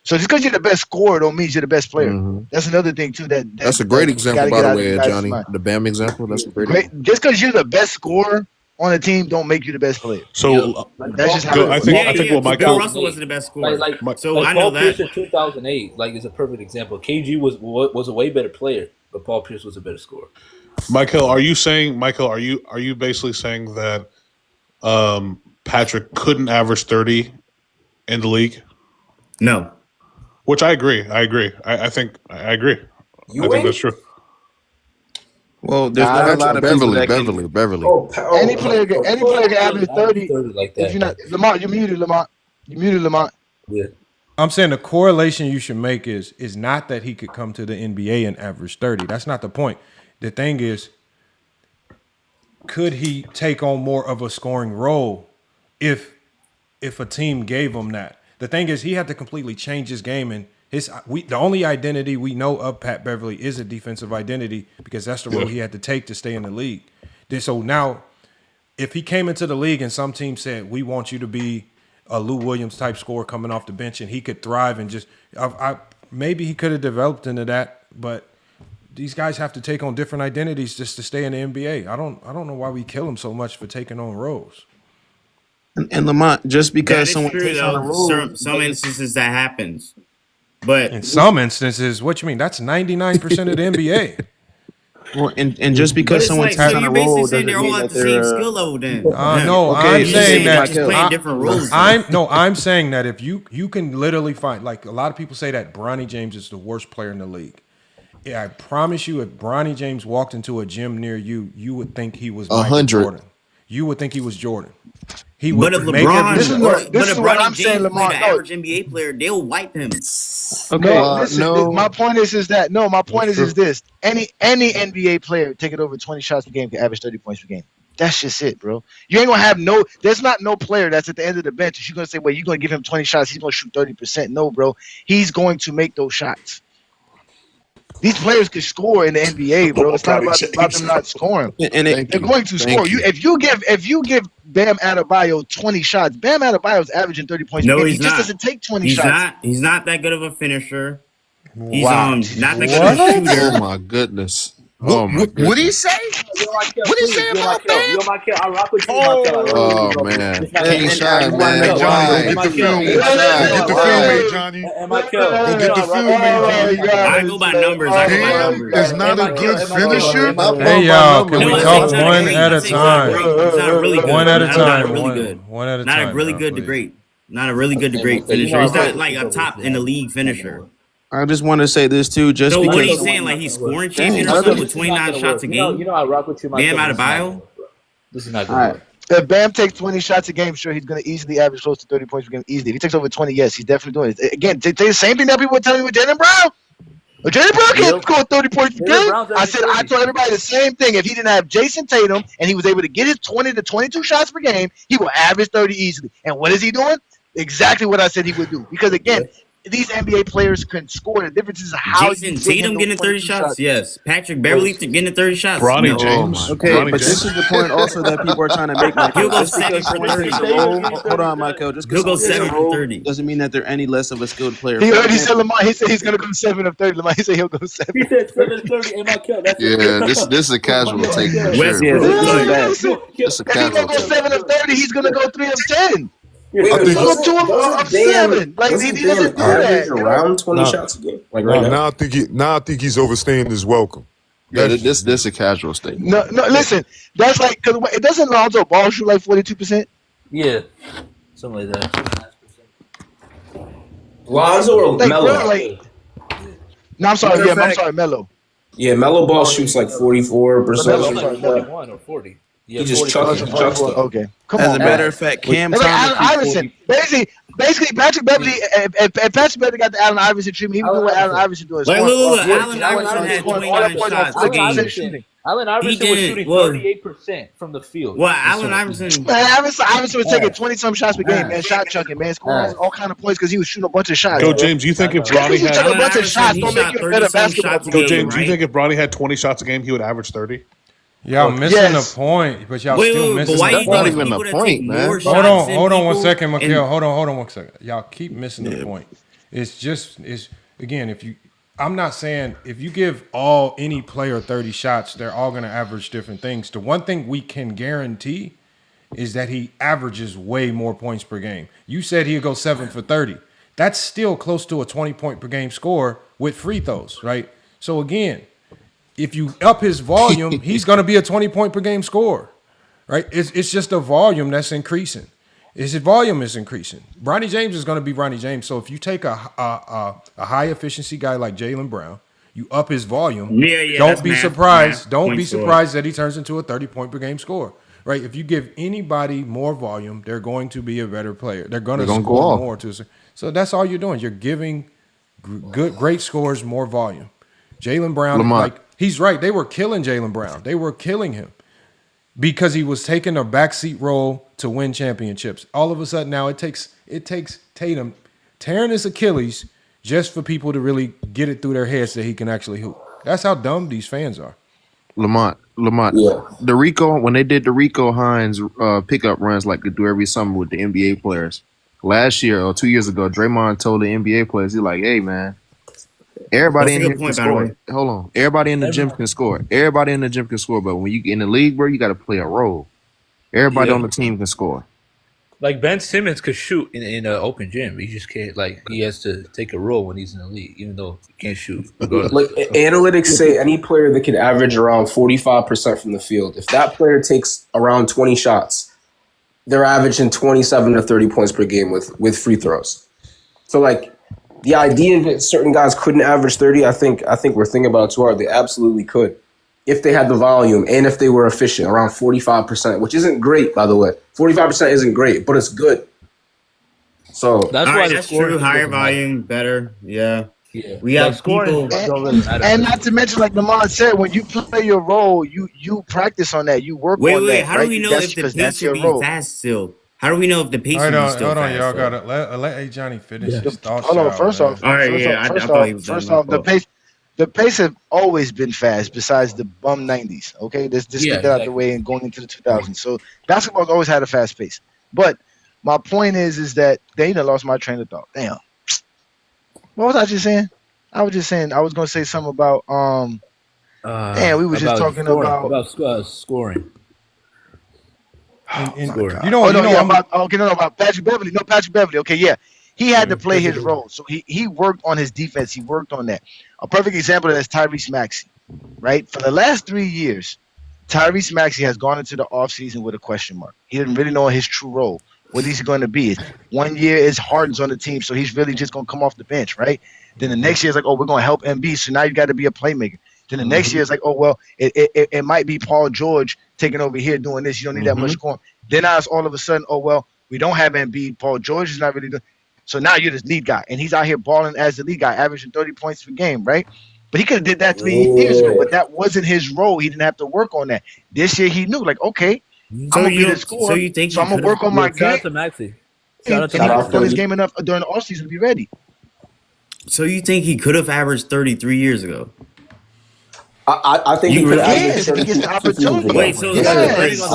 So just because you're the best scorer don't mean you're the best player. That's another thing too. That's a great example, by the way, Johnny. The Bam example. That's a great. Just because you're the best scorer on a team don't make you the best player. So that's just how I think what Michael Russell wasn't the best scorer. So I know that. Paul Pierce in 2008 is a perfect example. KG was a way better player, but Paul Pierce was a better scorer. Michael, are you basically saying that Patrick couldn't average 30 in the league? No. Which I agree. I agree. I think I agree. I think that's true. Well, there's not a lot of Beverly. Any player can average 30 like that. If you're not Lamont, you're muted, Lamont. Yeah. I'm saying the correlation you should make is not that he could come to the NBA and average 30. That's not the point. The thing is, could he take on more of a scoring role if a team gave him that? The thing is, he had to completely change his game, and the only identity we know of Pat Beverly is a defensive identity because that's the role he had to take to stay in the league. So now, if he came into the league and some team said, we want you to be a Lou Williams type scorer coming off the bench, and he could thrive and just maybe he could have developed into that, but these guys have to take on different identities just to stay in the NBA. I don't know why we kill him so much for taking on roles. And Lamont, just because someone takes on a role, some instances that happens, but in some instances, what you mean? That's 99% of the NBA. Well, and just because someone takes on a role doesn't mean that they're skill level. Then no, I'm saying that playing different roles. I'm saying that if you can literally find, like a lot of people say that Bronny James is the worst player in the league. Yeah, I promise you, if Bronny James walked into a gym near you, you would think he was Michael Jordan. You would think he was Jordan. He would. But if Bronny James played an average NBA player, they'll wipe him. Okay, my point is this. Any NBA player taking over 20 shots per game can average 30 points per game. That's just it, bro. You ain't gonna have there's not no player that's at the end of the bench. You're gonna say, well, you're gonna give him 20 shots, he's gonna shoot 30%. No, bro. He's going to make those shots. These players can score in the NBA, bro. It's not about them not scoring. And they're going to score. If you give Bam Adebayo 20 shots, Bam Adebayo's averaging 30 points. No, he just doesn't take 20 shots. He's not that good of a finisher. He's Wow. not that good of a shooter. Oh my goodness. Oh my goodness. What did he say? What he say about that? Yo, Michael, I rock with you, Oh man, King Shine, man. Johnny, go get the film. Go get the film made, Johnny. Go get the film made, Johnny. I go by numbers. Damn, is not a good finisher. Hey y'all, can we talk one at a It's not really good. One at a time. Not really good. One at a Not time. a really good to great. Not a really good to great finisher. He's not like a top in the league finisher. I just want to say this too, just So because. what are you saying? Like he's scoring champion or something with 29 shots a game? You know I rock with you, Bam out of bio? This is not good. All right. If Bam takes 20 shots a game, sure, he's going to easily average close to 30 points per game. Easily. If he takes over 20, yes, he's definitely doing it. Again, the same thing that people were telling me with Jaylen Brown. Jaylen Brown can't score 30 points per game. I told everybody the same thing. If he didn't have Jason Tatum and he was able to get his 20 to 22 shots per game, he will average 30 easily. And what is he doing? Exactly what I said he would do. Because again, these NBA players can score. The difference is how Jason Tatum getting 30 shots? Yes. Patrick Beverly getting 30 shots? Bronny James. Okay, Bronny but James. this is the point also that people are trying to make. He'll go Just 7 because for someone 30. plays a role- Hold on, Michael. Just He'll go because someone 7 plays a role for 30. doesn't mean that they're any less of a skilled player. He already said Lamar. He said he's going to go 7 of 30. Lamar, he said he'll go 7. He said 7:30 in Michael. Yeah, this is a casual take for West sure. Yeah, bro. this is bad. Listen, It's a if he's casual going to go take. 7 of 30, he's going to go 3 of 10. I think He's going to go 2 of 7. Like, he doesn't do that. Around 20 shots a game. Like right now. Now I think he's overstaying his welcome. Yeah, this is a casual statement. No, listen. That's like, because it doesn't Lonzo Ball shoot like 42%? Yeah, something like that. Lonzo or Like, Melo? bro, like, no, I'm sorry. Yeah, I'm sorry, Melo. Yeah, Melo Ball shoots like 44%. Melo, Like sorry, 41 or 40. Yeah, He just 40. chucks them. Okay, come As on. a matter man. of fact, Cam That's like Allen Thomas. Iverson. Basically, Patrick Beverly and Patrick Beverly got the Allen Iverson treatment. He was doing what Allen Iverson doing. Like, look, Allen Scoring Iverson had all 29 points shots on a game. 40% shooting. Allen Iverson was shooting 38% from the field. Well, Allen Iverson. Man, Iverson was taking 20-some shots per game, man. Shot chucking, man. Scoring all kind of points because he was shooting a bunch of shots. Go, James. You think if Bronny He took a had bunch of shots. He Don't make shot you a better 30-some basketball shots a player. Go, James. right? You think if Bronny had 20 shots a game, he would average 30? Y'all missing Yes. the point, but y'all Wait, still missing but why the you point. think even people the that point, take man. more Hold shots on, than hold on one people second, and- Mikhail. Hold on one second. Y'all keep missing the point. It's again, I'm not saying if you give any player 30 shots, they're all going to average different things. The one thing we can guarantee is that he averages way more points per game. You said he'll go 7 for 30. That's still close to a 20 point per game score with free throws, right? So again, if you up his volume, he's going to be a 20 point per game scorer, right? It's just a volume that's increasing. His volume is increasing. Bronny James is going to be Bronny James. So if you take a high efficiency guy like Jaylen Brown, you up his volume. Yeah, Don't that's be math, surprised. math, Don't point be score. surprised that he turns into a 30 point per game scorer, right? If you give anybody more volume, they're going to be a better player. They're going to gonna go score off. more. So that's all you're doing. You're giving great scores more volume. Jaylen Brown, Lamont. he's right. They were killing Jaylen Brown. They were killing him because he was taking a backseat role to win championships. All of a sudden now it takes Tatum tearing his Achilles just for people to really get it through their heads that he can actually hoop. That's how dumb these fans are. Lamont, Yeah. when they did the Rico Hines pickup runs like they do every summer with the NBA players, last year or 2 years ago, Draymond told the NBA players, he's like, hey, man, everybody in That's a here good can point, by the score. way. Hold on. Everybody in the gym can score. Everybody in the gym can score, but when you get in the league, bro, you got to play a role. Everybody Yeah. on the team can score. Like Ben Simmons could shoot in an open gym. He just can't. Like he has to take a role when he's in the league, even though he can't shoot. regardless. Like analytics say, any player that can average around 45% from the field, if that player takes around 20 shots, they're averaging 27 to 30 points per game with free throws. So like the idea that certain guys couldn't average 30, I think we're thinking about it too hard. They absolutely could if they had the volume and if they were efficient, around 45%, which isn't great, by the way. 45% isn't great, but it's good. So That's All why right, the that's scoring true. is Higher different. volume, better. Yeah. Yeah, We have scoring people. don't really matter. And not to mention, like Lamont said, when you play your role, you practice on that. You work Wait, on that. how right? do we know That's if the because pace that's will your be role. fast still? How do we know if the pace will Hold be on, still fast? y'all though? gotta let Johnny finish his thoughts. Hold on. out, First man. off, All right, yeah, I thought he was done. first off, the pace have always been fast. Besides the bum '90s, okay, let's just Yeah, get that out the way and going into the 2000s. So basketball's always had a fast pace. But my point is that they done lost my train of thought. Damn, what was I just saying? I was just saying I was gonna say something about Damn, we was just talking about scoring. About Patrick Beverly. No, Patrick Beverly. Okay, yeah. He had to play his role. So he worked on his defense. He worked on that. A perfect example of that is Tyrese Maxey, right? For the last 3 years, Tyrese Maxey has gone into the offseason with a question mark. He didn't really know his true role. What he's going to be. 1 year is Harden's on the team, so he's really just going to come off the bench, right? Then the next year is like, oh, we're going to help MB, so now you got to be a playmaker. Then the next year is like, oh, well, it might be Paul George taking over here doing this. You don't need that much scoring. Then now it's all of a sudden, oh, well, we don't have Embiid. Paul George is not really doing. So now you're this lead guy, and he's out here balling as the lead guy, averaging 30 points per game, right? But he could have did that 3 years ago, but that wasn't his role. He didn't have to work on that. This year he knew, like, okay, I'm going to be the scorer, so I'm going to work on my game. Shout out to Maxey. Shout out to Maxey. Play his game enough during the offseason to be ready. So you think he could have averaged 33 years ago? I think he could have averaged 32 seasons. Wait, so he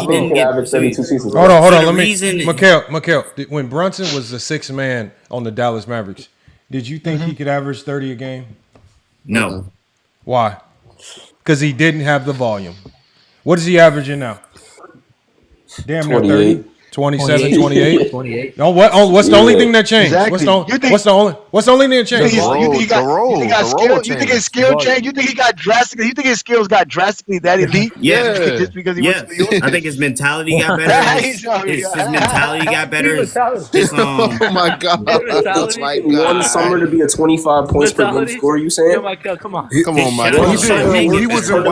didn't get 32 seasons. Hold on. Let me, Mikhail, when Brunson was the sixth man on the Dallas Mavericks, did you think he could average 30 a game? No. Why? Because he didn't have the volume. What is he averaging now? Damn near 30. 27, 28. 28. No, what's the only thing that changed? Exactly. What's the only thing that changed? You think his skill changed? You think he got drastically? You think his skills got drastically that elite? Yeah. Just because he went to New York? I think his mentality got better. His mentality got better. Oh my god! That's like one summer to be a 25 points per game scorer. You saying? Oh my God, come on. Come on, Mike. He wasn't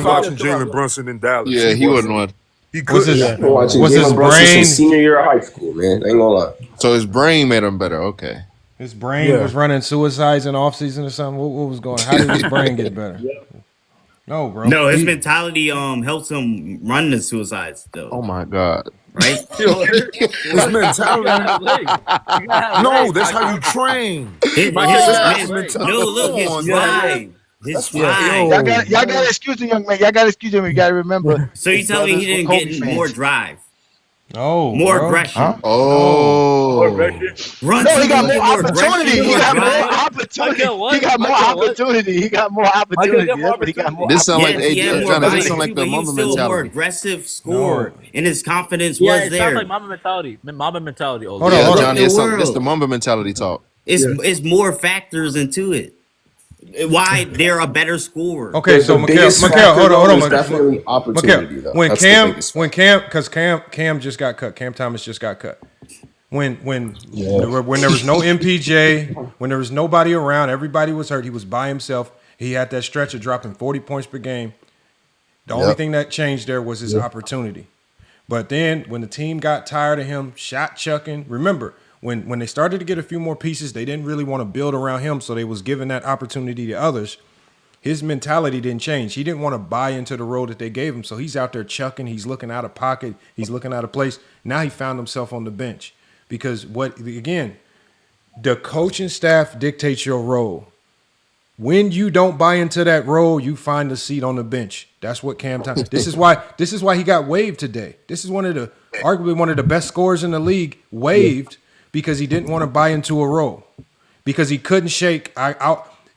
watching Jalen Brunson in Dallas. Yeah, he wasn't one. He was his brain senior year of high school, man? Ain't gonna lie. So his brain made him better. Okay. His brain was running suicides in off season or something. What was going on? How did his brain get better? No, bro. No, his mentality helps him run the suicides though. Oh my god. Right? His mentality. No, that's how you train. No, look, his drive. His drive. Y'all got to excuse him, young man. Y'all got to excuse him. You got to remember. So you telling me he didn't get more drive? No. More aggression. Huh? Oh. Run no, he got more opportunity. He got more opportunity. He got more opportunity. He got more opportunity. This sound like this sound like the Mamba mentality. More aggressive score, and his confidence was there. Sounds like Mamba mentality. Mamba mentality. Hold on, Johnny. It's the Mamba mentality talk. It's more factors into it. Why they're a better scorer. Okay, so Mikhail, hold on. Definitely opportunity though. When Cam just got cut, Cam Thomas just got cut. When there was no MPJ, when there was nobody around, everybody was hurt. He was by himself. He had that stretch of dropping 40 points per game. The only thing that changed there was his opportunity. But then when the team got tired of him shot chucking, remember. When they started to get a few more pieces, they didn't really want to build around him, so they was giving that opportunity to others. His mentality didn't change. He didn't want to buy into the role that they gave him, so he's out there chucking. He's looking out of pocket. He's looking out of place. Now he found himself on the bench because the coaching staff dictates your role. When you don't buy into that role, you find a seat on the bench. That's what Cam Thomas. This is why he got waived today. This is arguably one of the best scorers in the league, waived. Because he didn't want to buy into a role. Because he couldn't shake.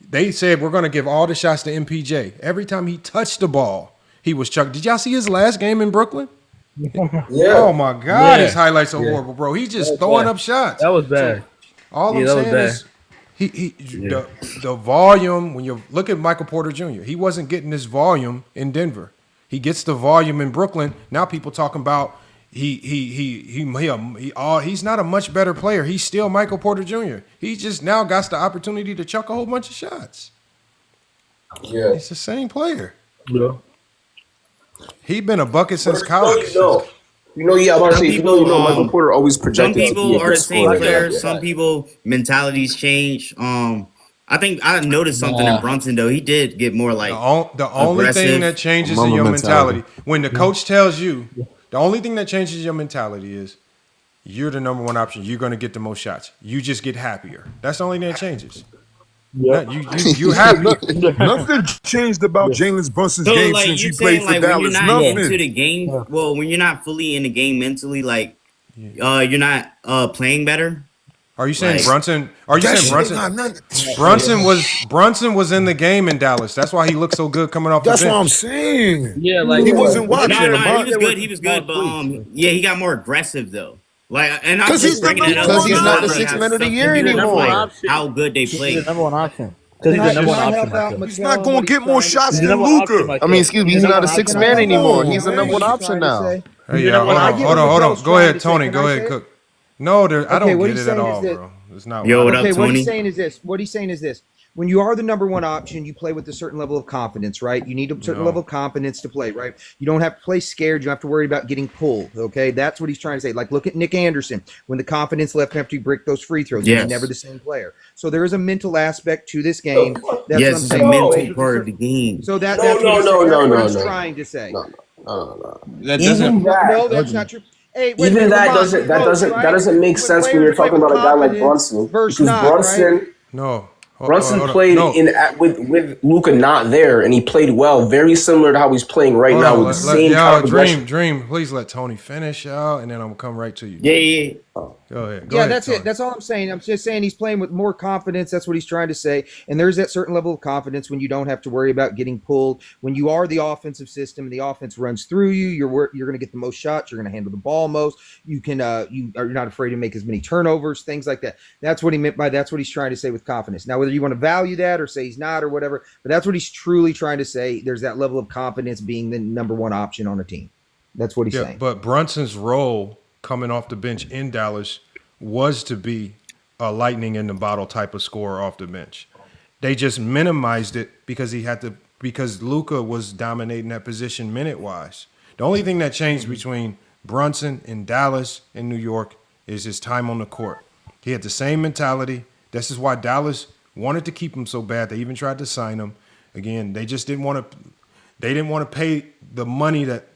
They said, we're going to give all the shots to MPJ. Every time he touched the ball, he was chucked. Did y'all see his last game in Brooklyn? Yeah. Oh, my God. His highlights are horrible, bro. He's just throwing up shots. That was bad. So all I'm saying is the volume, when you look at Michael Porter Jr., he wasn't getting this volume in Denver. He gets the volume in Brooklyn. Now people talking about he's not a much better player. He's still Michael Porter Jr. He just now got the opportunity to chuck a whole bunch of shots. Yeah, he's the same player. Yeah, he been a bucket since college. Michael Porter always projected. Some people are the same players. Some people mentalities change. I think I noticed something in Brunson though. He did get more like the only thing that changes in your mentality when the coach tells you. The only thing that changes your mentality is you're the number one option. You're going to get the most shots. You just get happier. That's the only thing that changes. Yeah. You happy. Nothing changed about Jalen Brunson's game since he played for Dallas. When you're not into the game, when you're not fully in the game mentally, you're not playing better. Are you saying Like, Brunson? Are you saying Brunson was in the game in Dallas? That's why he looked so good coming off the bench. That's what I'm saying. Yeah, like he wasn't watching. he was good. He was good, but yeah, he got more aggressive though. Like, and I'm just bringing it up because he's not the because 6 man of the stuff year to do with, anymore. like, how good they play. He's the number one option. Because he's the number one option. He's not going to get more shots than Luka. I mean, excuse me, he's not a 6 man anymore. He's the number one option now. Hey, yeah, hold on. Go ahead, Tony. Go ahead, Cook. No, I don't get it at all, bro. It's not. Yo, what up, Okay, Tony? what he's saying is this. What he's saying is this. When you are the number one option, you play with a certain level of confidence, right? You need a certain level of confidence to play, right? You don't have to play scared. You don't have to worry about getting pulled, okay? That's what he's trying to say. Like, look at Nick Anderson. When the confidence left after you break those free throws, he's never the same player. So there is a mental aspect to this game. That's yes, what I'm it's a saying. mental part of the game. So that's what he's trying to say. No. That doesn't. No, that's not true. Hey, wait, Even that Lamont, doesn't make sense when you're talking about a guy like Brunson. Because Brunson played with Luka not there, and he played well, very similar to how he's playing right now with the same kind of Dream, please let Tony finish out, and then I'm gonna come right to you. Yeah. Go ahead. That's Tony. it. That's all I'm saying. I'm just saying he's playing with more confidence. That's what he's trying to say. And there's that certain level of confidence when you don't have to worry about getting pulled. When you are the offensive system and the offense runs through you, you're going to get the most shots. You're going to handle the ball most. You can you're not afraid to make as many turnovers, things like that. That's what he meant by that's what he's trying to say with confidence. Now, whether you want to value that or say he's not or whatever, but that's what he's truly trying to say. There's that level of confidence being the number one option on a team. That's what he's saying. But Brunson's role coming off the bench in Dallas was to be a lightning in the bottle type of scorer off the bench. They just minimized it because because Luka was dominating that position minute wise. The only thing that changed between Brunson in Dallas and New York is his time on the court. He had the same mentality. This is why Dallas wanted to keep him so bad. They even tried to sign him. Again, they just didn't want to. They didn't want to pay the money that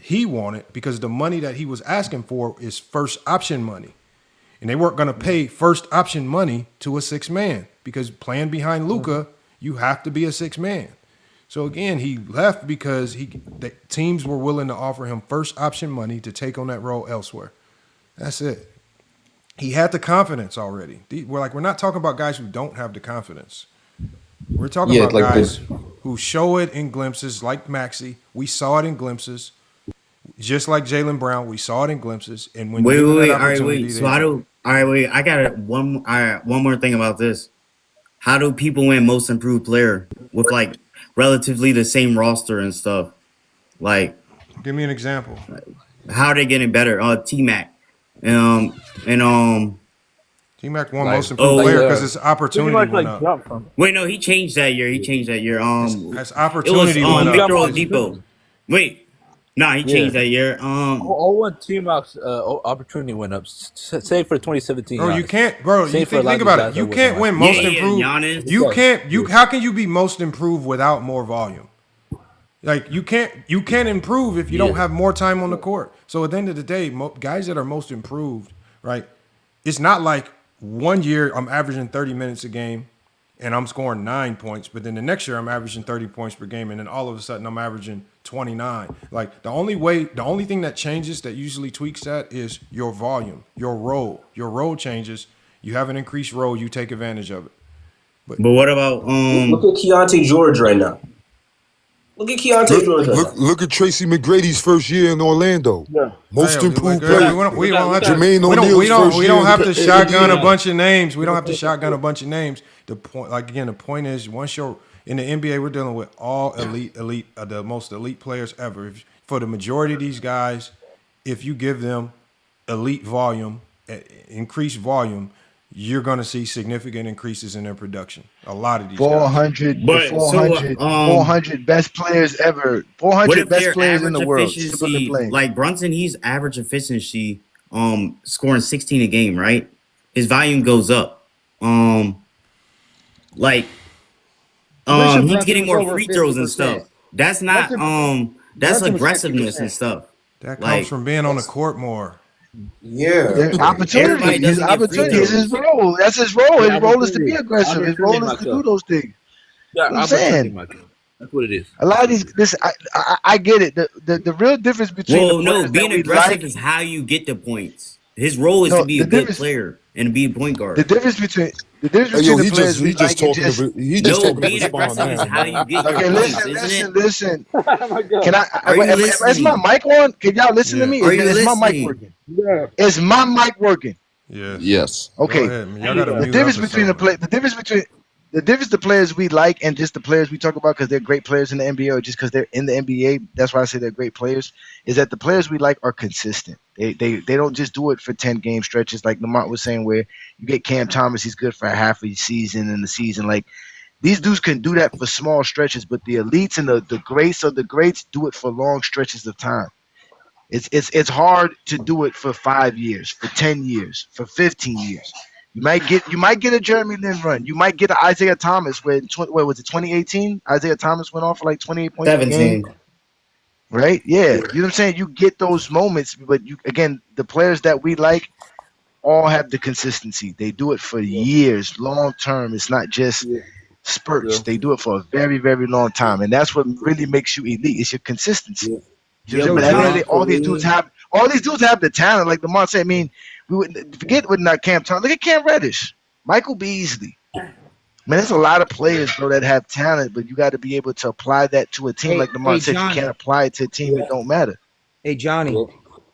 he wanted because the money that he was asking for is first option money. And they weren't going to pay first option money to a 6-man because playing behind Luka, you have to be a 6-man. So again, he left because the teams were willing to offer him first option money to take on that role elsewhere. That's it. He had the confidence already. We're not talking about guys who don't have the confidence. We're talking about guys who show it in glimpses, like Maxey. We saw it in glimpses. Just like Jaylen Brown, we saw it in glimpses. And when wait. All right. So I got one more thing about this. How do people win most improved player with like relatively the same roster and stuff? Like, give me an example. How are they getting better? T-Mac, T-Mac won most improved player because his opportunity went up. Wait, no, he changed that year. His opportunity went up. Victor Oladipo. Wait. Nah, he changed that year. When T-Mac's opportunity went up, say for 2017. Bro, you can't, bro. You think about it. You can't win most improved. How can you be most improved without more volume? Like you can't improve if you don't have more time on the court. So at the end of the day, guys that are most improved, right? It's not like 1 year I'm averaging 30 minutes a game and I'm scoring 9 points, but then the next year I'm averaging 30 points per game, and then all of a sudden I'm averaging 29. Like the only thing that changes, that usually tweaks that, is your volume, your role. Your role changes. You have an increased role, you take advantage of it. But what about look at Keontae George right now. Look at Keontae George. Look at Tracy McGrady's first year in Orlando. Yeah. Most improved player. We don't have to. Jermaine O'Neal's we don't have to shotgun a bunch of names. We don't have to shotgun a bunch of names. The point is, once you're in the NBA, we're dealing with all elite, the most elite players ever. For the majority of these guys, if you give them elite volume, increased volume, you're going to see significant increases in their production. A lot of these 400 best players ever. 400 best players in the world. Like Brunson, he's average efficiency, scoring 16 a game, right? His volume goes up. He's getting more free throws and stuff. That's not that's aggressiveness and stuff. That comes from being on the court more. Yeah, opportunity. His opportunity is his role. That's his role. His role is to be aggressive. His role is to do those things. Yeah, I'm saying that's what it is. A lot of these. I get it. The real difference between being aggressive is how you get the points. His role is to be a good player. and being point guard. The difference between the players we like and just being aggressive is how you get your points, isn't it? Listen. Can Are you listening? Is my mic on? Can y'all listen to me? Are you Is my listening? mic working? Yeah. Is my mic working? Yes. Okay. The difference between the difference the players we like and just the players we talk about because they're great players in the NBA or just because they're in the NBA, that's why I say they're great players, is that the players we like are consistent. They don't just do it for 10-game stretches like Lamont was saying where you get Cam Thomas, he's good for half a season and the season. Like these dudes can do that for small stretches, but the elites and the greats of the greats do it for long stretches of time. It's hard to do it for 5 years, for 10 years, for 15 years. You might get a Jeremy Lin run. You might get an Isaiah Thomas where was it 2018? Isaiah Thomas went off for like 28 points. 17. Right? Yeah. You know what I'm saying? You get those moments, but the players that we like all have the consistency. They do it for years, long term. It's not just spurts. Yeah. They do it for a very, very long time. And that's what really makes you elite. It's your consistency. Yeah. All these dudes have the talent, like Lamont said. I mean, we would forget with not Cam Thomas. Look at Cam Reddish, Michael Beasley. Man, there's a lot of players, bro, that have talent, but you got to be able to apply that to a team. Like Lamont said, you can't apply it to a team. It don't matter. Hey, Johnny,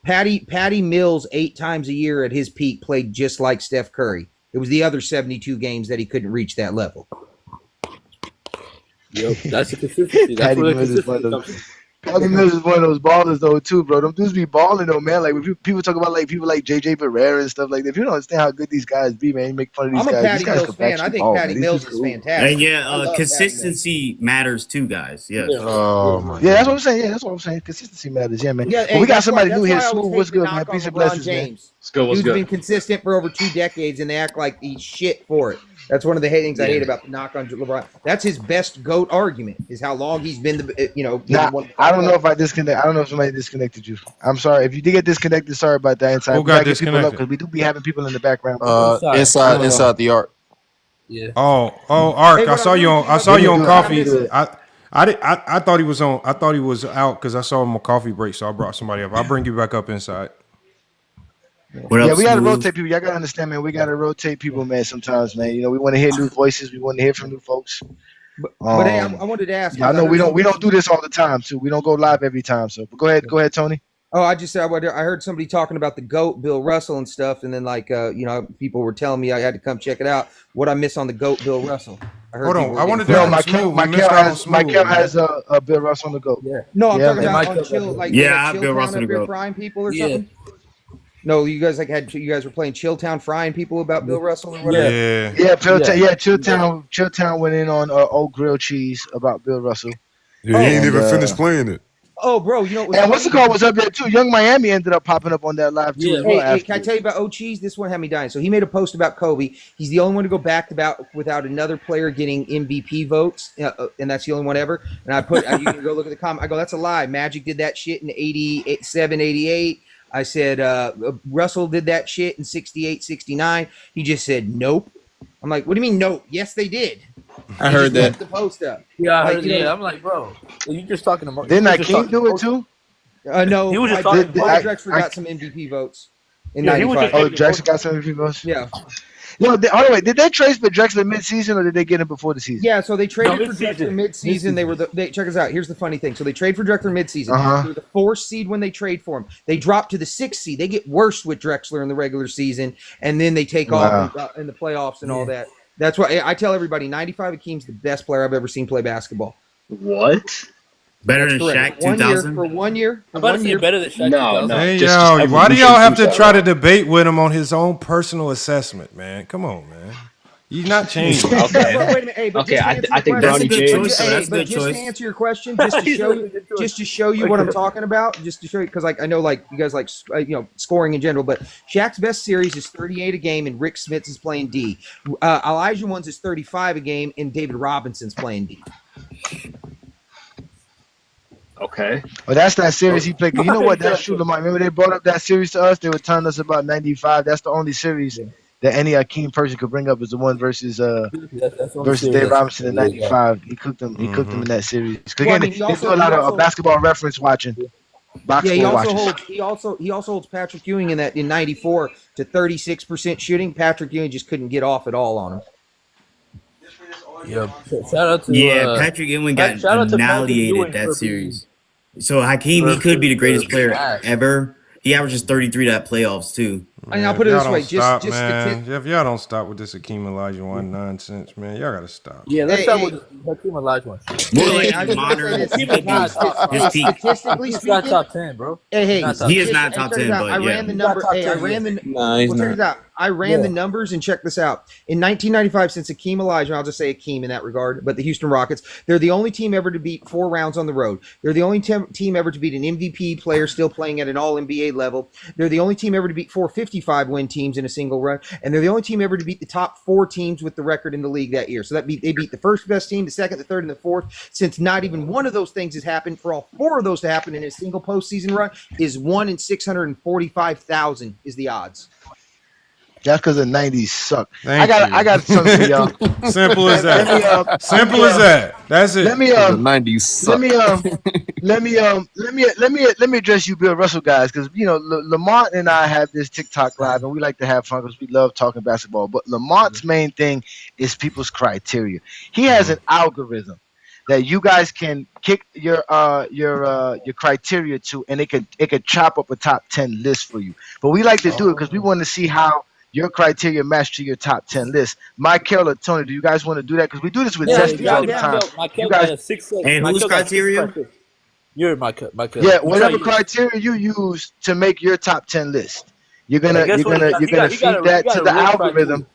Patty Mills 8 times a year at his peak played just like Steph Curry. It was the other 72 games that he couldn't reach that level. Yep, that's the consistency. That's where the consistency comes from. Patty Mills is one of those ballers though too, bro. Them dudes be balling though, man. Like when people talk about like people like JJ Barrera and stuff like that. If you don't understand how good these guys be, man, you make fun of these guys. I'm a Patty Mills fan. I think Patty Mills is fantastic. And consistency matters too, guys. Yes. Oh my. Yeah, that's what I'm saying. Yeah, that's what I'm saying. Consistency matters. Yeah, man. Yeah, we got somebody new here. What's good, man? Peace and blessings, man. What's good? What's good? He's been consistent for over 2 decades, and they act like he's shit for it. That's one of the things I hate about the knock on LeBron. That's his best GOAT argument is how long he's been I don't know if I disconnect. I don't know if somebody disconnected you. I'm sorry if you did get disconnected. Sorry about that. Inside, who got disconnected? Because we do be having people in the background. Inside the arc. Yeah. Oh, Arc. I saw you on coffee. I thought he was on. I thought he was out because I saw him on coffee break. So I brought somebody up. I'll bring you back up inside. We gotta rotate people. Y'all gotta understand, man. We gotta rotate people, man. Sometimes, man. You know, we want to hear new voices. We want to hear from new folks. But hey, I wanted to ask. I know we don't do this all the time, too. We don't go live every time. So, but go ahead, Tony. Oh, I just said I heard somebody talking about the GOAT, Bill Russell and stuff, and then people were telling me I had to come check it out. What I miss on the GOAT, Bill Russell. Hold on, I wanted to. Michael has a Bill Russell on the GOAT. Yeah. No, I'm talking about on chill, Bill Russell on the GOAT. Frying people or something. No, you guys were playing Chilltown frying people about Bill Russell or whatever. Chilltown went in on old grilled cheese about Bill Russell. Yeah, he ain't even finished playing it. Oh, bro, you know what? And what's the call was up there too. Young Miami ended up popping up on that live too. Hey, can I tell you about O-Cheese? This one had me dying. So he made a post about Kobe. He's the only one to go back-to-back without another player getting MVP votes, and that's the only one ever. And I put, you can go look at the comment. I go, that's a lie. Magic did that shit in 87, 88. I said Russell did that shit in 68, 69. He just said nope. I'm like, what do you mean nope? Yes, they did. I heard that. The post up. Yeah, I heard, I'm like, bro, you just talking to. Didn't Akeem do it too? No, he was just talking. Drexler got some MVP votes in 95. Drexler got some MVP votes. Yeah. No, by the way, did they trade for Drexler mid-season or did they get him before the season? Yeah, so they traded for Drexler mid-season. Check us out. Here's the funny thing. So they trade for Drexler mid-season. They were the 4th seed when they trade for him. They drop to the 6th seed. They get worse with Drexler in the regular season, and then they take off in the playoffs and all that. That's why I tell everybody, 95 Akeem's the best player I've ever seen play basketball. What? Better than Shaq 2000? For 1 year. I'm about to say better than Shaq 2000. Hey, yo, why do y'all have to try to debate with him on his own personal assessment, man? Come on, man. He's not changing. Okay. Wait a minute. Hey, okay, I think Brownie changed. Just to answer your question, just to show you what I'm talking about, just to show you, because I know you guys like scoring in general, but Shaq's best series is 38 a game, and Rick Smits is playing D. Elijah One's is 35 a game, and David Robinson's playing D. Okay. Well, that's that series he played. You know what? That's true, Lamar. Remember they brought up that series to us? They were telling us about 95. That's the only series that any Akeem person could bring up is the one versus Dave Robinson in 95. He cooked them. He cooked them in that series. Again, they do a lot of basketball reference watching. Box Yeah, score watches. he also holds Patrick Ewing in '94 to 36% shooting. Patrick Ewing just couldn't get off at all on him. Yeah, shout out to Patrick Ewing got shout out to Patrick annihilated Ewing that for series. So Hakeem, he could be the greatest player ever. He averages 33 that playoffs too. I mean, I'll put it this way: just man. If y'all don't stop with this Hakeem Olajuwon nonsense, man, y'all gotta stop. Yeah, let's start with Hakeem Olajuwon. Statistically he's speaking, not top 10, bro. He is not top 10, but I ran the number. I ran the numbers and check this out. In 1995, since Hakeem Olajuwon, I'll just say Hakeem in that regard, but the Houston Rockets, they're the only team ever to beat 4 rounds on the road. They're the only team ever to beat an MVP player still playing at an All-NBA level. They're the only team ever to beat 4 55-win teams in a single run, and they're the only team ever to beat the top 4 teams with the record in the league that year. So they beat the first best team, the second, the third, and the fourth. Since not even one of those things has happened, for all 4 of those to happen in a single postseason run is 1 in 645,000 is the odds. That's because the '90s suck. I got something for y'all. Simple as that. Simple as that. That's it. Let me the '90s suck. Let me address you, Bill Russell guys, because Lamont and I have this TikTok live, and we like to have fun because we love talking basketball. But Lamont's main thing is people's criteria. He has an algorithm that you guys can kick your criteria to, and it could chop up a top 10 list for you. But we like to do it because we want to see how your criteria match to your top 10 list. Michael or Tony, do you guys want to do that? Because we do this with Zesty all the time. You guys, and whose criteria? You're Michael. Yeah, whatever criteria you use to make your top 10 list, you're gonna feed that to the algorithm.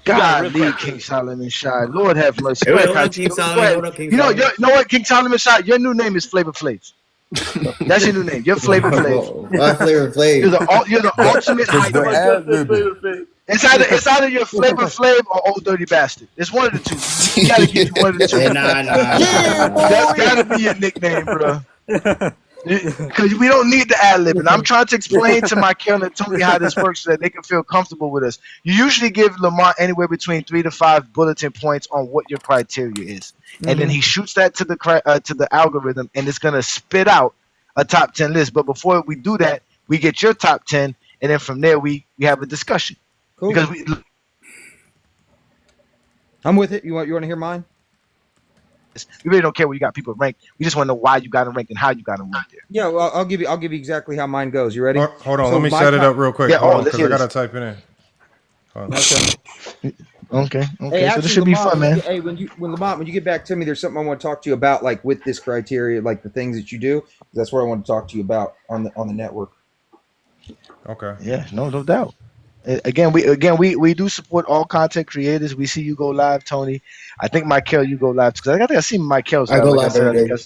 God, lead King Solomon Shy. Lord have mercy. King Solomon. You know what, King Solomon Shy? Your new name is Flavor Flav. That's your new name. You're Flavor Flav. My Flavor Flav. You're the ultimate hype. It's either your Flavor Flav or Old Dirty Bastard. It's one of the two. You gotta get one of the two. That's gotta be your nickname, bro. Because we don't need the ad lib. And I'm trying to explain to Michael and Tony how this works so that they can feel comfortable with us. You usually give Lamont anywhere between 3 to 5 bulletin points on what your criteria is. And then he shoots that to the algorithm, and it's going to spit out a top 10 list. But before we do that, we get your top 10, and then from there we have a discussion. Cool. Because I'm with it. You want to hear mine? we really don't care where you got people ranked. We just want to know why you got them ranked and how you got them ranked there. Yeah, well, I'll give you exactly how mine goes. You ready? Hold on, let me set it up real quick. Yeah, because I gotta type it in. Okay. Hey, so this should be fun, man. Hey, when Lamont, when you get back to me, there's something I want to talk to you about, like with this criteria, like the things that you do. That's what I want to talk to you about on the network. Okay. Yeah, no doubt. Again, we do support all content creators. We see you go live, Tony. I think Michael, you go live because I think I see Michael's. I go live every day.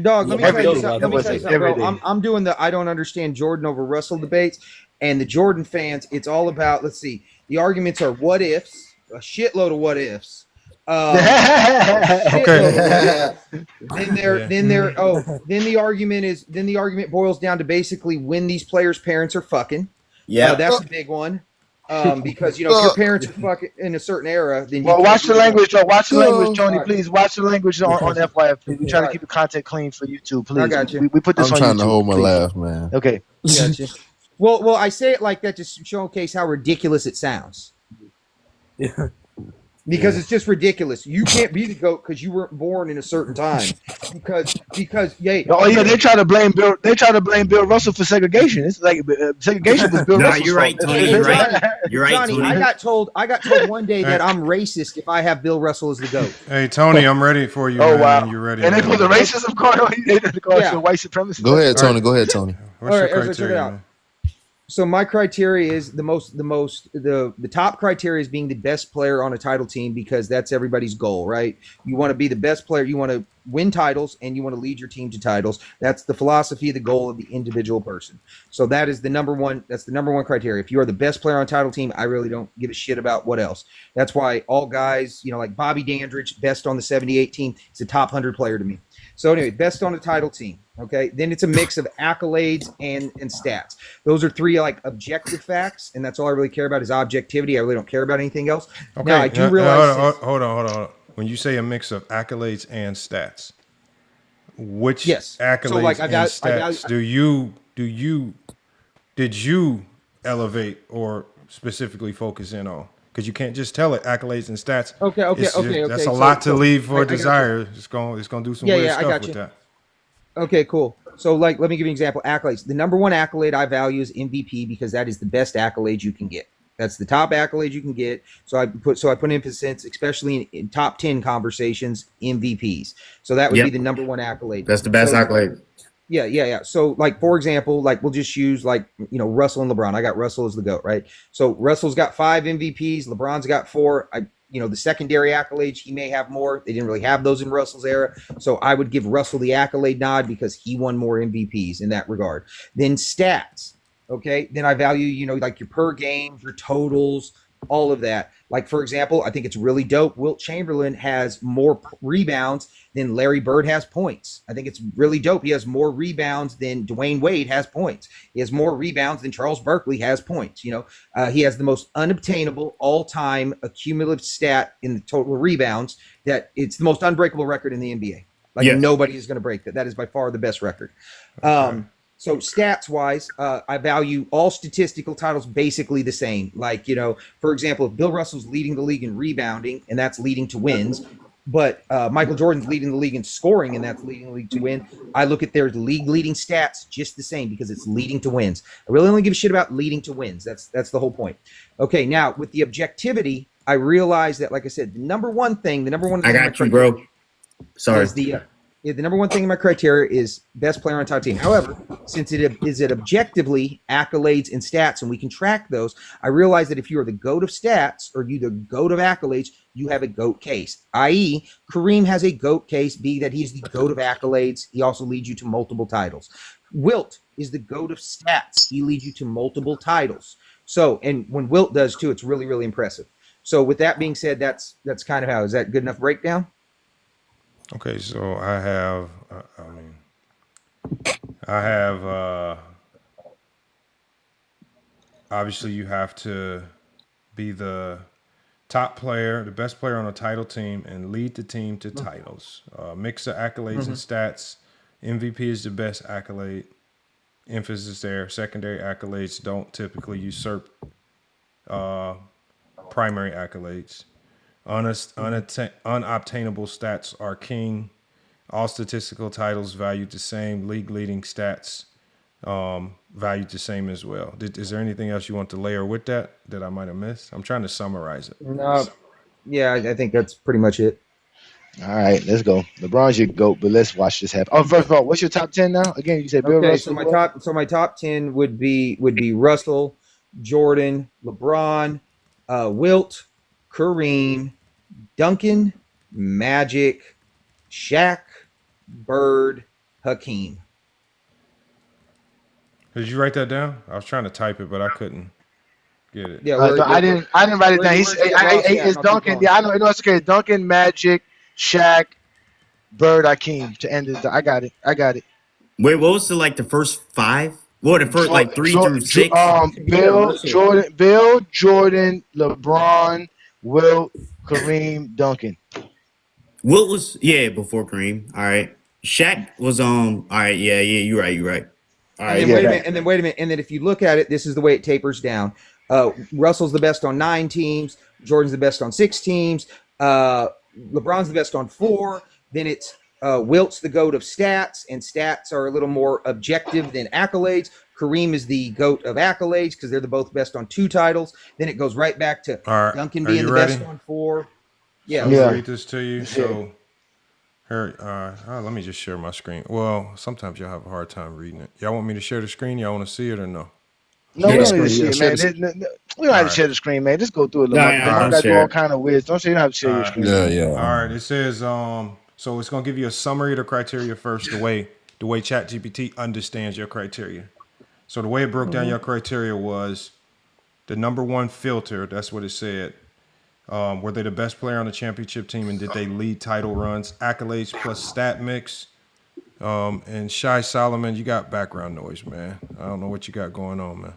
Dog, let me tell you something. Bro. I'm doing the I don't understand Jordan over Russell debates, and the Jordan fans. It's all about. Let's see. The arguments are what ifs, a shitload of what ifs. Okay. Then the argument boils down to basically when these players' parents are fucking. Yeah, that's a big one. Because if your parents are fucking in a certain era, then watch the language, Joe. Watch the language, Tony. Please watch the language on FYF. Please. We try to keep the content clean for YouTube. Please, I got you. We put this on YouTube. I'm trying to hold my laugh, man. Okay. Got you. Well, I say it like that to showcase how ridiculous it sounds. Yeah. Because it's just ridiculous. You can't be the GOAT because you weren't born in a certain time. Because they try to blame Bill. They try to blame Bill Russell for segregation. It's like segregation was Bill Russell. You're right, Tony. You're right. You're right, Johnny, Tony. I got told one day that I'm racist if I have Bill Russell as the GOAT. Hey, Tony, I'm ready for you. Oh wow, you're ready. And they put the racism card on you. They call it white supremacy. Go ahead, Tony. Go ahead, Tony. What's your criteria, man? So my criteria is the top criteria is being the best player on a title team because that's everybody's goal, right? You want to be the best player, you want to win titles, and you want to lead your team to titles. That's the philosophy, the goal of the individual person. So that is the number one. That's the number one criteria. If you are the best player on a title team, I really don't give a shit about what else. That's why all guys, like Bobby Dandridge, best on the 78 team, is a top 100 player to me. So anyway, best on a title team. Okay, then it's a mix of accolades and stats. Those are three objective facts, and that's all I really care about is objectivity. I really don't care about anything else. Okay, now I do realize. Hold on. When you say a mix of accolades and stats, Which Yes. accolades So like and stats did you elevate or specifically focus in on? Because you can't just tell it accolades and stats. Okay. That's a So- lot to so leave for I got you. desire. It's gonna do some weird stuff with that. Okay, cool. So, like, let me give you an example. Accolades. The number one accolade I value is MVP because that is the best accolade you can get. That's the top accolade you can get. So I put emphasis, especially in top 10 conversations, MVPs. So that would be the number one accolade. That's the best accolade. Yeah. So, like, for example, like we'll just use Russell and LeBron. I got Russell as the GOAT, right? So Russell's got 5 MVPs, LeBron's got 4. The secondary accolades, he may have more. They didn't really have those in Russell's era. So I would give Russell the accolade nod because he won more MVPs in that regard. Then stats. Okay. Then I value, like your per games, your totals, all of that. Like, for example, I think it's really dope. Wilt Chamberlain has more rebounds than Larry Bird has points. I think it's really dope. He has more rebounds than Dwayne Wade has points. He has more rebounds than Charles Barkley has points. He has the most unobtainable all-time accumulative stat in the total rebounds. That it's the most unbreakable record in the NBA. Nobody is going to break that. That is by far the best record. Okay. So stats-wise, I value all statistical titles basically the same. Like, for example, if Bill Russell's leading the league in rebounding, and that's leading to wins, but Michael Jordan's leading the league in scoring, and that's leading the league to win, I look at their league-leading stats just the same because it's leading to wins. I really only give a shit about leading to wins. That's the whole point. Okay, now, with the objectivity, I realize that, like I said, the number one thing I got you, bro. Sorry. Is the number one thing in my criteria is best player on top team. However, since it is objectively accolades and stats, and we can track those, I realize that if you are the GOAT of stats or you the GOAT of accolades, you have a GOAT case. I.e., Kareem has a GOAT case, be that he's the GOAT of accolades. He also leads you to multiple titles. Wilt is the GOAT of stats. He leads you to multiple titles. So, and when Wilt does too, it's really, really impressive. So with that being said, that's kind of how. Is that good enough breakdown? Okay, so I have obviously you have to be the top player, the best player on a title team, and lead the team to titles. Mix of accolades and stats. MVP is the best accolade. Emphasis there. Secondary accolades don't typically usurp primary accolades. Unobtainable stats are king. All statistical titles valued the same. League leading stats valued the same as well. Is there anything else you want to layer with that I might have missed? I'm trying to summarize it. No. Yeah, I think that's pretty much it. All right, let's go. LeBron's your GOAT, but let's watch this happen. Oh, first of all, what's your top 10 now? Again, you said Bill Russell. So my top 10 would be Russell, Jordan, LeBron, Wilt, Kareem, Duncan, Magic, Shaq, Bird, Hakeem. Did you write that down? I was trying to type it, but I couldn't get it. Yeah, I didn't write it down. It's Duncan. Yeah, I know it's okay. Duncan, Magic, Shaq, Bird, Hakeem to end it. I got it. Wait, what was the first 5? What the first 3 through 6? Bill, Jordan, LeBron, Wilt, Kareem, Duncan. Wilt was before Kareem. All right. Shaq was all right. Yeah, you're right. All right. And then wait a minute. And then if you look at it, this is the way it tapers down. Russell's the best on 9 teams. Jordan's the best on 6 teams. LeBron's the best on 4. Then it's Wilt's the GOAT of stats, and stats are a little more objective than accolades. Kareem is the GOAT of accolades because they're the both best on 2 titles. Then it goes right back to Duncan being the best on 4. Yeah. Let me read this to you. So, here, let me just share my screen. Well, sometimes you'll have a hard time reading it. Y'all want me to share the screen? Y'all want to see it or no? No, we don't need to see it, man. We don't have to share the screen, man. Just go through it. I got to do all kind of weird. Don't say you don't have to share your screen. Yeah. All right. It says, so it's going to give you a summary of the criteria first, the way ChatGPT understands your criteria. So the way it broke down your criteria was the number one filter. That's what it said. Were they the best player on the championship team, and did they lead title runs? Accolades plus stat mix. And Shy Solomon, you got background noise, man. I don't know what you got going on, man.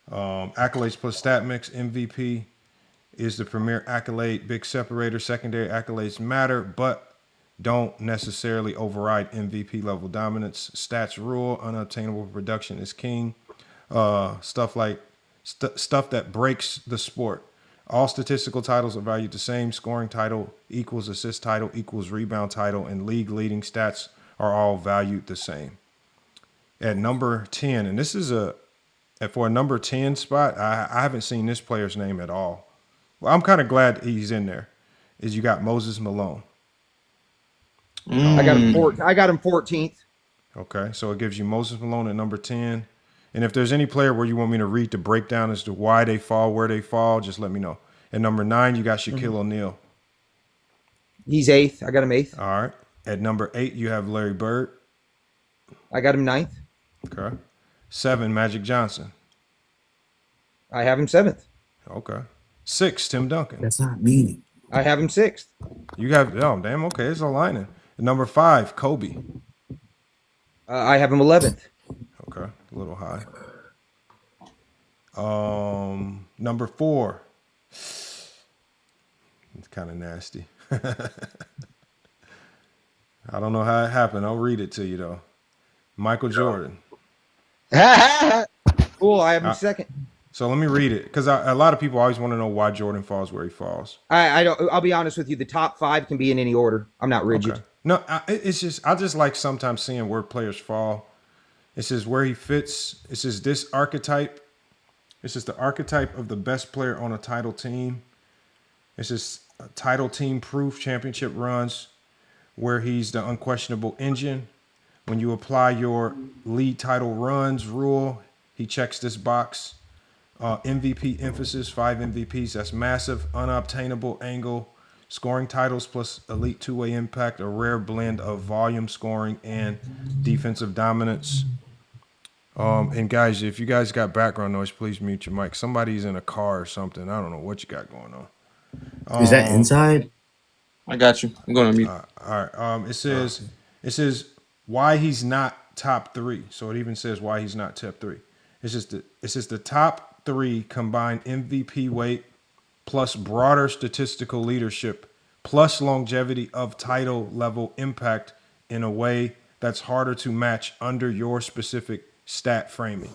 Accolades plus stat mix. MVP is the premier accolade. Big separator. Secondary accolades matter, but don't necessarily override MVP level dominance. Stats rule, unobtainable production is king. Stuff that breaks the sport. All statistical titles are valued the same. Scoring title equals assist title equals rebound title, and league leading stats are all valued the same. At number 10, and this is for a number 10 spot, I haven't seen this player's name at all. Well, I'm kind of glad he's in there. Is you got Moses Malone. I got him 14th. Okay, so it gives you Moses Malone at number 10. And if there's any player where you want me to read the breakdown as to why they fall, where they fall, just let me know. At number 9, you got Shaquille O'Neal. He's 8th. I got him 8th. All right. At number 8, you have Larry Bird. I got him 9th. Okay. 7, Magic Johnson. I have him 7th. Okay. 6, Tim Duncan. That's not me. I have him 6th. You have, oh, damn, okay, it's aligning. At number 5, Kobe. I have him 11th. Okay, a little high. Number 4. It's kind of nasty. I don't know how it happened. I'll read it to you, though. Michael Jordan. Cool, I have him 2nd. So let me read it, because a lot of people always want to know why Jordan falls where he falls. I don't. I'll be honest with you. The top 5 can be in any order. I'm not rigid. Okay. No, it's just I just like sometimes seeing where players fall. It says where he fits. It says this archetype. This is the archetype of the best player on a title team. It says title team proof championship runs, where he's the unquestionable engine. When you apply your lead title runs rule, he checks this box. MVP emphasis, 5 MVPs. That's massive, unobtainable angle. Scoring titles plus elite two-way impact, a rare blend of volume scoring and defensive dominance. And guys, if you guys got background noise, please mute your mic. Somebody's in a car or something. I don't know what you got going on. Is that inside? I got you. I'm going to mute. All right. It says why he's not top 3. So it even says why he's not top 3. It's just the top 3 combined MVP weight plus broader statistical leadership plus longevity of title level impact in a way that's harder to match under your specific stat framing.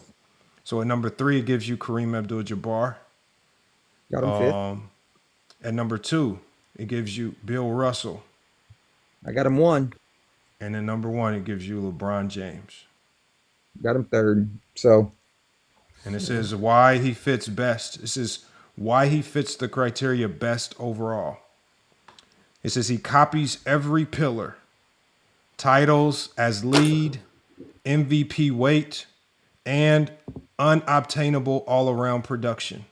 So at number 3, it gives you Kareem Abdul-Jabbar. Got him 5th. At number 2, it gives you Bill Russell. I got him 1. And then number 1, it gives you LeBron James. Got him 3rd. So. And it says why he fits best. It says why he fits the criteria best overall. It says he copies every pillar. Titles as lead, MVP weight, and unobtainable all-around production.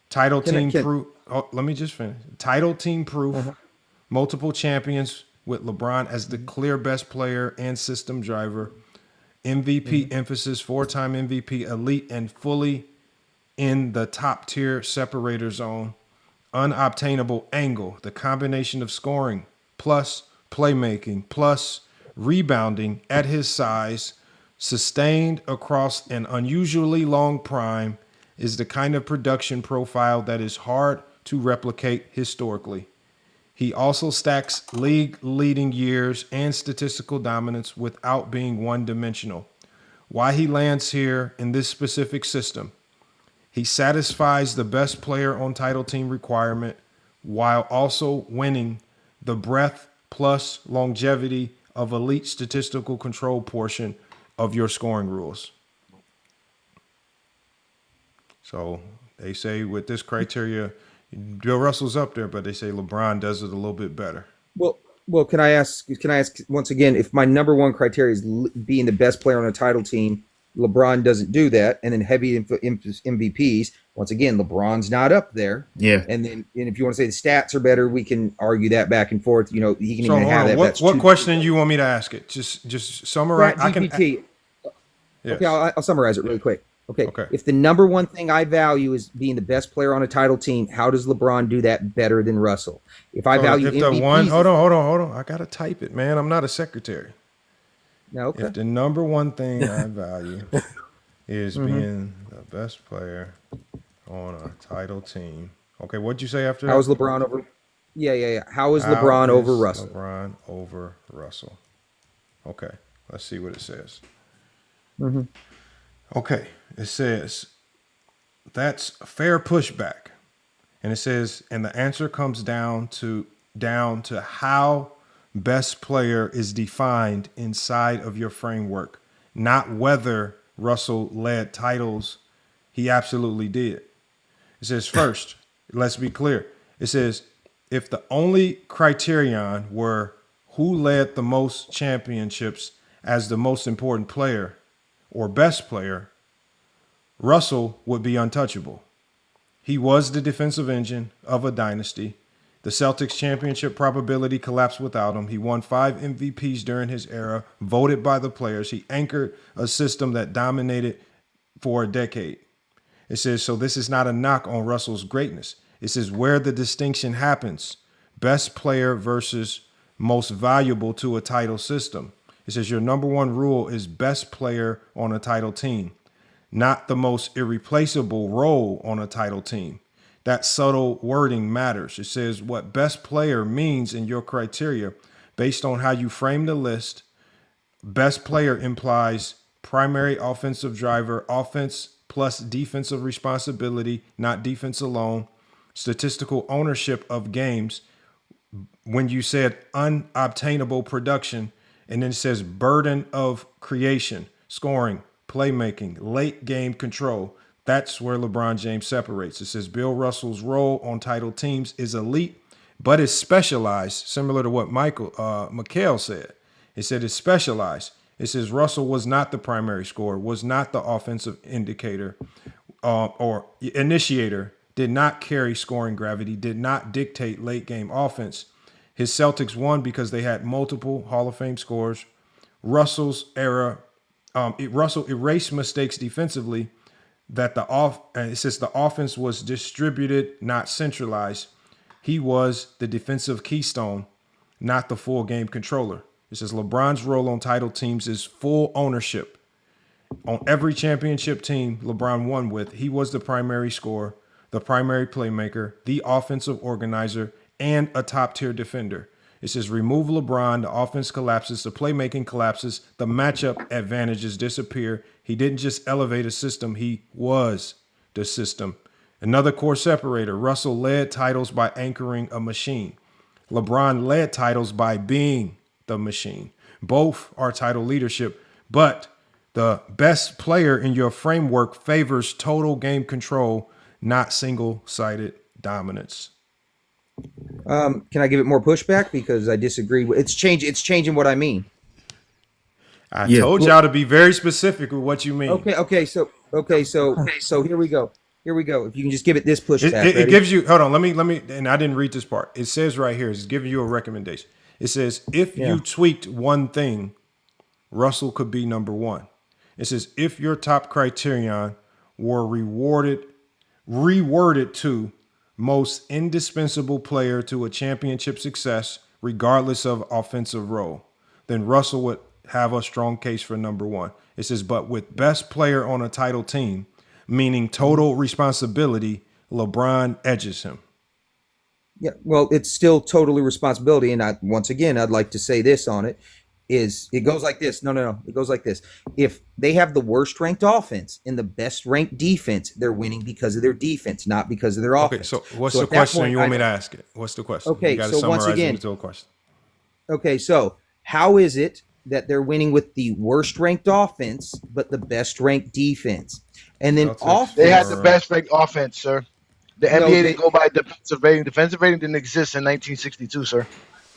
Title team proof. Oh, let me just finish. Title team proof. Multiple champions with LeBron as the clear best player and system driver. MVP emphasis, 4-time MVP, elite and fully in the top tier separator zone. Unobtainable angle, the combination of scoring plus playmaking plus rebounding at his size, sustained across an unusually long prime, is the kind of production profile that is hard to replicate historically. He also stacks league-leading years and statistical dominance without being one-dimensional. Why he lands here in this specific system: he satisfies the best player on title team requirement while also winning the breadth plus longevity of elite statistical control portion of your scoring rules. So they say with this criteria, Bill Russell's up there, but they say LeBron does it a little bit better. Well, can I ask once again, if my number 1 criteria is being the best player on a title team, LeBron doesn't do that, and then heavy MVPs, once again, LeBron's not up there. Yeah. And if you want to say the stats are better, we can argue that back and forth. You know, he can So even have that. What question do you want me to ask it? Just summarize. GPT. Yes. Okay, I'll summarize it really quick. Okay. If the number 1 thing I value is being the best player on a title team, how does LeBron do that better than Russell? If I value MVPs, hold on. I gotta type it, man. I'm not a secretary. No, okay. If the number 1 thing I value is being the best player on a title team. Okay, what'd you say after that? How is LeBron over? Yeah. How is How LeBron is over Russell? LeBron over Russell. Okay, let's see what it says. Mm-hmm. Okay, it says that's fair pushback, and it says, and the answer comes down to how best player is defined inside of your framework, not whether Russell led titles. He absolutely did. It says first, let's be clear. It says if the only criterion were who led the most championships as the most important player or best player, Russell would be untouchable. He was the defensive engine of a dynasty. The Celtics championship probability collapsed without him. He won 5 MVPs during his era, voted by the players. He anchored a system that dominated for a decade. It says, so this is not a knock on Russell's greatness. It says where the distinction happens, best player versus most valuable to a title system. It says your number one rule is best player on a title team, not the most irreplaceable role on a title team. That subtle wording matters. It says what best player means in your criteria based on how you frame the list. Best player implies primary offensive driver, offense plus defensive responsibility, not defense alone, statistical ownership of games. When you said unobtainable production, and then it says burden of creation, scoring, playmaking, late game control. That's where LeBron James separates. It says Bill Russell's role on title teams is elite, but is specialized, similar to what Mikhail said. It said it's specialized. It says Russell was not the primary scorer, was not the offensive indicator or initiator, did not carry scoring gravity, did not dictate late game offense. His Celtics won because they had multiple Hall of Fame scorers. Russell's era, Russell erased mistakes defensively. That it says the offense was distributed, not centralized. He was the defensive keystone, not the full game controller. It says LeBron's role on title teams is full ownership. On every championship team LeBron won with, he was the primary scorer, the primary playmaker, the offensive organizer, and a top-tier defender. It says remove LeBron, the offense collapses, the playmaking collapses, the matchup advantages disappear. He didn't just elevate a system, he was the system. Another core separator, Russell led titles by anchoring a machine. LeBron led titles by being the machine. Both are title leadership, but the best player in your framework favors total game control, not single-sided dominance. Can I give it more pushback because I disagree? It's changing what I mean. I told y'all to be very specific with what you mean. Okay. So here we go. If you can just give it this pushback. It gives you. Hold on. Let me. And I didn't read this part. It says right here. It's giving you a recommendation. It says if you tweaked one thing, Russell could be number one. It says if your top criterion were reworded to most indispensable player to a championship success, regardless of offensive role, then Russell would have a strong case for number one. It says, but with best player on a title team, meaning total responsibility, LeBron edges him. Yeah, well, it's still totally responsibility. And once again, I'd like to say this on it. It goes like this. No. It goes like this. If they have the worst ranked offense and the best ranked defense, they're winning because of their defense, not because of their offense. Okay, so what's the question you want me to ask it? What's the question? Okay, you got to so once again, it into a question. Okay, so how is it that they're winning with the worst ranked offense, but the best ranked defense? And then they had the best ranked offense, sir. The NBA didn't go by defensive rating. Defensive rating didn't exist in 1962, sir.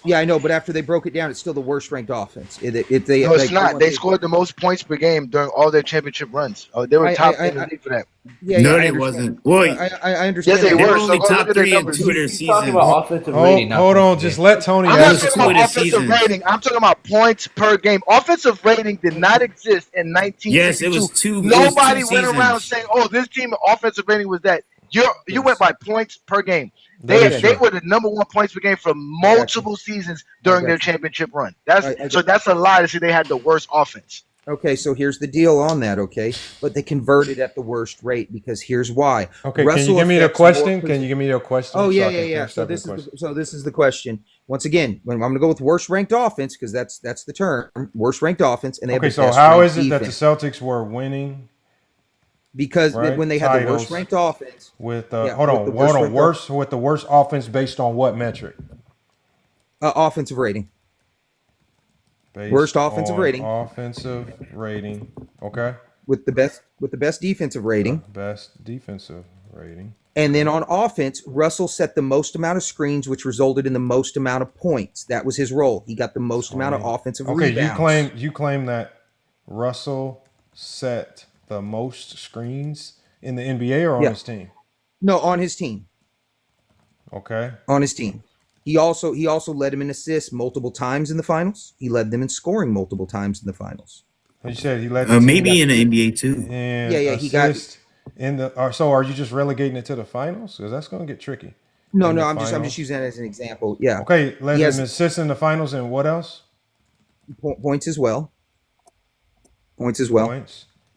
Yeah, I know, but after they broke it down, it's still the worst ranked offense. No, it's not. They scored the most points per game during all their championship runs. They were top in the league for that. Yeah, no, they wasn't. Well, I understand. Yes, they were. Only top 3 in 2 of their seasons. Hold on, just let Tony. I'm not talking about offensive rating. I'm talking about points per game. Offensive rating did not exist in 1962. Yes, it was 2. Nobody went around saying, "Oh, this team offensive rating was that." You went by points per game. They were the number one points per game for multiple seasons during their championship run. That's a lie to say they had the worst offense. Okay, so here's the deal on that, okay? But they converted at the worst rate because here's why. Okay, Russell can you give me the affects question? more Can you give me your question? Oh yeah, I yeah, can yeah. finish So up your this is question? this is the question. Once again, when I'm going to go with worst ranked offense because that's the term, worst ranked offense, and they Okay, have the so best how ranked is it that the defense. Celtics were winning? Because Right, when they had the worst titles ranked offense, with with the worst ranked with the worst offense based on what metric? offensive rating. Based Worst offensive on rating. offensive rating. Okay. With the best defensive rating. Best defensive rating. And then on offense, Russell set the most amount of screens, which resulted in the most amount of points. That was his role. He got the most amount of offensive rebounds. You claim that Russell set the most screens in the NBA or on his team? No, on his team. Okay. On his team. He also led him in assists multiple times in the finals. He led them in scoring multiple times in the finals. You said he led maybe in the NBA too. And yeah, he got in the. So are you just relegating it to the finals? Because that's going to get tricky. No, I'm just using that as an example. Yeah. Okay, led him assists in the finals, and what else? Points as well.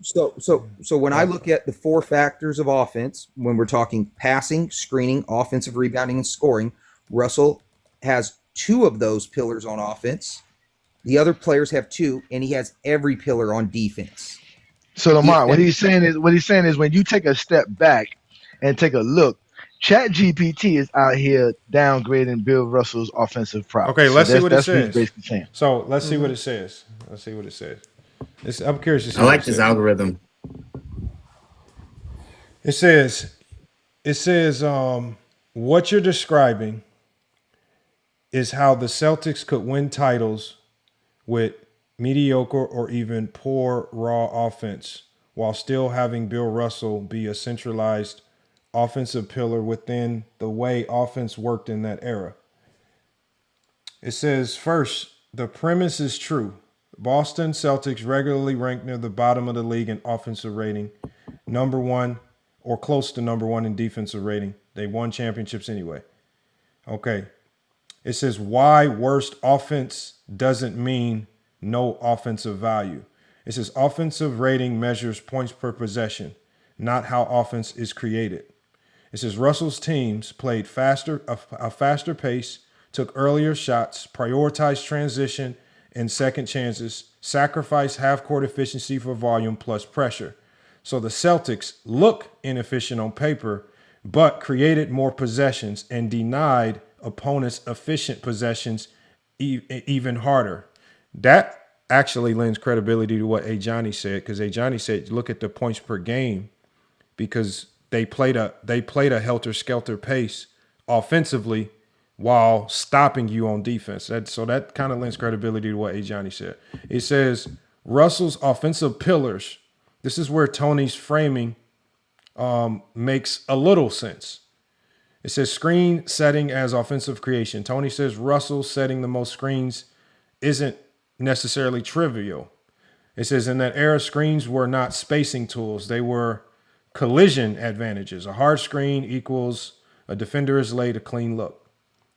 So when I look at the four factors of offense, when we're talking passing, screening, offensive rebounding, and scoring, Russell has two of those pillars on offense. The other players have two, and he has every pillar on defense. So Lamont, what he's saying is when you take a step back and take a look, ChatGPT is out here downgrading Bill Russell's offensive prowess. Okay, let's see what it that's says. What he's basically saying. So let's see what it says. I'm curious to see. I like this algorithm. It says, what you're describing is how the Celtics could win titles with mediocre or even poor raw offense while still having Bill Russell be a centralized offensive pillar within the way offense worked in that era. It says, first, the premise is true. Boston Celtics regularly ranked near the bottom of the league in offensive rating, number one or close to number one in defensive rating. They won championships anyway. Okay. It says why worst offense doesn't mean no offensive value. It says offensive rating measures points per possession, not how offense is created. It says Russell's teams played a faster pace, took earlier shots, prioritized transition and second chances, sacrificed half-court efficiency for volume plus pressure. So the Celtics look inefficient on paper, but created more possessions and denied opponents efficient possessions even harder. That actually lends credibility to what Ajani said, because Ajani said, look at the points per game, because they played a helter-skelter pace offensively while stopping you on defense. So that kind of lends credibility to what Ajani said. It says Russell's offensive pillars. This is where Tony's framing makes a little sense. It says screen setting as offensive creation. Tony says Russell setting the most screens isn't necessarily trivial. It says in that era, screens were not spacing tools. They were collision advantages. A hard screen equals a defender is laid a clean look.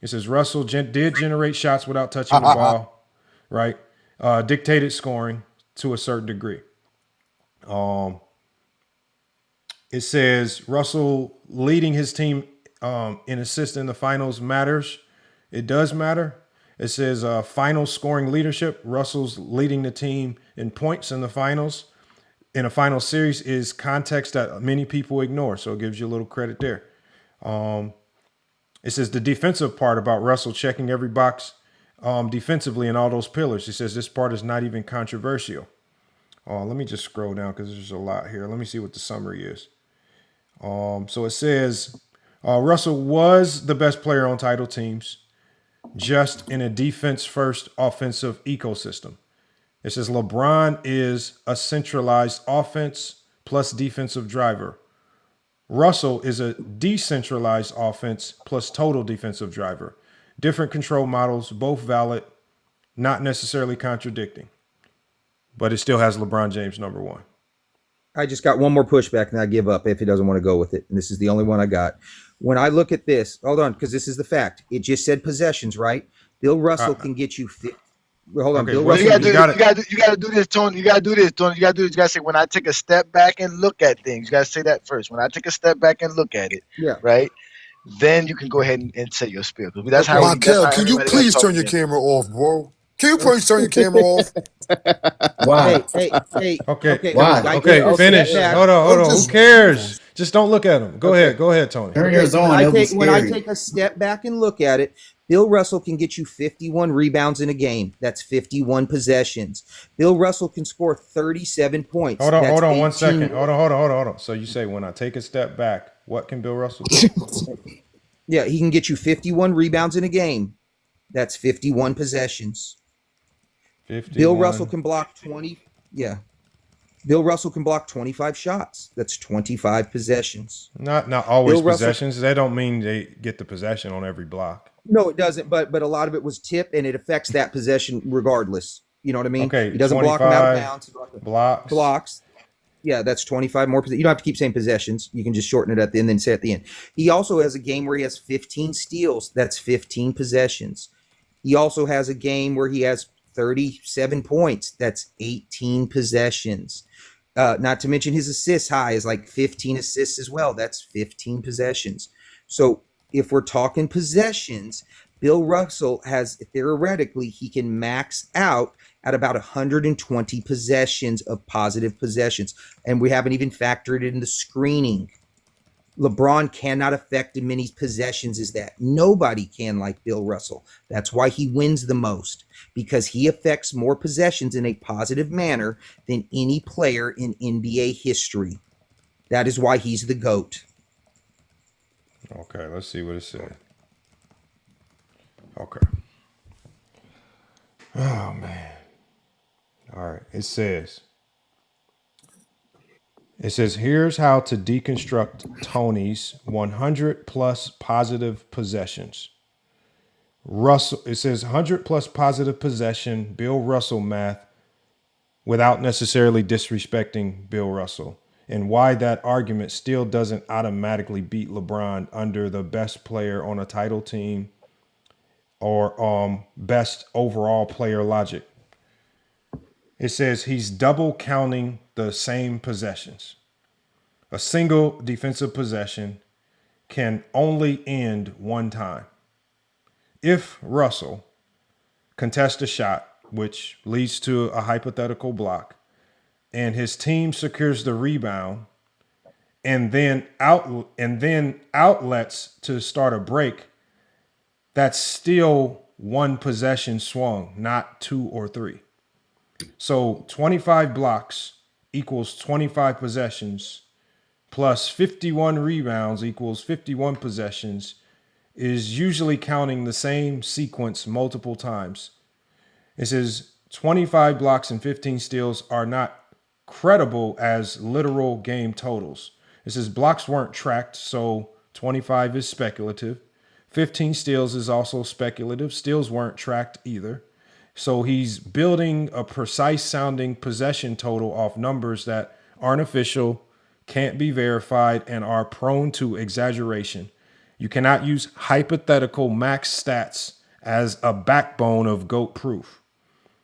It says Russell did generate shots without touching the ball, right? Dictated scoring to a certain degree. It says Russell leading his team in assists in the finals matters. It does matter. It says final scoring leadership. Russell's leading the team in points in the finals. In a final series is context that many people ignore. So it gives you a little credit there. It says the defensive part about Russell checking every box defensively in all those pillars. He says this part is not even controversial. Let me just scroll down because there's a lot here. Let me see what the summary is. So it says Russell was the best player on title teams, just in a defense-first offensive ecosystem. It says LeBron is a centralized offense plus defensive driver. Russell is a decentralized offense plus total defensive driver. Different control models, both valid, not necessarily contradicting. But it still has LeBron James number one. I just got one more pushback and I give up if he doesn't want to go with it. And this is the only one I got. When I look at this, hold on, because this is the fact. It just said possessions, right? Bill Russell can get you hold on. Okay, Bill what Russell. You gotta do this, Tony. You gotta do this, Tony. You gotta say, when I take a step back and look at things. You gotta say that first. When I take a step back and look at it. Yeah. Right. Then you can go ahead and say your spiel. That's how. Michael, can you everybody please got turn your talking. camera off, bro? Can you please turn your camera off? Why? Hey. Okay. Why? Okay. Finish. Hold on. Who cares? Just don't look at him. Go ahead, Tony. When I take a step back and look at it, Bill Russell can get you 51 rebounds in a game. That's 51 possessions. Bill Russell can score 37 points. Hold That's on 1 18. second. Hold on. So you say, when I take a step back, what can Bill Russell do? Yeah, he can get you 51 rebounds in a game. That's 51 possessions. 51. Bill Russell can block 20. Yeah. Bill Russell can block 25 shots. That's 25 possessions. Not always Bill possessions. Russell, They don't mean they get the possession on every block. no, it doesn't. But a lot of it was tip, and it affects that possession regardless. You know what I mean? Okay, He doesn't block them out of bounds. Blocks. Yeah, that's 25 more. You don't have to keep saying possessions. You can just shorten it at the end and say at the end. He also has a game where he has 15 steals. That's 15 possessions. He also has a game where he has 37 points. That's 18 possessions. Not to mention his assists high is like 15 assists as well. That's 15 possessions. So if we're talking possessions, Bill Russell has, theoretically, he can max out at about 120 possessions of positive possessions. And we haven't even factored in the screening. LeBron cannot affect as many possessions as that. Nobody can like Bill Russell. That's why he wins the most, because he affects more possessions in a positive manner than any player in NBA history. That is why he's the GOAT. Okay, let's see what it said. Okay. Oh, man. All right. It says, here's how to deconstruct Tony's 100 plus positive possessions. It says 100 plus positive possession, Bill Russell math, without necessarily disrespecting Bill Russell, and why that argument still doesn't automatically beat LeBron under the best player on a title team or best overall player logic. It says he's double counting the same possessions. A single defensive possession can only end one time. If Russell contests a shot, which leads to a hypothetical block, and his team secures the rebound, and then outlets to start a break, that's still one possession swung, not 2 or 3. So 25 blocks equals 25 possessions plus 51 rebounds equals 51 possessions is usually counting the same sequence multiple times. It says 25 blocks and 15 steals are not credible as literal game totals. It says blocks weren't tracked, so 25 is speculative. 15 steals is also speculative. Steals weren't tracked either. So he's building a precise sounding possession total off numbers that aren't official, can't be verified, and are prone to exaggeration. You cannot use hypothetical max stats as a backbone of GOAT proof.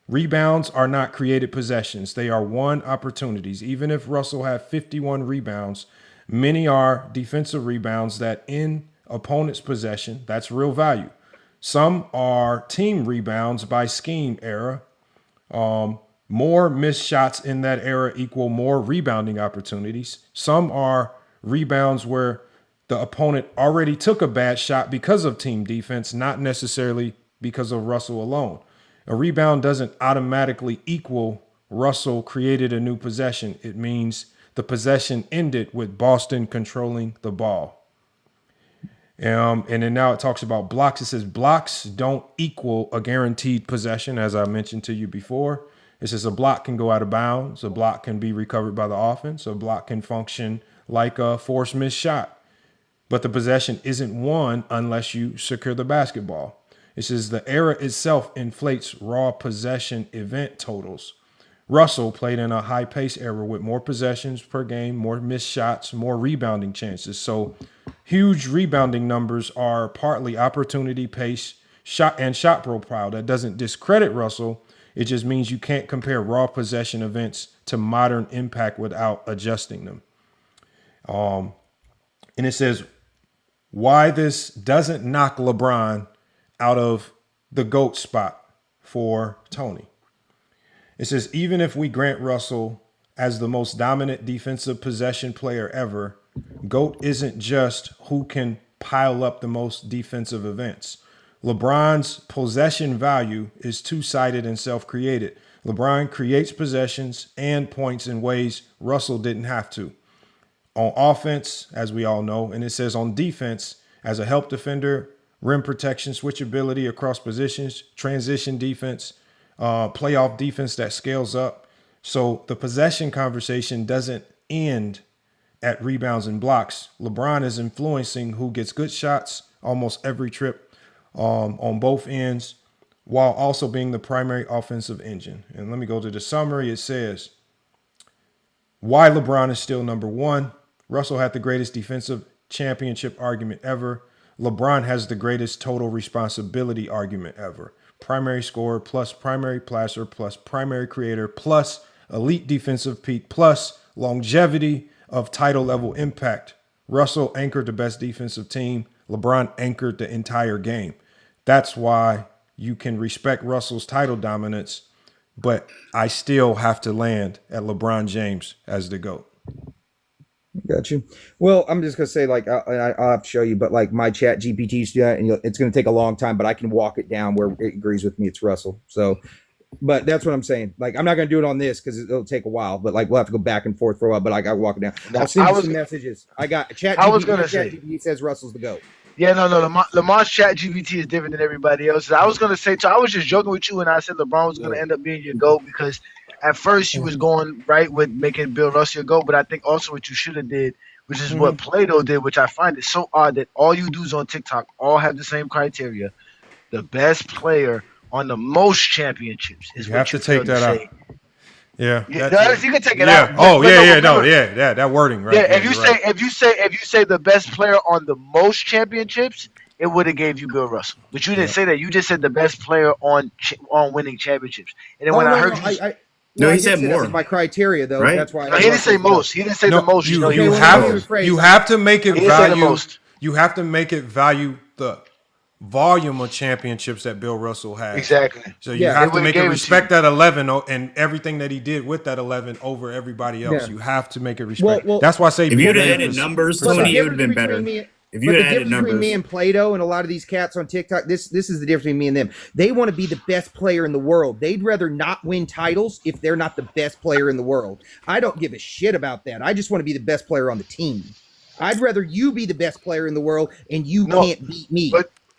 Rebounds are not created possessions. They are won opportunities. Even if Russell had 51 rebounds, many are defensive rebounds that in opponent's possession. That's real value. Some are team rebounds by scheme era. More missed shots in that era equal more rebounding opportunities. Some are rebounds where the opponent already took a bad shot because of team defense, not necessarily because of Russell alone. A rebound doesn't automatically equal Russell created a new possession. It means the possession ended with Boston controlling the ball. And then now it talks about blocks. It says blocks don't equal a guaranteed possession, as I mentioned to you before. It says a block can go out of bounds. A block can be recovered by the offense. A block can function like a forced missed shot. But the possession isn't won unless you secure the basketball. It says the era itself inflates raw possession event totals. Russell played in a high-pace era with more possessions per game, more missed shots, more rebounding chances. So huge rebounding numbers are partly opportunity, pace, shot profile. That doesn't discredit Russell, It just means you can't compare raw possession events to modern impact without adjusting them. And it says why this doesn't knock LeBron out of the GOAT spot for Tony. It says, even if we grant Russell as the most dominant defensive possession player ever, GOAT isn't just who can pile up the most defensive events. LeBron's possession value is two-sided and self-created. LeBron creates possessions and points in ways Russell didn't have to. On offense, as we all know, and it says on defense, as a help defender, rim protection, switchability across positions, transition defense, playoff defense that scales up. So the possession conversation doesn't end at rebounds and blocks. LeBron is influencing who gets good shots almost every trip on both ends, while also being the primary offensive engine. And let me go to the summary. It says, why LeBron is still number one. Russell had the greatest defensive championship argument ever. LeBron has the greatest total responsibility argument ever. Primary scorer plus primary passer plus primary creator plus elite defensive peak plus longevity of title level impact. Russell anchored the best defensive team. LeBron anchored the entire game. That's why you can respect Russell's title dominance, but I still have to land at LeBron James as the GOAT. Got you. Well, I'm just gonna say, like, I'll have to show you, but like my chat GPTs do that, and it's gonna take a long time, but I can walk it down where it agrees with me. It's Russell. So, but that's what I'm saying. Like, I'm not gonna do it on this because it'll take a while. But like, we'll have to go back and forth for a while. But I gotta walk it down. I'll send you some messages. I got chat. I was gonna say, GPT says Russell's the GOAT. Yeah, no. Lamar's chat GPT is different than everybody else's. I was gonna say, I was just joking with you when I said LeBron was gonna end up being your GOAT because at first you was going right with making Bill Russell your GOAT, but I think also what you should have did, which is what Plato did, which I find is so odd that all you dudes on TikTok all have the same criteria. The best player on the most championships is You what have to take that out. Yeah, you can take it out. That wording, right? Yeah, if you say the best player on the most championships, it would have gave you Bill Russell. But you didn't say that. You just said the best player on winning championships. And then when I heard you. No, he said more. That was my criteria, though. Right? That's why. No, he didn't say most. He didn't say the most. You have to make it value. You have to make it value the volume of championships that Bill Russell has. Exactly. So you have to make it respect that 11 and everything that he did with that 11 over everybody else. Yeah. You have to make it respect. Well, that's why I say if you'd have added numbers, Tony, it would have been better. If you had added numbers, between me and Plato and a lot of these cats on TikTok, this is the difference between me and them. They want to be the best player in the world. They'd rather not win titles if they're not the best player in the world. I don't give a shit about that. I just want to be the best player on the team. I'd rather you be the best player in the world and you can't beat me.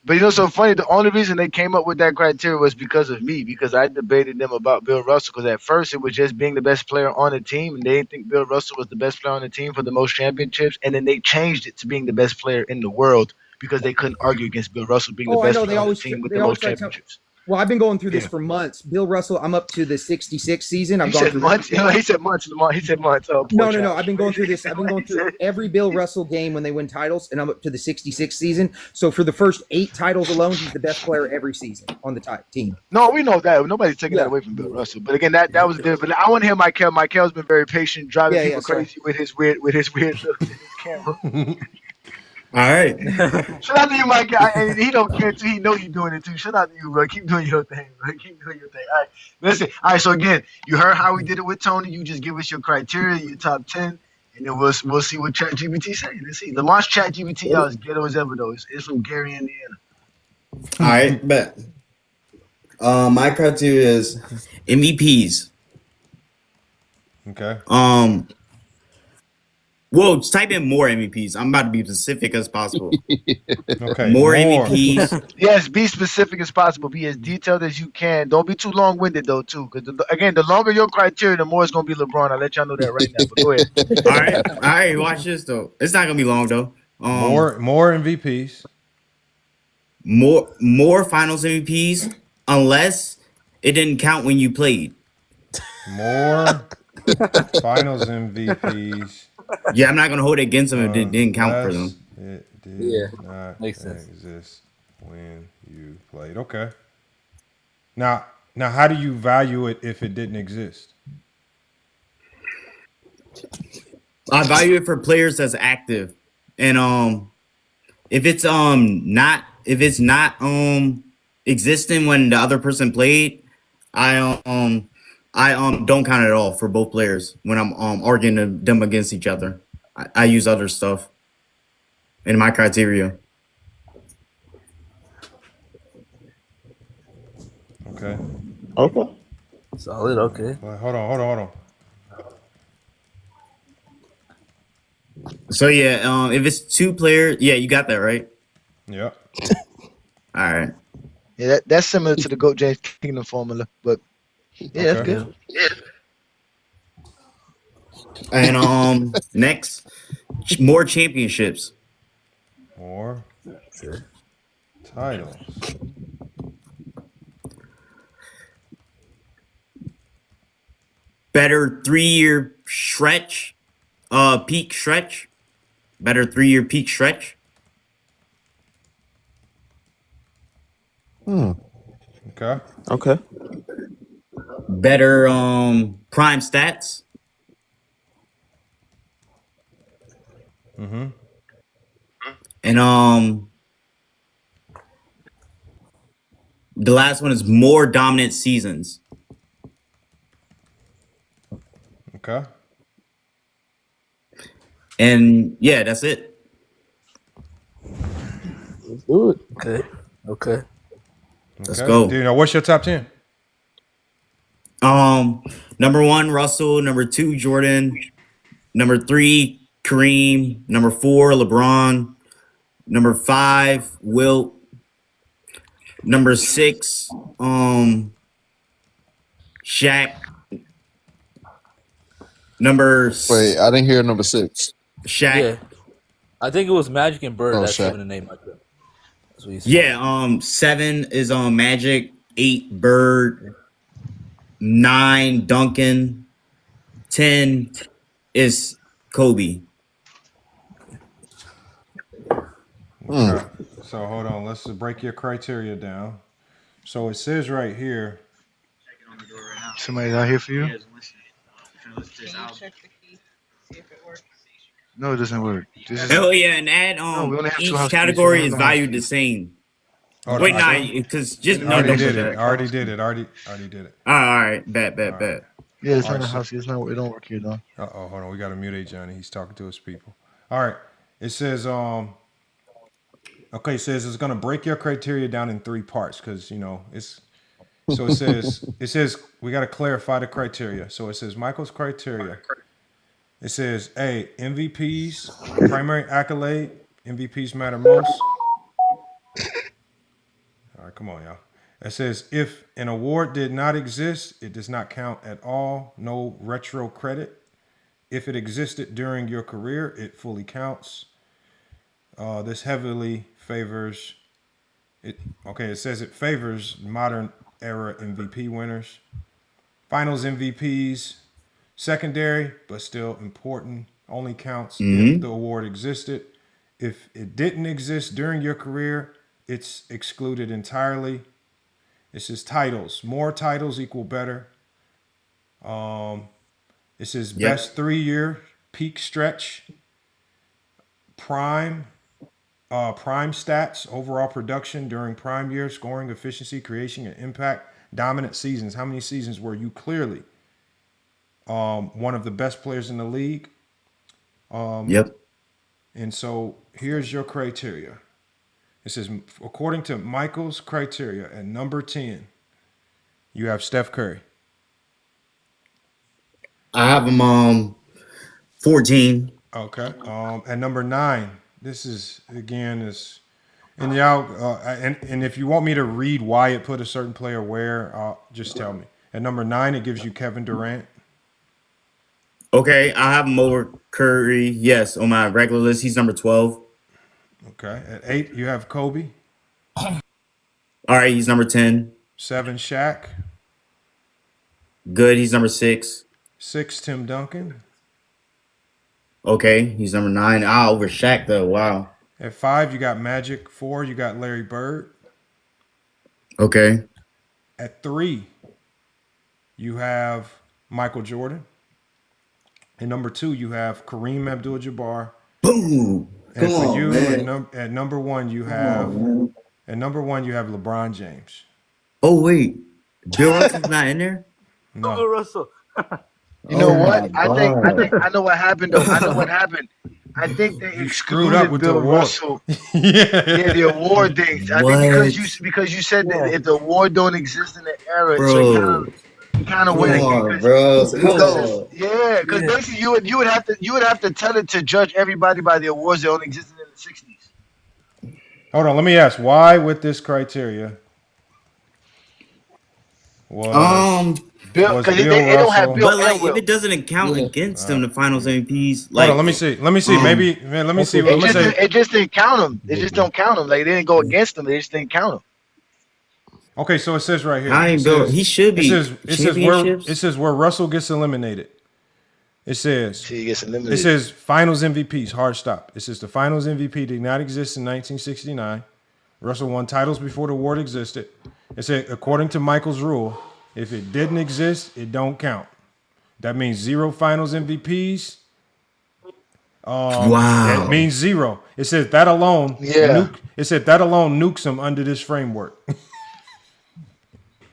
But you know, so funny. The only reason they came up with that criteria was because of me, because I debated them about Bill Russell. Because at first it was just being the best player on the team, and they didn't think Bill Russell was the best player on the team for the most championships. And then they changed it to being the best player in the world because they couldn't argue against Bill Russell being the best player on the team with the most championships. Well, I've been going through this for months. Bill Russell, I'm up to the 66 season. He said months. He said months. He said months. Oh, no. I've been going through this. I've been going through every Bill Russell game when they win titles, and I'm up to the 66 season. So for the first 8 titles alone, he's the best player every season on the team. No, we know that. Nobody's taking that away from Bill Russell. But again, that was different. But I want to hear Michael. Michael's been very patient, driving people crazy with his weird looks in his camera. All right. Shout out to you, Mike. And he don't care too. He know you doing it too. Shout out to you, bro. Keep doing your thing, bro. Keep doing your thing. All right. Listen. All right. So again, you heard how we did it with Tony. You just give us your criteria, your top 10, and then we'll see what ChatGPT say. Let's see. Lamar's ChatGPT out as ghetto as ever though. It's from Gary, Indiana. All right, bet. My criteria is MVPs. Okay. Well, just type in more MVPs. I'm about to be specific as possible. Okay. More MVPs. Yes, be specific as possible. Be as detailed as you can. Don't be too long-winded though, too. Because again, the longer your criteria, the more it's gonna be LeBron. I'll let y'all know that right now. But go ahead. All right. Watch this though. It's not gonna be long though. More MVPs. More Finals MVPs, unless it didn't count when you played. More Finals MVPs. Yeah, I'm not gonna hold it against them if it didn't count for them. It did not exist when you played. Okay. Now, Now, how do you value it if it didn't exist? I value it for players that's active, and if it's not existing when the other person played, I don't count it at all for both players when I'm arguing them against each other. I use other stuff in my criteria. Okay. Okay. Solid. Okay. Well, hold on. So yeah, if it's two players, yeah, you got that right. Yeah. All right. Yeah, that's similar to the GOAT James Kingdom formula, but yeah, that's good. Yeah. And next, more championships. More titles. Better 3-year stretch, peak stretch. Better 3-year peak stretch. Okay. Okay. Better prime stats. Mm-hmm. And the last one is more dominant seasons. Okay. And yeah, that's it. Good. Okay. Let's go. Dude, now what's your top 10? Number 1, Russell. Number 2, Jordan. Number 3, Kareem. Number 4, LeBron. Number 5, Wilt. Number 6, Shaq. Wait, I didn't hear number 6. Shaq. Yeah. I think it was Magic and Bird. Oh, That's Shaq. 7 and 8, my friend. That's what he said. Yeah, 7 is Magic, 8 Bird, 9 Duncan, 10 is Kobe. Okay. So hold on, let's break your criteria down. So it says right here. Somebody's out here for you? No, it doesn't work. Oh yeah, and add we only have two each house keys. category We is don't have valued the same. Hold Wait, on, nah, because just no, already don't did put it. that. Already did it. Already did it. All right, bet. Yeah, it's All not right, a so- house. It's not. It don't work here though. Hold on. We got to mute Johnny. He's talking to his people. All right. It says okay, it says it's gonna break your criteria down in 3 parts because it's so it says we gotta clarify the criteria. So it says Michael's criteria. It says A, MVPs, primary accolade, MVPs matter most. All right, come on, y'all. It says if an award did not exist, it does not count at all. No retro credit. If it existed during your career, it fully counts. This heavily favors it. Okay, it says it favors modern era MVP winners, finals MVPs, secondary but still important. Only counts if the award existed. If it didn't exist during your career, it's excluded entirely. It says titles. More titles equal better. It says best 3-year peak stretch. Prime stats, overall production during prime year, scoring, efficiency, creation, and impact. Dominant seasons. How many seasons were you clearly one of the best players in the league? Yep. And so here's your criteria. It says, according to Michael's criteria, at number 10, you have Steph Curry. I have him 14. Okay. At number 9, this is again is, and y'all, and if you want me to read why it put a certain player where, just tell me. At number 9, it gives you Kevin Durant. Okay, I have him over Curry. Yes, on my regular list, he's number 12. Okay. At 8, you have Kobe. All right, he's number 10. 7, Shaq. Good, he's number 6. 6, Tim Duncan. Okay, he's number 9. Over Shaq though. Wow. At 5, you got Magic. 4, you got Larry Bird. Okay. At 3, you have Michael Jordan. And number 2, you have Kareem Abdul-Jabbar. Boom. And Come for on, you, man. at number 1, you Come have on, man. LeBron James. Oh wait, Bill Russell's not in there. No. Bill Russell. You know Oh what? my I know what happened though. I know what happened. I think they You screwed up excluded with the Bill award. Russell. Yeah, the award things. I think because you said that if the award don't exist in the era, so Bro. it kind of Come went on, against. bro. Come on. Yeah, because basically you would have to tell it to judge everybody by the awards that only existed in the '60s. Hold on, let me ask. Why with this criteria was Bill, because they don't have Bill But like, and Will. if it doesn't count against them, the Finals MVPs. Hold Like, on, let me see. Maybe, man, let me see. Let me say. It just didn't count them. They just don't count them. Like they didn't go against them. They just didn't count them. Okay, so it says right here. I ain't Bill. He should be. It says where Russell gets eliminated. It says he gets eliminated. It says Finals MVPs. Hard stop. It says the Finals MVP did not exist in 1969. Russell won titles before the award existed. It said according to Michael's rule, if it didn't exist, it don't count. That means 0 Finals MVPs. Wow. That means 0. It says that alone. Yeah. It said that alone nukes them under this framework.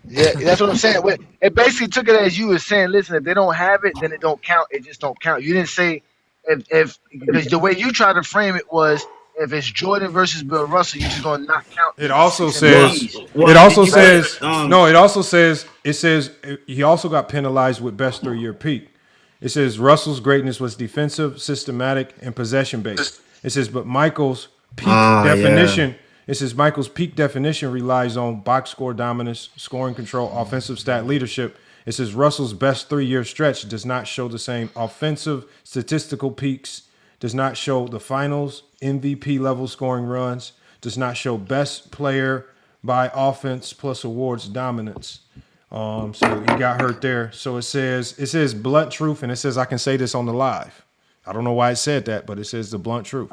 Yeah, that's what I'm saying. It basically took it as you were saying. Listen, if they don't have it, then it don't count. It just don't count. You didn't say if because the way you tried to frame it was if it's Jordan versus Bill Russell, you're just gonna not count. It also says. It also says. No. It also says. It says he also got penalized with best 3-year peak. It says Russell's greatness was defensive, systematic, and possession based. It says, but Michael's peak definition. Yeah. It says Michael's peak definition relies on box score dominance, scoring control, offensive stat leadership. It says Russell's best 3-year stretch does not show the same offensive statistical peaks, does not show the finals MVP level scoring runs, does not show best player by offense plus awards dominance. So he got hurt there. So it says blunt truth, and it says I can say this on the live. I don't know why it said that, but it says the blunt truth.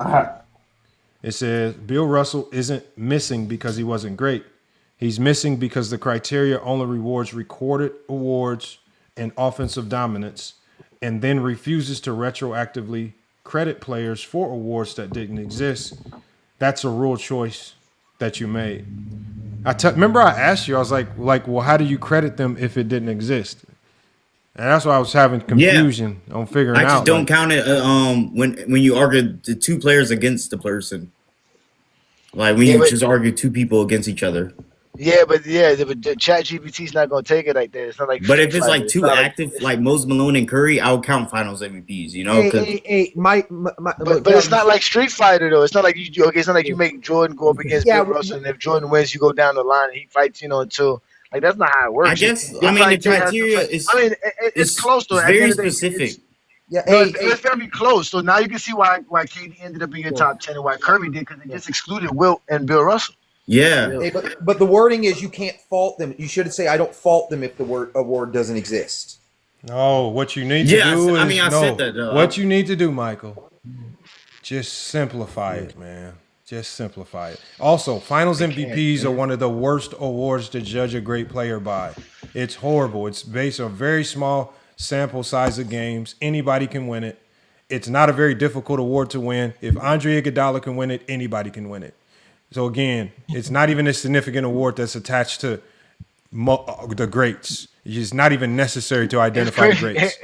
It says Bill Russell isn't missing because he wasn't great. He's missing because the criteria only rewards recorded awards and offensive dominance, and then refuses to retroactively credit players for awards that didn't exist. That's a rule choice that you made. Remember I asked you, I was like, well, how do you credit them if it didn't exist? And that's why I was having confusion on figuring out. I just don't count it when you argue the 2 players against the person. Like when you just argue 2 people against each other. Yeah, but the Chat GPT's not gonna take it like that. It's not like. But if it's like 2 active, like Moses Malone and Curry, I'll count Finals MVPs. You know, but it's not like Street Fighter though. It's not like you. Okay, it's not like you make Jordan go up against Bill Russell, and if Jordan wins, you go down the line and he fights. until. Like that's not how it works. I guess. I mean, the criteria is. I mean, it's close to very specific. It's very close. So now you can see why KD ended up in your top 10 and why Kirby did because they just excluded Wilt and Bill Russell. Yeah. Hey, but the wording is you can't fault them. You should say I don't fault them if the award doesn't exist. No, what you need to do is I said that. What you need to do, Michael, just simplify it, man. Just simplify it. Also, Finals MVPs are one of the worst awards to judge a great player by. It's horrible. It's based on a very small sample size of games. Anybody can win it. It's not a very difficult award to win. If Andre Iguodala can win it, anybody can win it. So again, it's not even a significant award that's attached to the greats. It's not even necessary to identify the greats.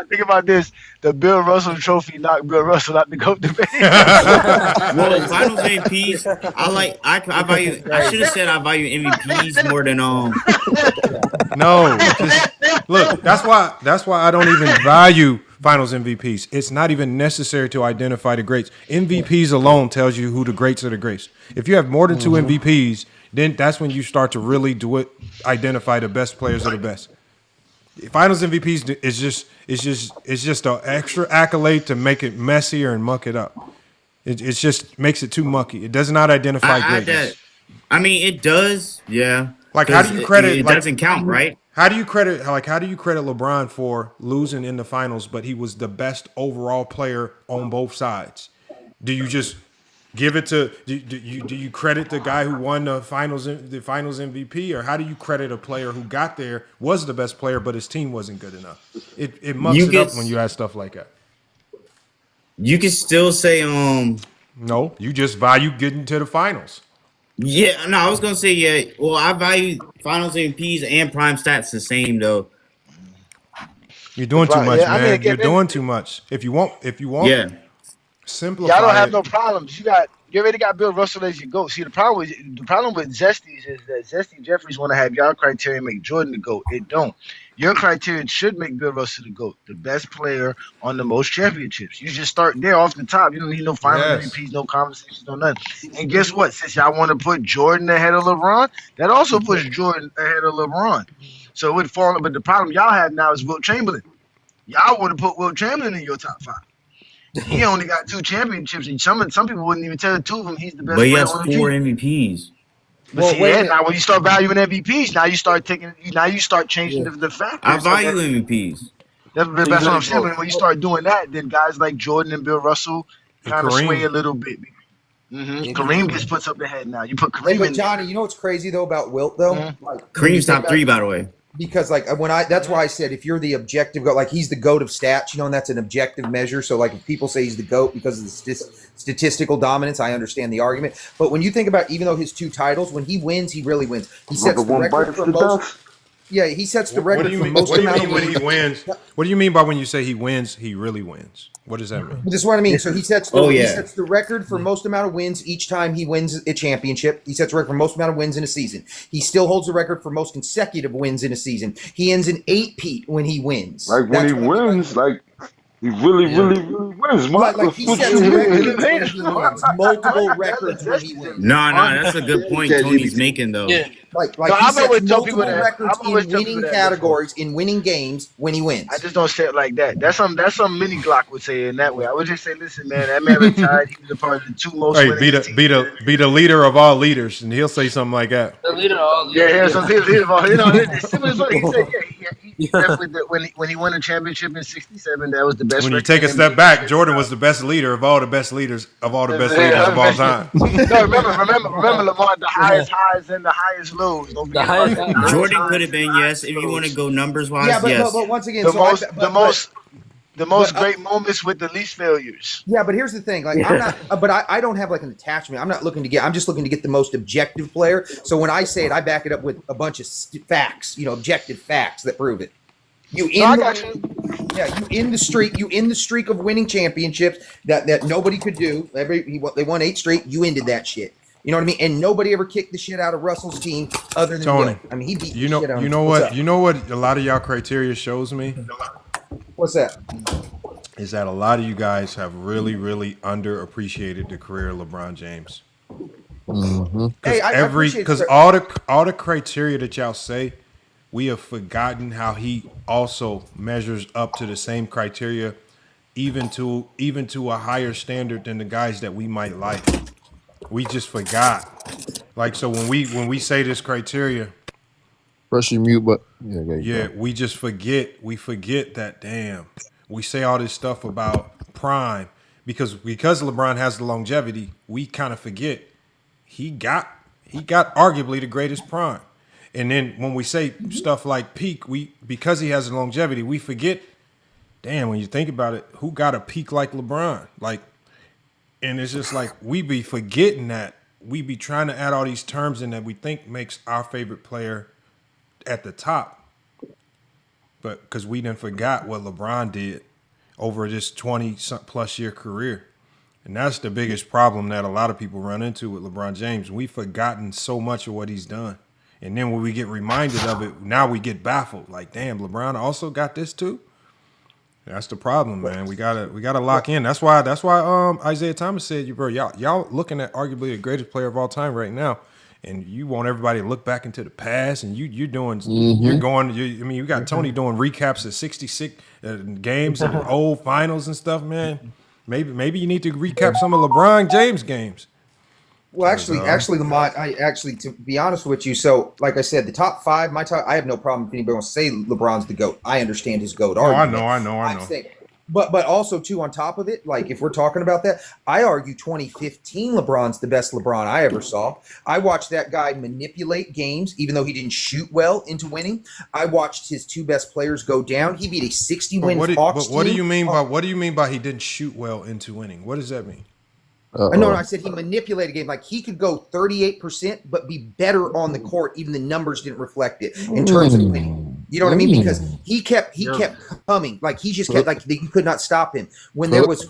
Think about this: the Bill Russell Trophy knocked Bill Russell out the GOAT debate. Well, Finals MVPs, I value. I should have said I value MVPs more than No, look. That's why I don't even value Finals MVPs. It's not even necessary to identify the greats. MVPs alone tells you who the greats are. The greats. If you have more than 2 MVPs, then that's when you start to really do it. Identify the best players are the best. Finals MVPs is just an extra accolade to make it messier and muck it up. It just makes it too mucky. It does not identify greatness. I mean, it does. Yeah. Like, how do you credit? It doesn't count, right? How do you credit? How do you credit LeBron for losing in the finals, but he was the best overall player on both sides? Do you just give it to do you credit the guy who won the finals MVP, or how do you credit a player who got there, was the best player, but his team wasn't good enough? It mucks it up when you ask stuff like that. You can still say no, you just value getting to the finals. Yeah, no, I was gonna say yeah. Well, I value finals MVPs and prime stats the same though. You're doing too much, man. You're doing too much. If you want, yeah. Simplify. Y'all don't have no problems. You already got Bill Russell as your GOAT. See, the problem with Zesties is that Zesty and Jeffries want to have y'all criteria make Jordan the GOAT. It don't. Your criteria should make Bill Russell the GOAT, the best player on the most championships. You just start there off the top. You don't need no final MVPs, no conversations, no nothing. And guess what? Since y'all want to put Jordan ahead of LeBron, that also puts Jordan ahead of LeBron. So it would fall. But the problem y'all have now is Wilt Chamberlain. Y'all want to put Wilt Chamberlain in your top 5. He only got 2 championships, and some people wouldn't even tell the 2 of them he's the best. But he has 4 MVPs. But now when you start valuing MVPs, now you start changing the factors. I value MVPs. That's what I'm saying. When you start doing that, then guys like Jordan and Bill Russell kind of sway a little bit. Kareem gets puts up the head now. You put Kareem in. Johnny, you know what's crazy though about Wilt though? Like, Kareem's top 3, by the way. Because that's why I said if you're the objective GOAT, like he's the GOAT of stats, and that's an objective measure. So like if people say he's the GOAT because of the statistical dominance, I understand the argument. But when you think about, even though his 2 titles, when he wins, he really wins. He sets the record for most. Yeah, he sets the record for most amount of wins. What do you mean when he wins? What do you mean by when you say he wins, he really wins? What does that mean? This is what I mean. So he sets the record for most amount of wins each time he wins a championship. He sets the record for most amount of wins in a season. He still holds the record for most consecutive wins in a season. He ends in 8-peat when he wins. Like when he wins, like he really wins. Like he sets multiple records when he wins. No, that's a good point Tony's making though. Yeah. Like he sets multiple records in winning categories, in winning games when he wins. I just don't say it like that. That's some mini Glock would say in that way. I would just say, listen, man, that man retired. He was a part of the 2 most. Hey, be the leader of all leaders, and he'll say something like that. The leader of all leaders. Yeah, some leader of all. It's simple as he said. He definitely when he won a championship in '67, that was the best. When you take a step back, Jordan was the best leader of all the best leaders of all the best leaders of all time. No, remember, Lamar, the highest highs and the highest lows. Jordan could have been, yes, if you want to go numbers wise. Yeah, yes. but once again, the most great moments with the least failures. Yeah, but here's the thing. Like I don't have like an attachment. I'm just looking to get the most objective player. So when I say it, I back it up with a bunch of facts, objective facts that prove it. You end the streak of winning championships that nobody could do. They won 8 straight. You ended that shit. You know what I mean? And nobody ever kicked the shit out of Russell's team other than Tony. Will. I mean, he beat the shit out of him. You know what a lot of y'all criteria shows me? What's that? Is that a lot of you guys have really, really underappreciated the career of LeBron James. Because all the criteria that y'all say, we have forgotten how he also measures up to the same criteria, even to a higher standard than the guys that we might like. We just forgot. Like, so when we say this criteria, press your mute button. We just forget. We forget that, damn. We say all this stuff about prime because LeBron has the longevity. We kind of forget he got arguably the greatest prime. And then when we say stuff like peak, because he has the longevity, we forget. Damn, when you think about it, who got a peak like LeBron? Like. And it's just like we be forgetting that. We be trying to add all these terms in that we think makes our favorite player at the top. But because we done forgot what LeBron did over this 20-plus year career. And that's the biggest problem that a lot of people run into with LeBron James. We've forgotten so much of what he's done. And then when we get reminded of it, now we get baffled. Like, damn, LeBron also got this too? That's the problem, man. We gotta lock in. That's why Isaiah Thomas said, bro, y'all looking at arguably the greatest player of all time right now, and you want everybody to look back into the past, and you got Tony doing recaps of 66 games and old finals and stuff, man. Maybe you need to recap some of LeBron James games. Well, actually, Lamont, to be honest with you, so like I said, the top 5, I have no problem if anybody wants to say LeBron's the GOAT. I understand his GOAT argument. I know. But also too, on top of it, like if we're talking about that, I argue 2015 LeBron's the best LeBron I ever saw. I watched that guy manipulate games, even though he didn't shoot well, into winning. I watched his two best players go down. He beat a 60-win Hawks team. What do you mean by he didn't shoot well into winning? What does that mean? No, I said he manipulated a game. Like he could go 38%, but be better on the court. Even the numbers didn't reflect it in terms of winning. You know what I mean? Because he kept coming. Like he just kept, like you could not stop him. When there was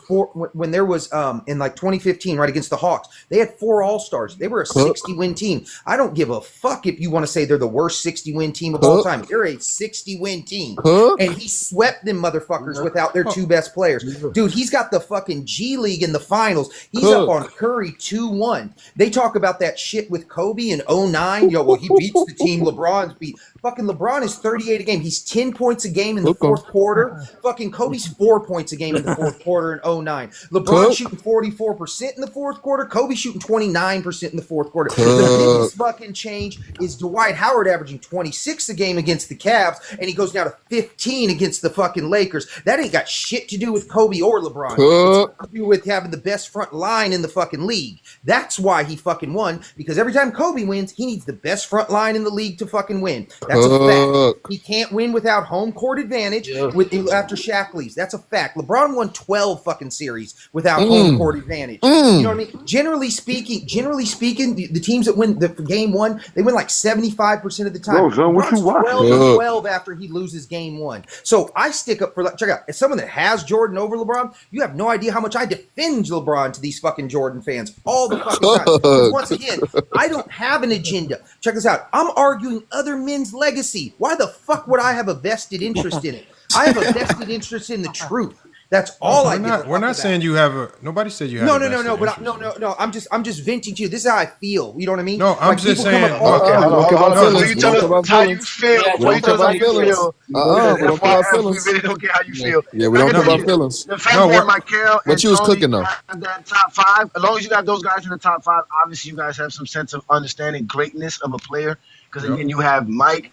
in like 2015, right, against the Hawks, they had 4 All-Stars. They were a 60-win team. I don't give a fuck if you want to say they're the worst 60-win team of all time. They're a 60-win team. And he swept them motherfuckers without their 2 best players. Dude, he's got the fucking G League in the finals. He's up on Curry 2-1. They talk about that shit with Kobe in 09. Well, he beats the team LeBron's beat. Fucking LeBron is 38 a game. He's 10 points a game in the fourth quarter. Fucking Kobe's 4 points a game in the fourth quarter in 09. LeBron shooting 44% in the fourth quarter. Kobe shooting 29% in the fourth quarter. The biggest fucking change is Dwight Howard averaging 26 a game against the Cavs, and he goes down to 15 against the fucking Lakers. That ain't got shit to do with Kobe or LeBron. It's got to do with having the best front line in the fucking league. That's why he fucking won, because every time Kobe wins, he needs the best front line in the league to fucking win. That's a fact. He can't win without home court advantage after Shaq leaves. That's a fact. LeBron won 12 fucking series without home court advantage. You know what I mean? Generally speaking, the teams that win the game 1, they win like 75% of the time. Bro, John, what you watching? 12 after he loses game 1. So I stick up for, check out, as someone that has Jordan over LeBron, you have no idea how much I defend LeBron to these fucking Jordan fans all the fucking time. Because once again, I don't have an agenda. Check this out. I'm arguing other men's legacy. Why the fuck would I have a vested interest in it? I have a vested interest in the truth. That's all We're not saying you have a. Nobody said you have. No. But no. I'm just venting to you. This is how I feel. You know what I mean? No, I'm like just saying. You tell us how you feel. You tell us how you feel. We really don't care how you feel. Yeah, we don't care about feelings. The fact that Michael what you was cooking though? That top 5. As long as you got those guys in the top 5, obviously you guys have some sense of understanding greatness of a player. Because again, you have Mike,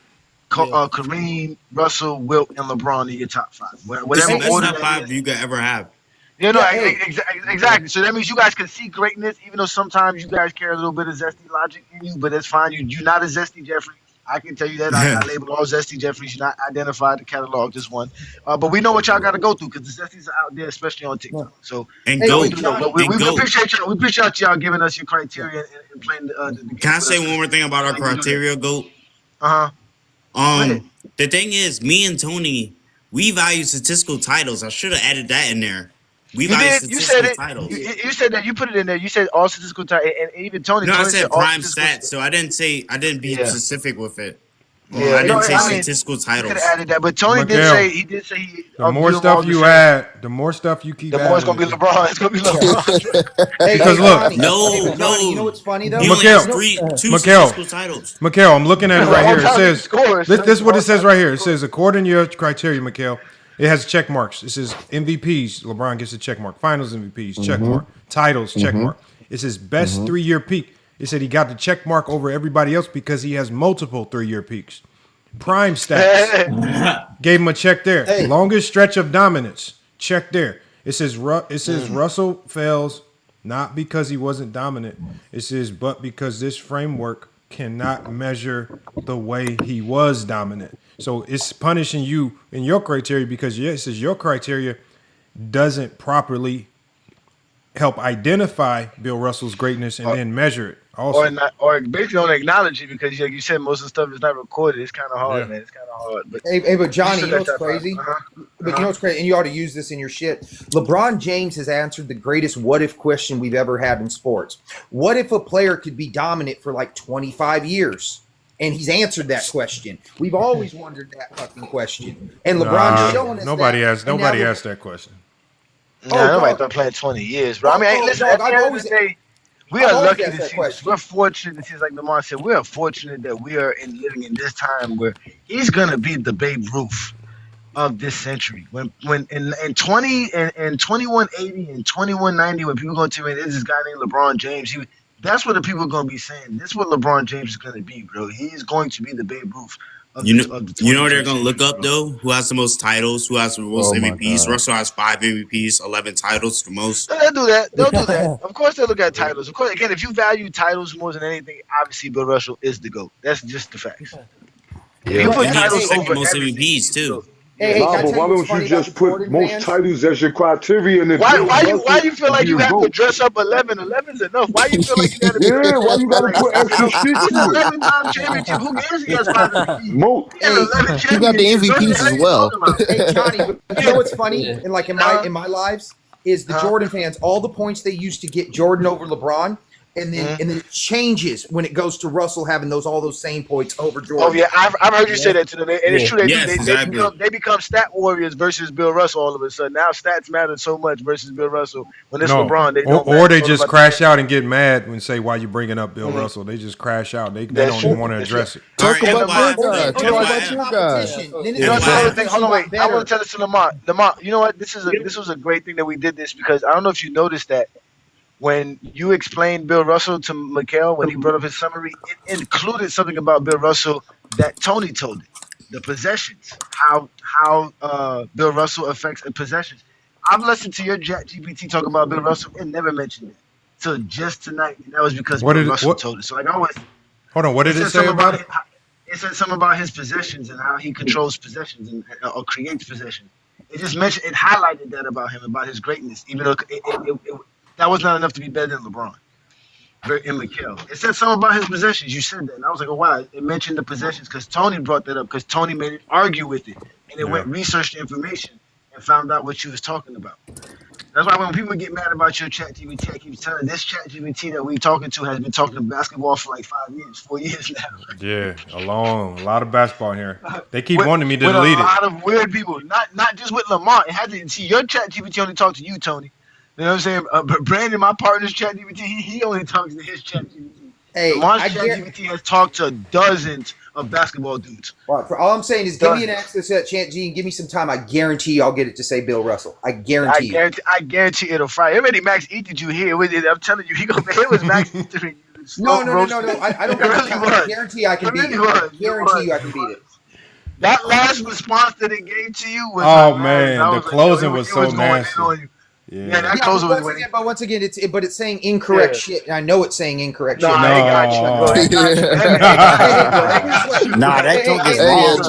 Kareem, Russell, Wilt, and LeBron in your top 5. Whatever order top 5 you could ever have. Exactly. So that means you guys can see greatness, even though sometimes you guys carry a little bit of zesty logic in you, but that's fine. You're not a zesty Jeffrey. I can tell you that. I label all zesty Jeffries. You're not identified to catalog this one. But we know what y'all got to go through because the zesties are out there, especially on TikTok. So we appreciate y'all giving us your criteria and playing the game. Can I say one more thing about our criteria, Goat? The thing is, me and Tony, we value statistical titles. I should have added that in there. We value statistical titles. You said that. You put it in there. You said all statistical titles, and even Tony. No, Tony I said prime stats, so I didn't be specific with it. I didn't say statistical titles. Could have added that, but Tony did say the more stuff you add, the more stuff you keep. The more it's gonna be LeBron. It's gonna be LeBron. Because look, no. You know what's funny though? Two statistical titles. Mikhail, I'm looking at it right here. It says this is what it says right here. It says according to your criteria, Mikhail, it has check marks. It says MVPs. LeBron gets a check mark. Finals MVPs, check mark. Titles, check mark. It says best 3-year peak. It said he got the check mark over everybody else because he has multiple 3-year peaks. Prime stats gave him a check there. Longest stretch of dominance, check there. It says Russell fails not because he wasn't dominant. It says but because this framework cannot measure the way he was dominant. So it's punishing you in your criteria because it says your criteria doesn't properly help identify Bill Russell's greatness and then measure it. Also. Or basically don't acknowledge it because, like you said, most of the stuff is not recorded. It's kind of hard, man. It's kind of hard. But but Johnny, you know what's crazy? But you know what's crazy? And you ought to use this in your shit. LeBron James has answered the greatest what-if question we've ever had in sports. What if a player could be dominant for like 25 years? And he's answered that question. We've always wondered that fucking question. And LeBron's showing us nobody asked that question. Nobody thought playing 20 years, bro. I mean, listen, at the end of the day, we are lucky to see. We're fortunate to see, like Lamar said, we are fortunate that we are living in this time where he's gonna be the Babe Ruth of this century. When in 2180 and 2190, when people go to me, there's this guy named LeBron James. That's what the people are gonna be saying. This is what LeBron James is gonna be, bro. He's going to be the Babe Ruth of the 20 what they're gonna look up though? Who has the most titles? Who has the most MVPs? Russell has 5 MVPs, 11 titles, the most. They'll do that. They'll do that. Of course, they'll look at titles. Of course, again, if you value titles more than anything, obviously Bill Russell is the GOAT. That's just the facts. If you put titles over most everything, MVPs too. Hey, Nah, but why don't you just put most titles as your criteria? And why you feel like you have to dress up 11? 11's enough. Why you feel like you got to be? Yeah, why you got to put extra shit He's to it? 11-time championship. Who cares? He has 5 MVPs. He got the MVPs as well. Hey, Johnny, but you know what's funny? And like in my lives is the Jordan fans, all the points they used to get Jordan over LeBron, and then it changes when it goes to Russell having all those same points over Jordan. Oh yeah, I've heard you say that to them, and it's true. They become stat warriors versus Bill Russell all of a sudden. Now stats matter so much versus Bill Russell. When it's LeBron, they don't. Or they just crash out and get mad and say, "Why you bringing up Bill Russell?" They just crash out. They don't even want to address it. Talk about your guy. Hold on, wait. I want to tell this to Lamont. Lamont, you know what? This was a great thing that we did this because I don't know if you noticed that. When you explained Bill Russell to Mikhail, when he brought up his summary, it included something about Bill Russell that Tony told it. The possessions, how Bill Russell affects possessions. I've listened to your ChatGPT talk about Bill Russell and never mentioned it. So just tonight, and that was because Bill Russell told it. So like I always. Hold on, what did it say about it? It said something about his possessions and how he controls possessions or creates possessions. It just mentioned, it highlighted that about him, about his greatness, even though that was not enough to be better than LeBron and Mikhail. It said something about his possessions. You said that. And I was like, oh, wow. It mentioned the possessions because Tony brought that up because Tony made it argue with it. And it went research the information and found out what you was talking about. That's why when people get mad about your ChatGPT, I keep telling this ChatGPT that we talking to has been talking to basketball for like 4 years now. Yeah, a lot of basketball here. They keep wanting me to delete it. A lot of weird people, not just with Lamont. It had to see your ChatGPT only talk to you, Tony. You know what I'm saying? But Brandon, my partner's ChatGPT, he only talks to his ChatGPT. Hey, Lamont's ChatGPT has talked to dozens of basketball dudes. All I'm saying is give me an access to that ChatG and give me some time. I guarantee I'll get it to say Bill Russell. I guarantee it'll fry. Already Max Ether you here. I'm telling you, it was Max Ether. No. I don't guarantee I can beat it. I guarantee you I can beat it. That last response that it gave to you was the closing was so nasty. Yeah, that closing was winning. But once again, it's saying incorrect shit. I know it's saying incorrect shit. I got you. That joke is wrong.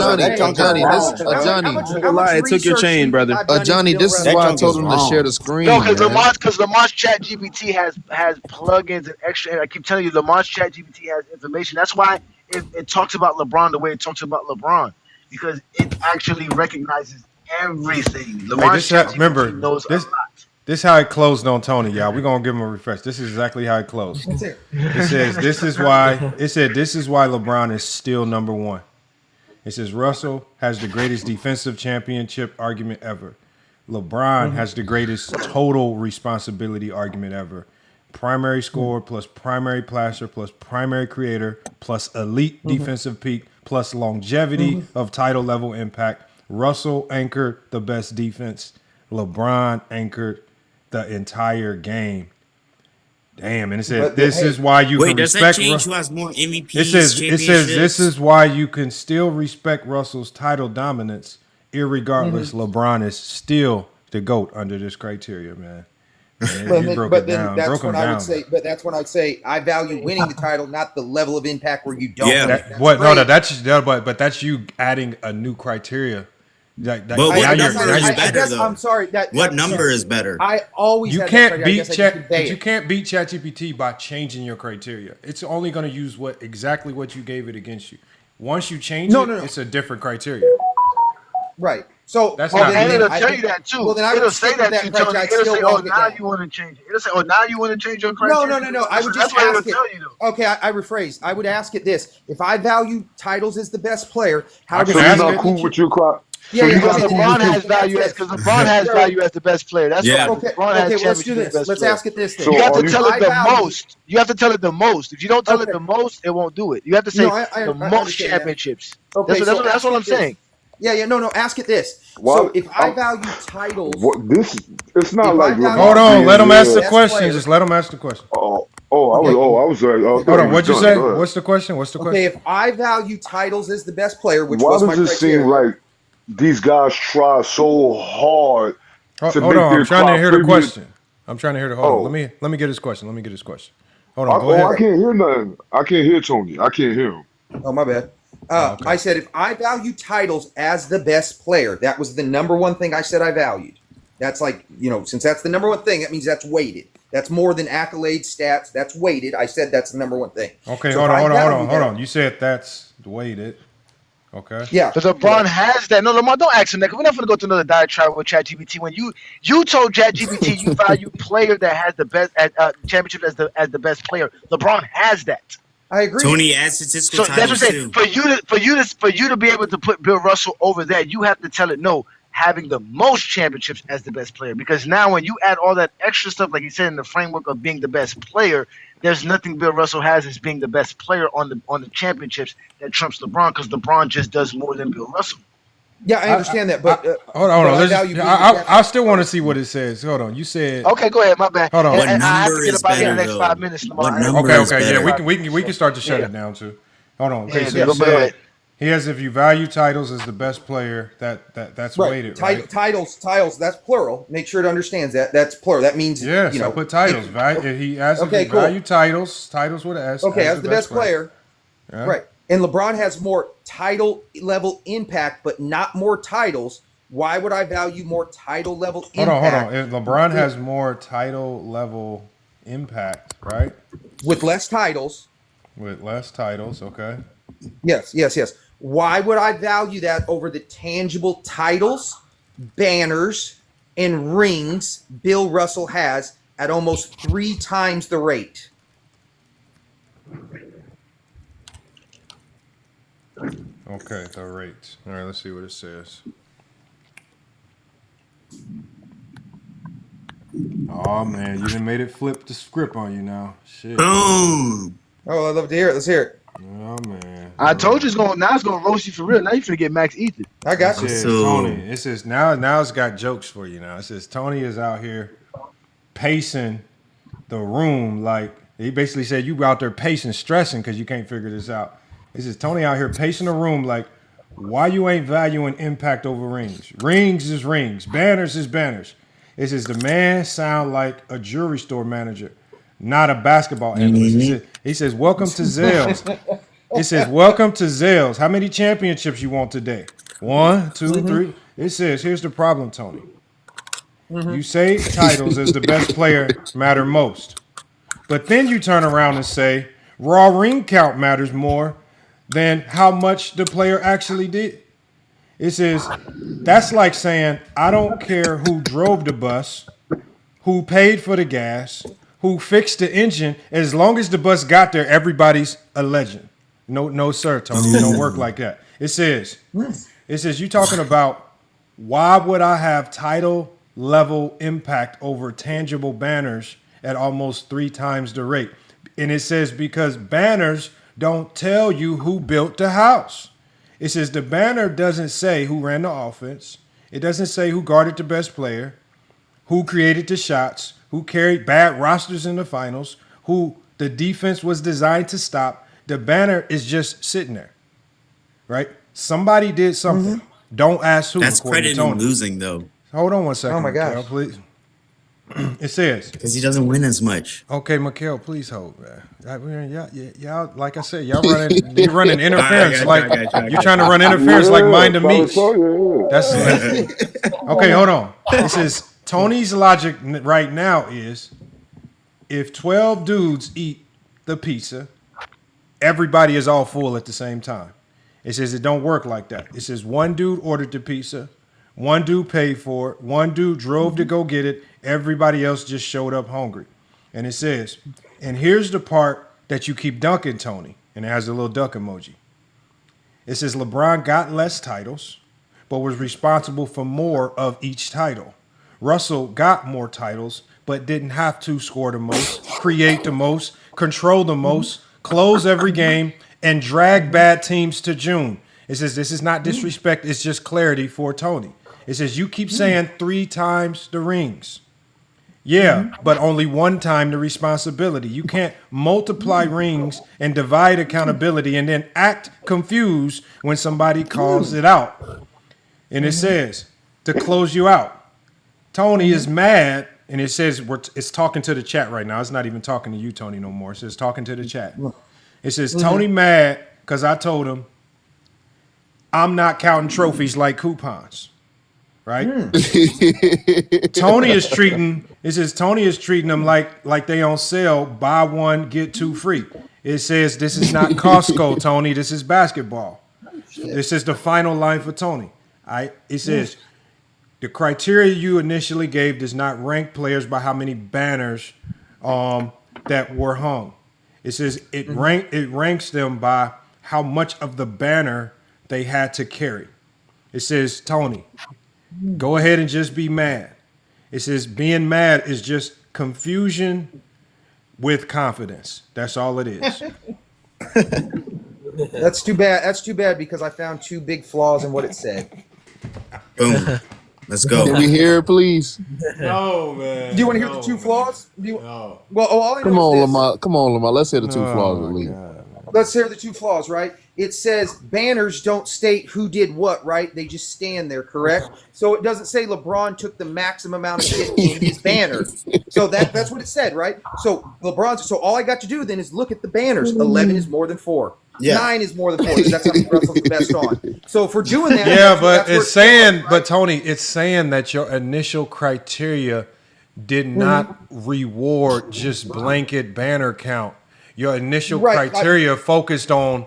Johnny, it took your chain, brother. Johnny, this is why I told him to share the screen. No, because Lamont's ChatGPT has plugins and extra. And I keep telling you, Lamont's ChatGPT has information. That's why it talks about LeBron the way it talks about LeBron, because it actually recognizes everything. Lamont's ChatGPT knows a lot. This is how it closed on Tony, y'all. We're gonna give him a refresh. This is exactly how it closed. It says this is why LeBron is still number one. It says Russell has the greatest defensive championship argument ever. LeBron has the greatest total responsibility argument ever. Primary scorer plus primary passer plus primary creator plus elite defensive peak plus longevity of title level impact. Russell anchored the best defense. LeBron anchored the entire game. Damn, and it says this is why you can respect. Does that change who has more MVPs? It says this is why you can still respect Russell's title dominance, irregardless. LeBron is still the GOAT under this criteria, man. But that's when I would say I value winning the title, not the level of impact where you don't. Yeah, but that's you adding a new criteria. I'm sorry. What number is better? I always you can't beat ChatGPT by changing your criteria. It's only going to use exactly what you gave it against you. Once you change it's a different criteria. Right. So it'll tell you that too. Well, then it'll say that to you. It'll say, "Oh, now you want to change it." It'll say, "Oh, now you want to change your criteria." No. I would just ask it. Okay, I rephrase. I would ask it this: if I value titles as the best player, how does you're not cool with your crop? LeBron has value because LeBron has value as the best player. That's okay. Let's do this. Let's ask it this. You have to tell it the most. You have to tell it the most. If you don't tell it the most, it won't do it. You have to say the most championships. That's what I'm saying. No. Ask it this. So if I value titles, it's not like. Hold on. Let him ask the question. Just let him ask the question. I was like, hold on. What'd you say? What's the question? Okay, if I value titles as the best player, which why was my does it criteria. seem like these guys try so hard to Hold make on, their I'm trying to hear the question. Hold Oh. on. Let me get his question. Hold on, go I ahead. can't hear nothing. I can't hear Tony. I can't hear him. Oh, my bad. Okay. I said if I value titles as the best player, that was the number one thing I said I valued. That's like, since that's the number one thing, that means that's weighted. That's more than accolades, stats. That's weighted. I said that's the number one thing. Okay, So hold if on. You said that's weighted. Okay. Yeah. Because LeBron has that. No, Lamar, don't ask him that. Because we're not going to go to another diatribe with ChatGPT. When you told ChatGPT you value player that has the best championship as the best player, LeBron has that. I agree. Tony adds statistical So that's titles what I'm saying. For you to be able to put Bill Russell over that, you have to tell it no, having the most championships as the best player. Because now when you add all that extra stuff, like you said, in the framework of being the best player, there's nothing Bill Russell has as being the best player on the championships that trumps LeBron, because LeBron just does more than Bill Russell. Yeah, I understand that, but hold on. I still want to see what it says. Hold on. You said okay. Go ahead. My bad. Hold on. What And I have number to get is about in the better, next though? 5 minutes, Lamar. What number is Okay. Yeah, better? we can start to shut it down too. Hold on. Okay, Yeah, so you go said ahead. he has, if you value titles as the best player, that's right. weighted, right? Titles, that's plural. Make sure it understands that. That's plural. That means Yes, I put titles. If he has if you value titles with an S. Okay, as the best player. Yeah. Right. And LeBron has more title level impact, but not more titles. Why would I value more title level impact? Hold on. If LeBron has more title level impact, right? With less titles. With less titles, okay. Yes. Why would I value that over the tangible titles, banners, and rings Bill Russell has at almost 3 times the rate? Okay, the rate. All right, let's see what it says. Oh man, you done made it flip the script on you now. Shit. Boom. Oh, I'd love to hear it. Let's hear it. Oh man. I told you it's gonna roast you for real. Now you finna get Max Ethan. I got you. It says Tony. It says now it's got jokes for you now. It says Tony is out here pacing the room like he basically said you out there pacing, stressing because you can't figure this out. It says Tony out here pacing the room like why you ain't valuing impact over rings. Rings is rings. Banners is banners. It says the man sound like a jewelry store manager, not a basketball analyst. He says welcome to Zales. It says welcome to Zales. How many championships you want today? 1, 2, 3. It says here's the problem, Tony. You say titles as the best player matter most, but then you turn around and say raw ring count matters more than how much the player actually did. It says that's like saying I don't care who drove the bus, who paid for the gas, who fixed the engine. As long as the bus got there, everybody's a legend. No, sir, Tony. It don't work like that. It says you talking about why would I have title level impact over tangible banners at almost 3 times the rate? And it says because banners don't tell you who built the house. It says the banner doesn't say who ran the offense. It doesn't say who guarded the best player, who created the shots, who carried bad rosters in the finals, who the defense was designed to stop. The banner is just sitting there, right? Somebody did something. Don't ask who. That's credit in losing, though. Hold on one second. Oh my gosh. Mikhail, please. It says because he doesn't win as much. Okay, Mikhail, please hold, man. Y'all, like I said, you're running interference you're trying to run interference like Mind of Meats. That's okay. Hold on. It says Tony's logic right now is if 12 dudes eat the pizza, everybody is all full at the same time. It says it don't work like that. It says one dude ordered the pizza, one dude paid for it, one dude drove to go get it, everybody else just showed up hungry. And it says, and here's the part that you keep dunking, Tony, and it has a little duck emoji. It says LeBron got less titles, but was responsible for more of each title. Russell got more titles, but didn't have to score the most, create the most, control the most, close every game, and drag bad teams to June. It says this is not disrespect, it's just clarity for Tony. It says you keep saying 3 times the rings. Yeah, but only one time the responsibility. You can't multiply rings and divide accountability and then act confused when somebody calls it out. And it says to close you out. Tony is mad, and it says it's talking to the chat right now. It's not even talking to you, Tony, no more. It says talking to the chat. It says Tony mad because I told him I'm not counting trophies like coupons. Right? Tony is treating them like they on sale, buy one, get two free. It says this is not Costco, Tony. This is basketball. This is the final line for Tony. It says the criteria you initially gave does not rank players by how many banners that were hung. It says it ranks them by how much of the banner they had to carry. It says, Tony, go ahead and just be mad. It says being mad is just confusion with confidence. That's all it is. That's too bad. That's too bad because I found two big flaws in what it said. Boom. Let's go. Can we hear it, please? No, man. Do you want to hear the two flaws? No. Well, all I know Come on, is this. Lamar. Come on, Lamar. Let's hear the two flaws at least. Let's hear the two flaws, right? It says banners don't state who did what, right? They just stand there, correct? So it doesn't say LeBron took the maximum amount of shit in his banner. So that's what it said, right? So so all I got to do then is look at the banners. 11 is more than 4. Yeah. 9 is more than 4. That's how many wrestles the best on. So for doing that, Yeah, but it's saying, right? but Tony, it's saying that your initial criteria did not reward just blanket banner count. Your initial criteria focused on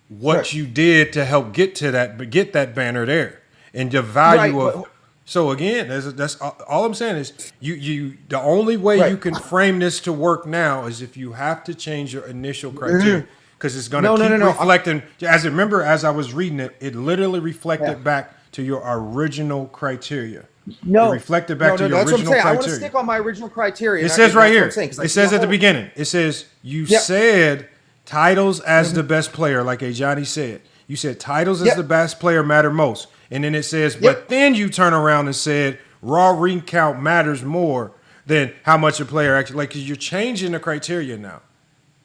what you did to help get that banner there, and the value of. So again, that's all I'm saying is you. The only way you can frame this to work now is if you have to change your initial criteria because it's going to keep reflecting. As I was reading it, it literally reflected back to your original criteria. No, it reflected back to your that's original what I'm saying. criteria. I want to stick on my original criteria. It says right here. It says at the beginning. It says you said titles as the best player, like Johnny said. You said titles as the best player matter most, and then it says, but then you turn around and said raw recount matters more than how much a player actually like. Because you're changing the criteria now.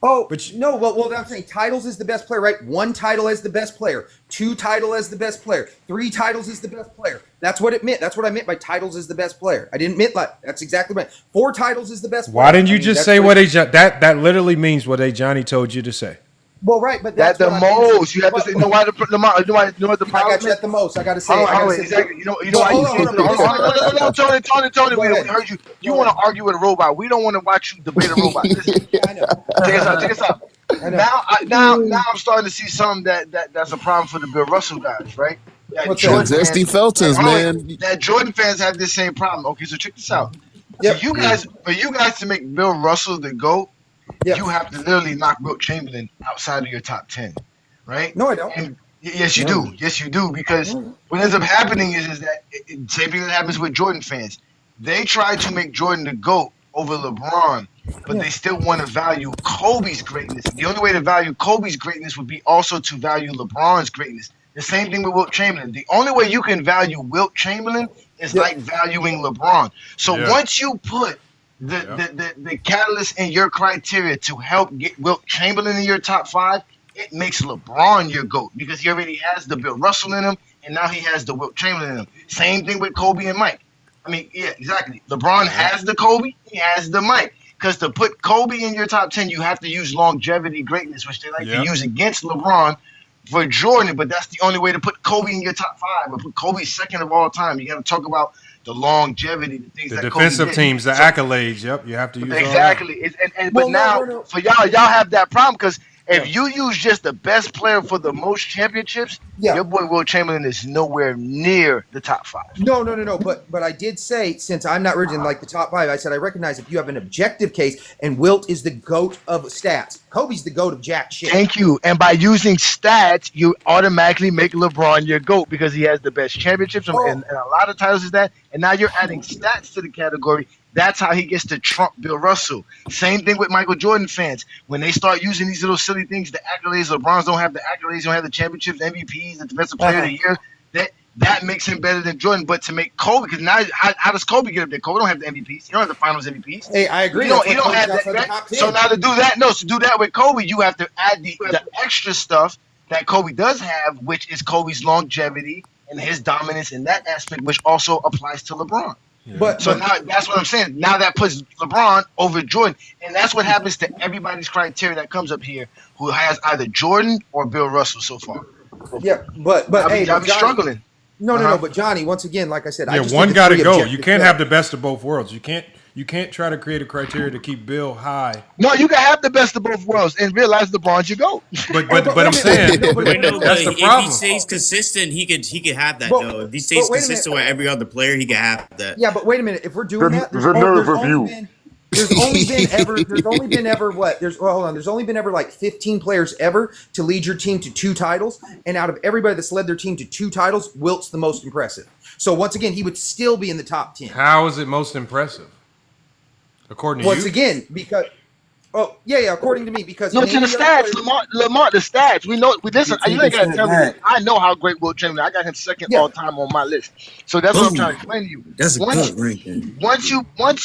Oh, but no. Well, I'm saying titles is the best player, right? 1 title as the best player, 2 title as the best player, 3 titles is the best player. That's what it meant. That's what I meant by titles is the best player. I didn't mean like that's exactly what I meant. 4 titles is the best player. Why didn't you just say what that literally means what Johnny told you to say? Well, right, but that's the most. You have to say, you know what the problem I got you at the most. I got to say. Exactly. You know why you say Tony, we heard you. You want to argue with a robot. We don't want to watch you debate a robot. I know. Check us out. Now I'm starting to see something that's a problem for the Bill Russell guys, right? Zesty Feltons, man. That Jordan fans have this same problem. Okay, so check this out. For you guys to make Bill Russell the GOAT, you have to literally knock Wilt Chamberlain outside of your top 10, right? No, I don't. And yes, you do. Yes, you do. Because what ends up happening is that same thing that happens with Jordan fans. They try to make Jordan the GOAT over LeBron, but they still want to value Kobe's greatness. The only way to value Kobe's greatness would be also to value LeBron's greatness. The same thing with Wilt Chamberlain. The only way you can value Wilt Chamberlain is like valuing LeBron. So once you put the catalyst in your criteria to help get Wilt Chamberlain in your top 5, it makes LeBron your GOAT because he already has the Bill Russell in him, and now he has the Wilt Chamberlain in him. Same thing with Kobe and Mike. I mean, yeah, exactly. LeBron has the Kobe, he has the Mike. Because to put Kobe in your top 10, you have to use longevity greatness, which they like to use against LeBron for Jordan, but that's the only way to put Kobe in your top 5. But put Kobe second of all time. You got to talk about the longevity, the things that defensive Kobe did. teams, the accolades. Yep, you have to use exactly. But now for y'all have that problem because if you use just the best player for the most championships, your boy Wilt Chamberlain is nowhere near the top 5. No. But I did say, since I'm not reading like the top 5, I said I recognize if you have an objective case, and Wilt is the GOAT of stats. Kobe's the GOAT of jack shit. Thank you. And by using stats, you automatically make LeBron your GOAT because he has the best championships and a lot of titles is that. And now you're adding stats to the category. That's how he gets to trump Bill Russell. Same thing with Michael Jordan fans. When they start using these little silly things, the accolades, LeBron's don't have the accolades, don't have the championships, MVPs, the defensive player of the year. that makes him better than Jordan. But to make Kobe, because now how does Kobe get up there? Kobe don't have the MVPs. He don't have the Finals MVPs. Hey, I agree. He don't have that. Right? So now to do that with Kobe, you have to add the extra stuff that Kobe does have, which is Kobe's longevity and his dominance in that aspect, which also applies to LeBron. Yeah. But now that's what I'm saying. Now that puts LeBron over Jordan, and that's what happens to everybody's criteria that comes up here, who has either Jordan or Bill Russell so far. Yeah, but I'll be struggling. No. But Johnny, once again, like I said, yeah, one got to go. You can't have the best of both worlds. You can't try to create a criteria to keep Bill high. No, you can have the best of both worlds and realize LeBron's your GOAT. But I'm saying that's the problem. If he stays consistent, he could have that though. If he stays consistent with every other player, he could have that. Yeah, but wait a minute. If we're doing that, there's only been ever like 15 players ever to lead your team to 2 titles, and out of everybody that's led their team to 2 titles, Wilt's the most impressive. So once again, he would still be in the top 10. How is it most impressive? According to once you? Again, because according to me, because no, to the stats, Lamar, the stats. We know. Listen, you ain't gotta tell me. I know how great Wilt Chamberlain. I got him second all time on my list. So that's what I'm trying to explain to you. That's a good ranking. Once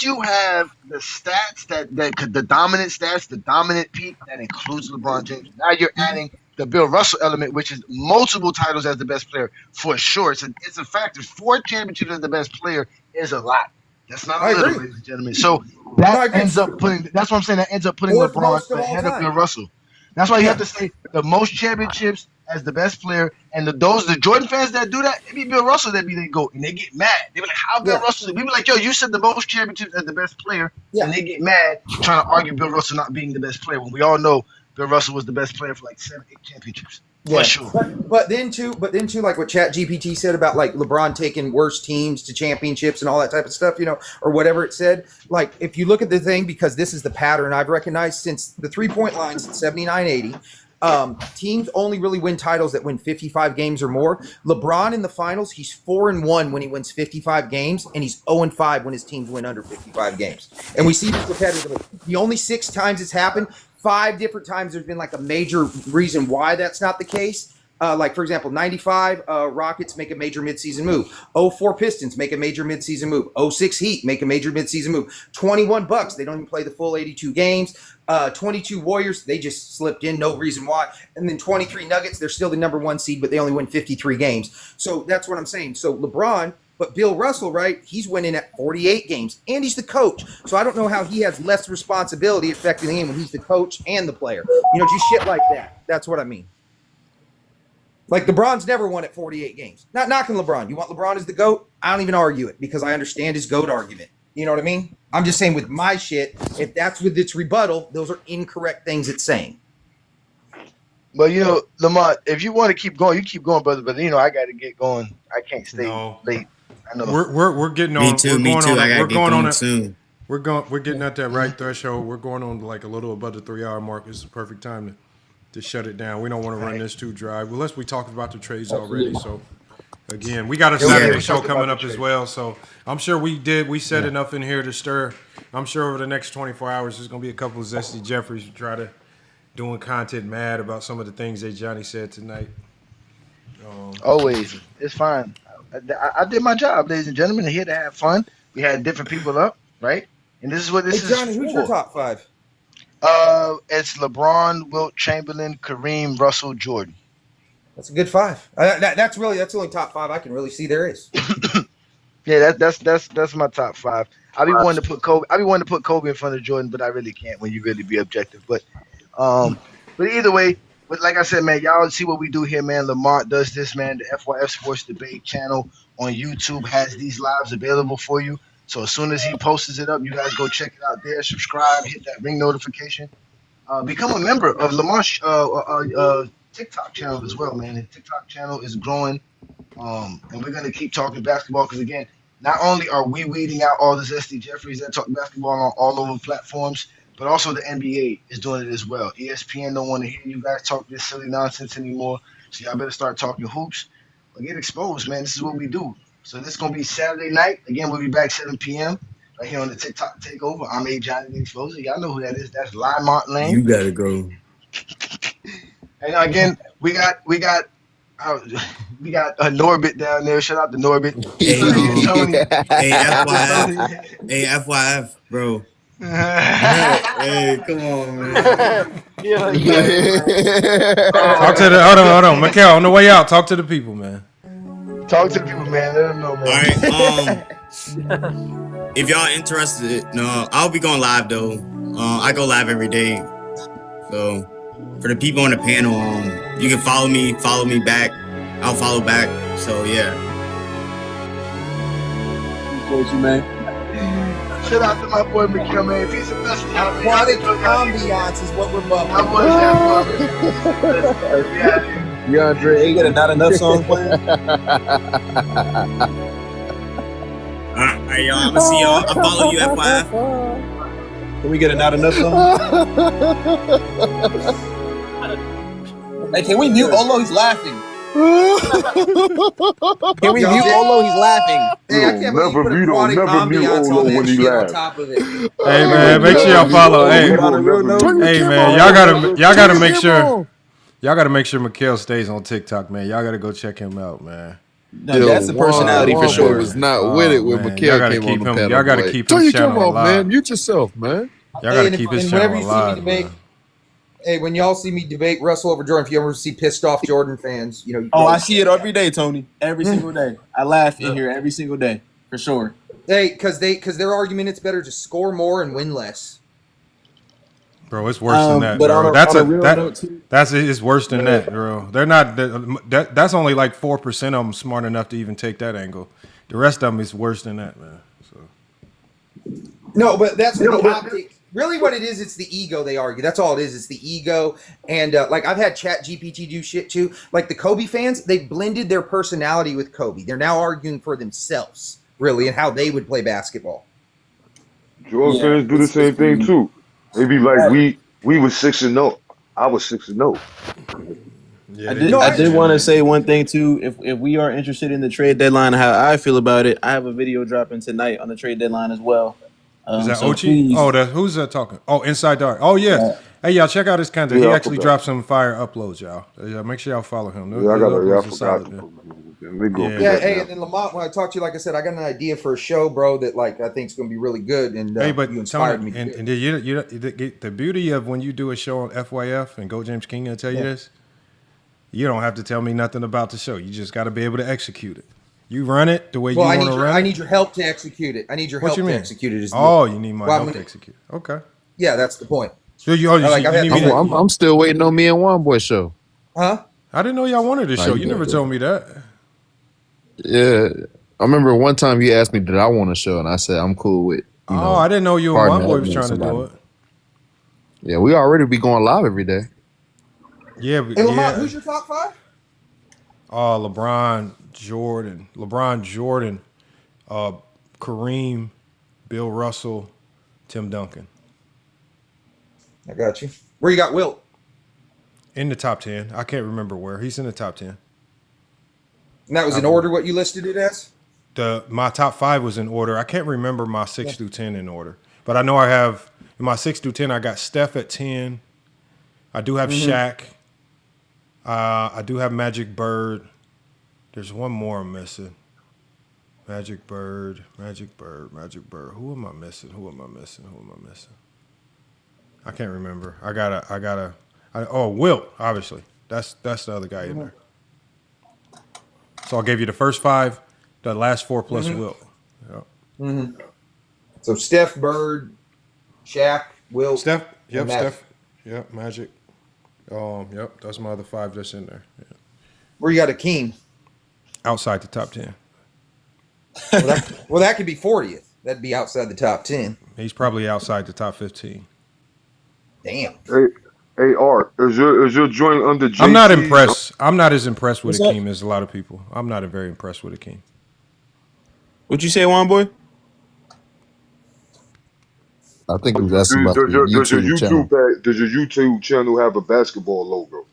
you have the stats that the dominant stats, the dominant peak that includes LeBron James. Now you're adding the Bill Russell element, which is multiple titles as the best player for sure. It's a factor. 4 championships as the best player is a lot. That's not a little, ladies and gentlemen. So that ends up putting. That's what I'm saying. That ends up putting LeBron ahead of Bill Russell. That's why you have to say the most championships as the best player, and the Jordan fans that do that, it be Bill Russell that be they go and they get mad. They be like, "How Bill Russell?" We be like, "Yo, you said the most championships as the best player," and they get mad trying to argue Bill Russell not being the best player when we all know Bill Russell was the best player for like 7, 8 championships. Yeah, for sure. But then too, like what ChatGPT said about like LeBron taking worse teams to championships and all that type of stuff, or whatever it said. Like if you look at the thing, because this is the pattern I've recognized since the 3-point line since 79-80. Teams only really win titles that win 55 games or more. LeBron in the finals, he's 4-1 when he wins 55 games, and he's 0-5 when his teams win under 55 games. And we see this repetitively. The only 6 times it's happened, 5 different times there's been like a major reason why that's not the case. Like, for example, 95 Rockets make a major midseason move. 04 Pistons make a major midseason move. 06 Heat make a major midseason move. 21 Bucks, they don't even play the full 82 games. 22 Warriors, they just slipped in, no reason why. And then 23 Nuggets, they're still the number 1 seed, but they only win 53 games. So that's what I'm saying. So LeBron, but Bill Russell, right, he's winning at 48 games, and he's the coach. So I don't know how he has less responsibility affecting the game when he's the coach and the player. Just shit like that. That's what I mean. Like LeBron's never won at 48 games. Not knocking LeBron. You want LeBron as the GOAT? I don't even argue it because I understand his GOAT argument. You know what I mean? I'm just saying with my shit, if that's with its rebuttal, those are incorrect things it's saying. But Lamont, if you want to keep going, you keep going, brother. But I got to get going. I can't stay late. I know. We're getting on. Me too. I gotta get going soon. We're getting at that right threshold. We're going on like a little above the 3-hour mark. It's the perfect time to shut it down. We don't want to run this too dry. Well, unless we talked about the trades already. So again, we got a Saturday show coming up as well. So I'm sure we said enough in here to stir. I'm sure over the next 24 hours there's gonna be a couple of zesty Jeffries who try to doing content mad about some of the things that Johnny said tonight. Always, it's fine. I did my job, ladies and gentlemen. Here to have fun. We had different people up, right? And this is what this is. Johnny, who's your top 5? It's LeBron, Wilt Chamberlain, Kareem, Russell, Jordan. That's a good 5. That's the only top 5 I can really see there is. Yeah, that's my top 5. I be wanting to put Kobe in front of Jordan, but I really can't when you really be objective. But either way, but like I said, man, y'all see what we do here, man. Lamont does this, man. The FYF Sports Debate channel on YouTube has these lives available for you. So as soon as he posts it up, you guys go check it out there. Subscribe, hit that ring notification. Become a member of Lamont's TikTok channel as well, man. The TikTok channel is growing, and we're gonna keep talking basketball because again, not only are we weeding out all the zesty Jeffries that talk basketball on all over platforms, but also the NBA is doing it as well. ESPN don't want to hear you guys talk this silly nonsense anymore, so y'all better start talking hoops or get exposed, man. This is what we do. So this is going to be Saturday night. Again, we'll be back 7 p.m. right here on the TikTok Takeover. I'm A. Johnny the Exposer. Y'all know who that is. That's Limont Lane. You got to go. And again, we got We got Norbit down there. Shout out to Norbit. Hey, Tony. hey, FYF, hey, FYF, bro. Hey, come on, man. Talk to the hold on, Mikhail, on the way out. Talk to the people, man. Talk to the people, man. Let them know, man. All right. If y'all interested, no, I'll be going live though. I go live every day. So for the people on the panel, you can follow me back. I'll follow back. So yeah. Appreciate you, man. Shout out to my boy Mikhail, man. Peace and blessings. Aquatic ambiance is what we're bumping. My boy's DeAndre, you got a Not Enough song playing? Alright, y'all. I'm gonna see y'all. I'll follow you, FYF. Can we get a Not Enough song? Hey, can we mute Olo? He's laughing. Can we mute Olo? He's laughing. Hey, I can't believe you put aquatic ambiance on that shit on top of it. Hey man, make sure y'all follow. Hey man, y'all gotta make sure. Y'all gotta make sure Mikhail stays on TikTok, man. Y'all gotta go check him out, man. No, that's a personality for sure. Was not with it when Mikhail came on the panel. Y'all gotta keep Turn his your camera channel off, alive. man. Mute yourself, man. Y'all gotta keep his channel alive. Hey, when y'all see me debate Russell over Jordan, if you ever see pissed off Jordan fans, you know. I see it every day, Tony. Every single day. I laugh in here every single day, for sure. Hey, because their argument, it's better to score more and win less. Bro, it's worse than that, but bro. That's it's worse than that, bro. They're not. That's only like 4% of them smart enough to even take that angle. The rest of them is worse than that, man. So. No, but that's what the optic. Really, what it is, it's the ego they argue. That's all it is. It's the ego. And like I've had Chat GPT do shit too. Like the Kobe fans, they've blended their personality with Kobe. They're now arguing for themselves, really, and how they would play basketball. Jordan fans do the same thing too. They be like, we was 6-0. I was 6-0. I did want to say one thing too. If we are interested in the trade deadline, how I feel about it, I have a video dropping tonight on the trade deadline as well. Is that so Ochi? please- Who's that talking? Oh, Inside Dark. Oh, yes. Hey, y'all, check out his content. Yeah, He I actually forgot. dropped some fire uploads, y'all. Make sure y'all follow him. Yeah, I Uploads are forgot. solid, man. Yeah, hey, and then Lamont, when I talked to you, like I said, I got an idea for a show, bro, that like I think is going to be really good. And Hey, but you inspired Tony, me. and the beauty of when you do a show on FYF and Go James King will tell you this, you don't have to tell me nothing about the show. You just got to be able to execute it. You run it the way you want to run it. I need your help to execute it. I need your What help you to mean? execute it. You need my help to execute. Okay. Yeah, that's the point. So I'm still waiting on me and One Boy show. Huh? I didn't know y'all wanted a show. You never told me that. Yeah, I remember one time you asked me, did I want a show, and I said I'm cool with. I didn't know you and One Boy was trying to do it. Yeah, we already be going live every day. Yeah, but Hey, Lamont, who's your top five? LeBron Jordan, Kareem, Bill Russell, Tim Duncan. I got you. Where you got Wilt? In the top 10. I can't remember where. He's in the top 10. And that was in order what you listed it as? My top 5 was in order. I can't remember my 6 through 10 in order. But I know I have, in my 6 through 10, I got Steph at 10. I do have Shaq. I do have Magic Bird. There's one more I'm missing. Magic Bird. Who am I missing? I can't remember. Wilt, obviously. That's the other guy in there. So I'll give you the first 5, the last 4 plus Wilt. Yep. Mm-hmm. So Steph, Bird, Shaq, Wilt. Steph. Yep, Magic. Steph. Yep, Magic. Yep, that's my other 5 that's in there. Yeah. Where you got Akeem? Outside the top 10. Well, that could be 40th. That'd be outside the top 10. He's probably outside the top 15. Damn. Hey, Art, is your joint under JT? I'm not impressed. I'm not as impressed with Akeem as a lot of people. I'm not very impressed with Akeem. What you say, One Boy? I think it was asking about the YouTube channel. Does your YouTube channel have a basketball logo?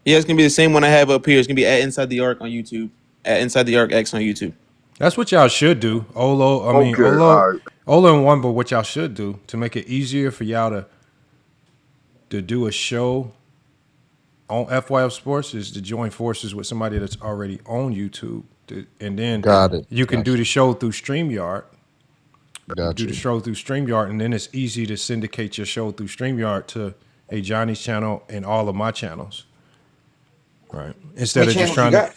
Yeah, it's gonna be the same one I have up here. It's gonna be at Inside the Arc on YouTube, at Inside the Arc X on YouTube. That's what y'all should do. Ola and One, but what y'all should do to make it easier for y'all to do a show on FYF Sports is to join forces with somebody that's already on YouTube, and then Got it. you can do the show through StreamYard. Got do you. the show through StreamYard, and then it's easy to syndicate your show through StreamYard to a Johnny's channel and all of my channels. Right. Instead of just trying to.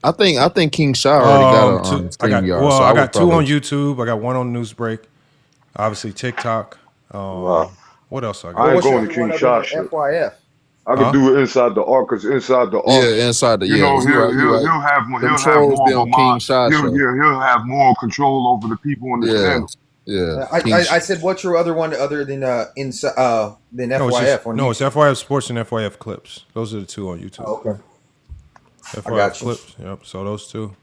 I think King Shaw already got a StreamYard. I got two on YouTube. I got one on Newsbreak. Obviously TikTok. What else I got? I ain't going to King Shot shit. FYF. I can do it inside the arc, because inside the arc, inside the you know, he'll have more of a mind. He'll have more control over the people on the channel. Yeah. I said, what's your other one other than FYF? It's FYF Sports and FYF Clips. Those are the two on YouTube. Oh, okay. FYF Clips. Yep. So those two.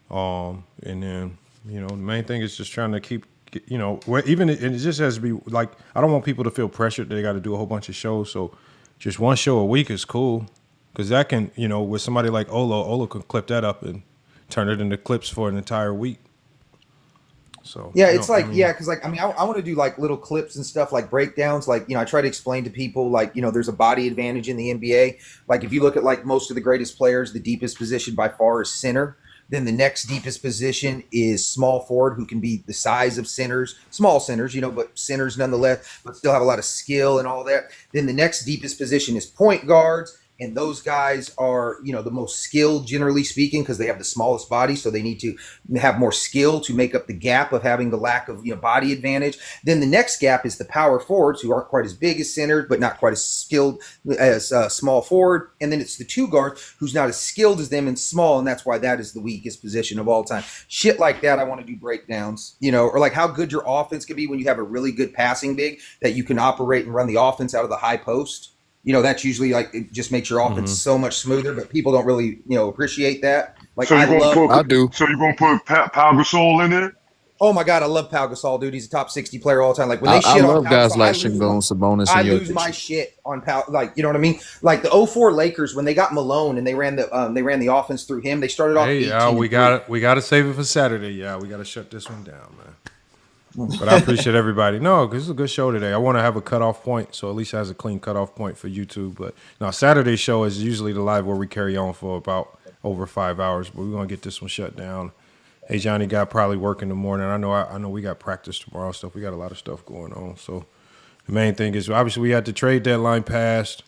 And then, you know, the main thing is just trying to keep, you know, even it just has to be like, I don't want people to feel pressured that they got to do a whole bunch of shows. So just one show a week is cool, because that can, you know, with somebody like Olo can clip that up and turn it into clips for an entire week. So yeah, it's like, because like, I mean, I want to do like little clips and stuff, like breakdowns. Like, you know, I try to explain to people, like, you know, there's a body advantage in the NBA. Like, if you look at like most of the greatest players, the deepest position by far is center. Then the next deepest position is small forward, who can be the size of centers, small centers, you know, but centers nonetheless, but still have a lot of skill and all that. Then the next deepest position is point guards. And those guys are, you know, the most skilled, generally speaking, because they have the smallest body. So they need to have more skill to make up the gap of having the lack of, you know, body advantage. Then the next gap is the power forwards, who aren't quite as big as center, but not quite as skilled as small forward. And then it's the two guards, who's not as skilled as them and small. And that's why that is the weakest position of all time. Shit like that, I want to do breakdowns, you know, or like how good your offense can be when you have a really good passing big that you can operate and run the offense out of the high post. You know, that's usually like, it just makes your offense so much smoother, but people don't really, you know, appreciate that. Like, So I do. So you're going to put Pau Gasol in there? Oh my God, I love Pau Gasol, dude. He's a top 60 player all the time. Like, when they I shit love on Pau guys Gasol, like Shingon, Sabonis, I and lose Jokic. my shit on Pau. Like, you know what I mean? Like the 04 Lakers, when they got Malone and they ran the offense through him, they started off. Hey, we got to save it for Saturday. Yeah, we got to shut this one down, man. But I appreciate everybody. No, because it's a good show today. I want to have a cutoff point, so at least it has a clean cutoff point for YouTube. But now Saturday's show is usually the live where we carry on for about over 5 hours. But we're gonna get this one shut down. Hey, Johnny got probably work in the morning. I know we got practice tomorrow and stuff. We got a lot of stuff going on. So the main thing is obviously we had the trade deadline passed.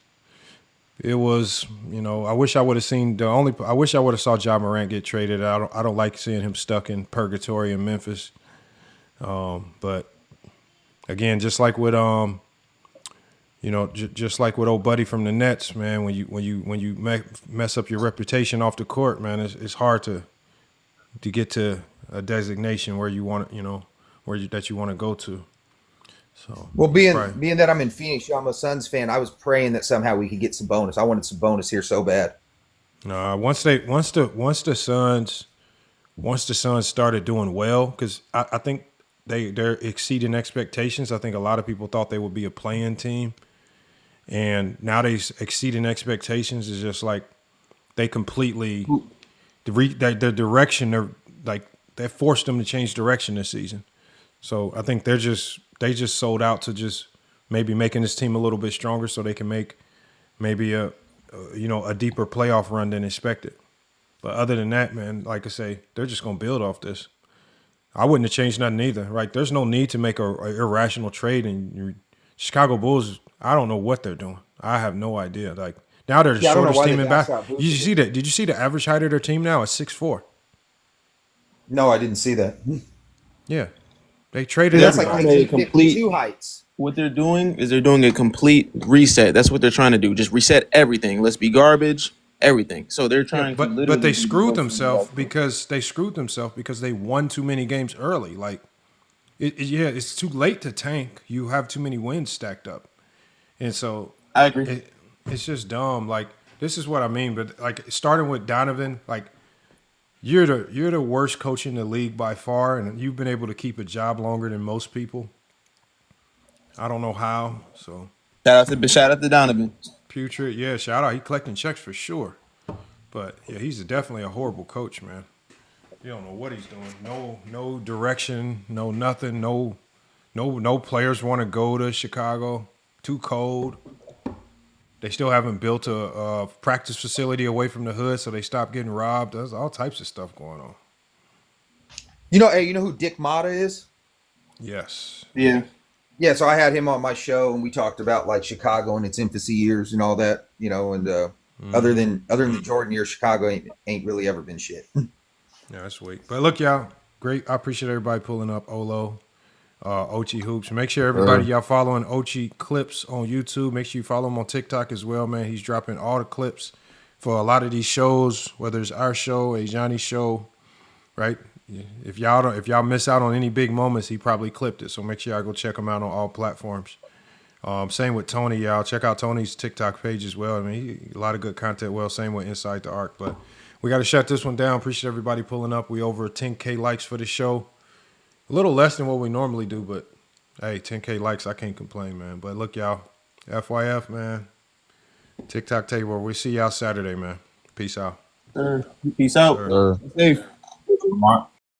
It was, you know, I wish I would have saw Ja Morant get traded. I don't like seeing him stuck in purgatory in Memphis. But again, just like with just like with old buddy from the Nets, man, when you mess up your reputation off the court, man, it's hard to get to a designation where you want, you know, that you want to go to. So well, being that I'm in Phoenix, I'm a Suns fan. I was praying that somehow we could get some bonus. I wanted some bonus here so bad. No, once the Suns started doing well, because I think they're exceeding expectations. I think a lot of people thought they would be a play-in team, and now they exceeding expectations. Is just like they completely the direction. They're like they forced them to change direction this season. So I think they just sold out to just maybe making this team a little bit stronger, so they can make maybe a deeper playoff run than expected. But other than that, man, like I say, they're just gonna build off this. I wouldn't have changed nothing either, right? There's no need to make a irrational trade. And Chicago Bulls, I don't know what they're doing. I have no idea. Like now they're the shortest team in basketball. Did you see that? Did you see the average height of their team now? It's 6'4". No, I didn't see that. Yeah, they traded. That's like 52 heights. What they're doing is they're doing a complete reset. That's what they're trying to do. Just reset everything. Let's be garbage. Everything. So they're trying to but they screwed themselves because they won too many games early. Like it's too late to tank. You have too many wins stacked up. And so I agree. It's just dumb. Like this is what I mean, but like starting with Donovan, like you're the worst coach in the league by far, and you've been able to keep a job longer than most people. I don't know how. So shout out to Donovan. Putrid, yeah, shout out. He collecting checks for sure. But yeah, he's definitely a horrible coach, man. You don't know what he's doing. No direction, no nothing, no players want to go to Chicago. Too cold. They still haven't built a practice facility away from the hood, so they stopped getting robbed. There's all types of stuff going on. You know, hey, you know who Dick Mata is? Yes. Yeah. Yeah, so I had him on my show, and we talked about like Chicago and its infancy years and all that, you know. And other than the Jordan years, Chicago ain't really ever been shit. Yeah, that's sweet. But look, y'all, great. I appreciate everybody pulling up. Olo, Ochi Hoops. Make sure everybody y'all following Ochi Clips on YouTube. Make sure you follow him on TikTok as well, man. He's dropping all the clips for a lot of these shows, whether it's our show, a Johnny show, right? If y'all miss out on any big moments, he probably clipped it. So make sure y'all go check him out on all platforms. Same with Tony, y'all. Check out Tony's TikTok page as well. I mean, a lot of good content. Well, same with Inside the Arc. But we got to shut this one down. Appreciate everybody pulling up. We over 10K likes for the show. A little less than what we normally do, but hey, 10K likes, I can't complain, man. But look, y'all, FYF, man. TikTok table. We'll see y'all Saturday, man. Peace out. Peace out. Sir. Safe.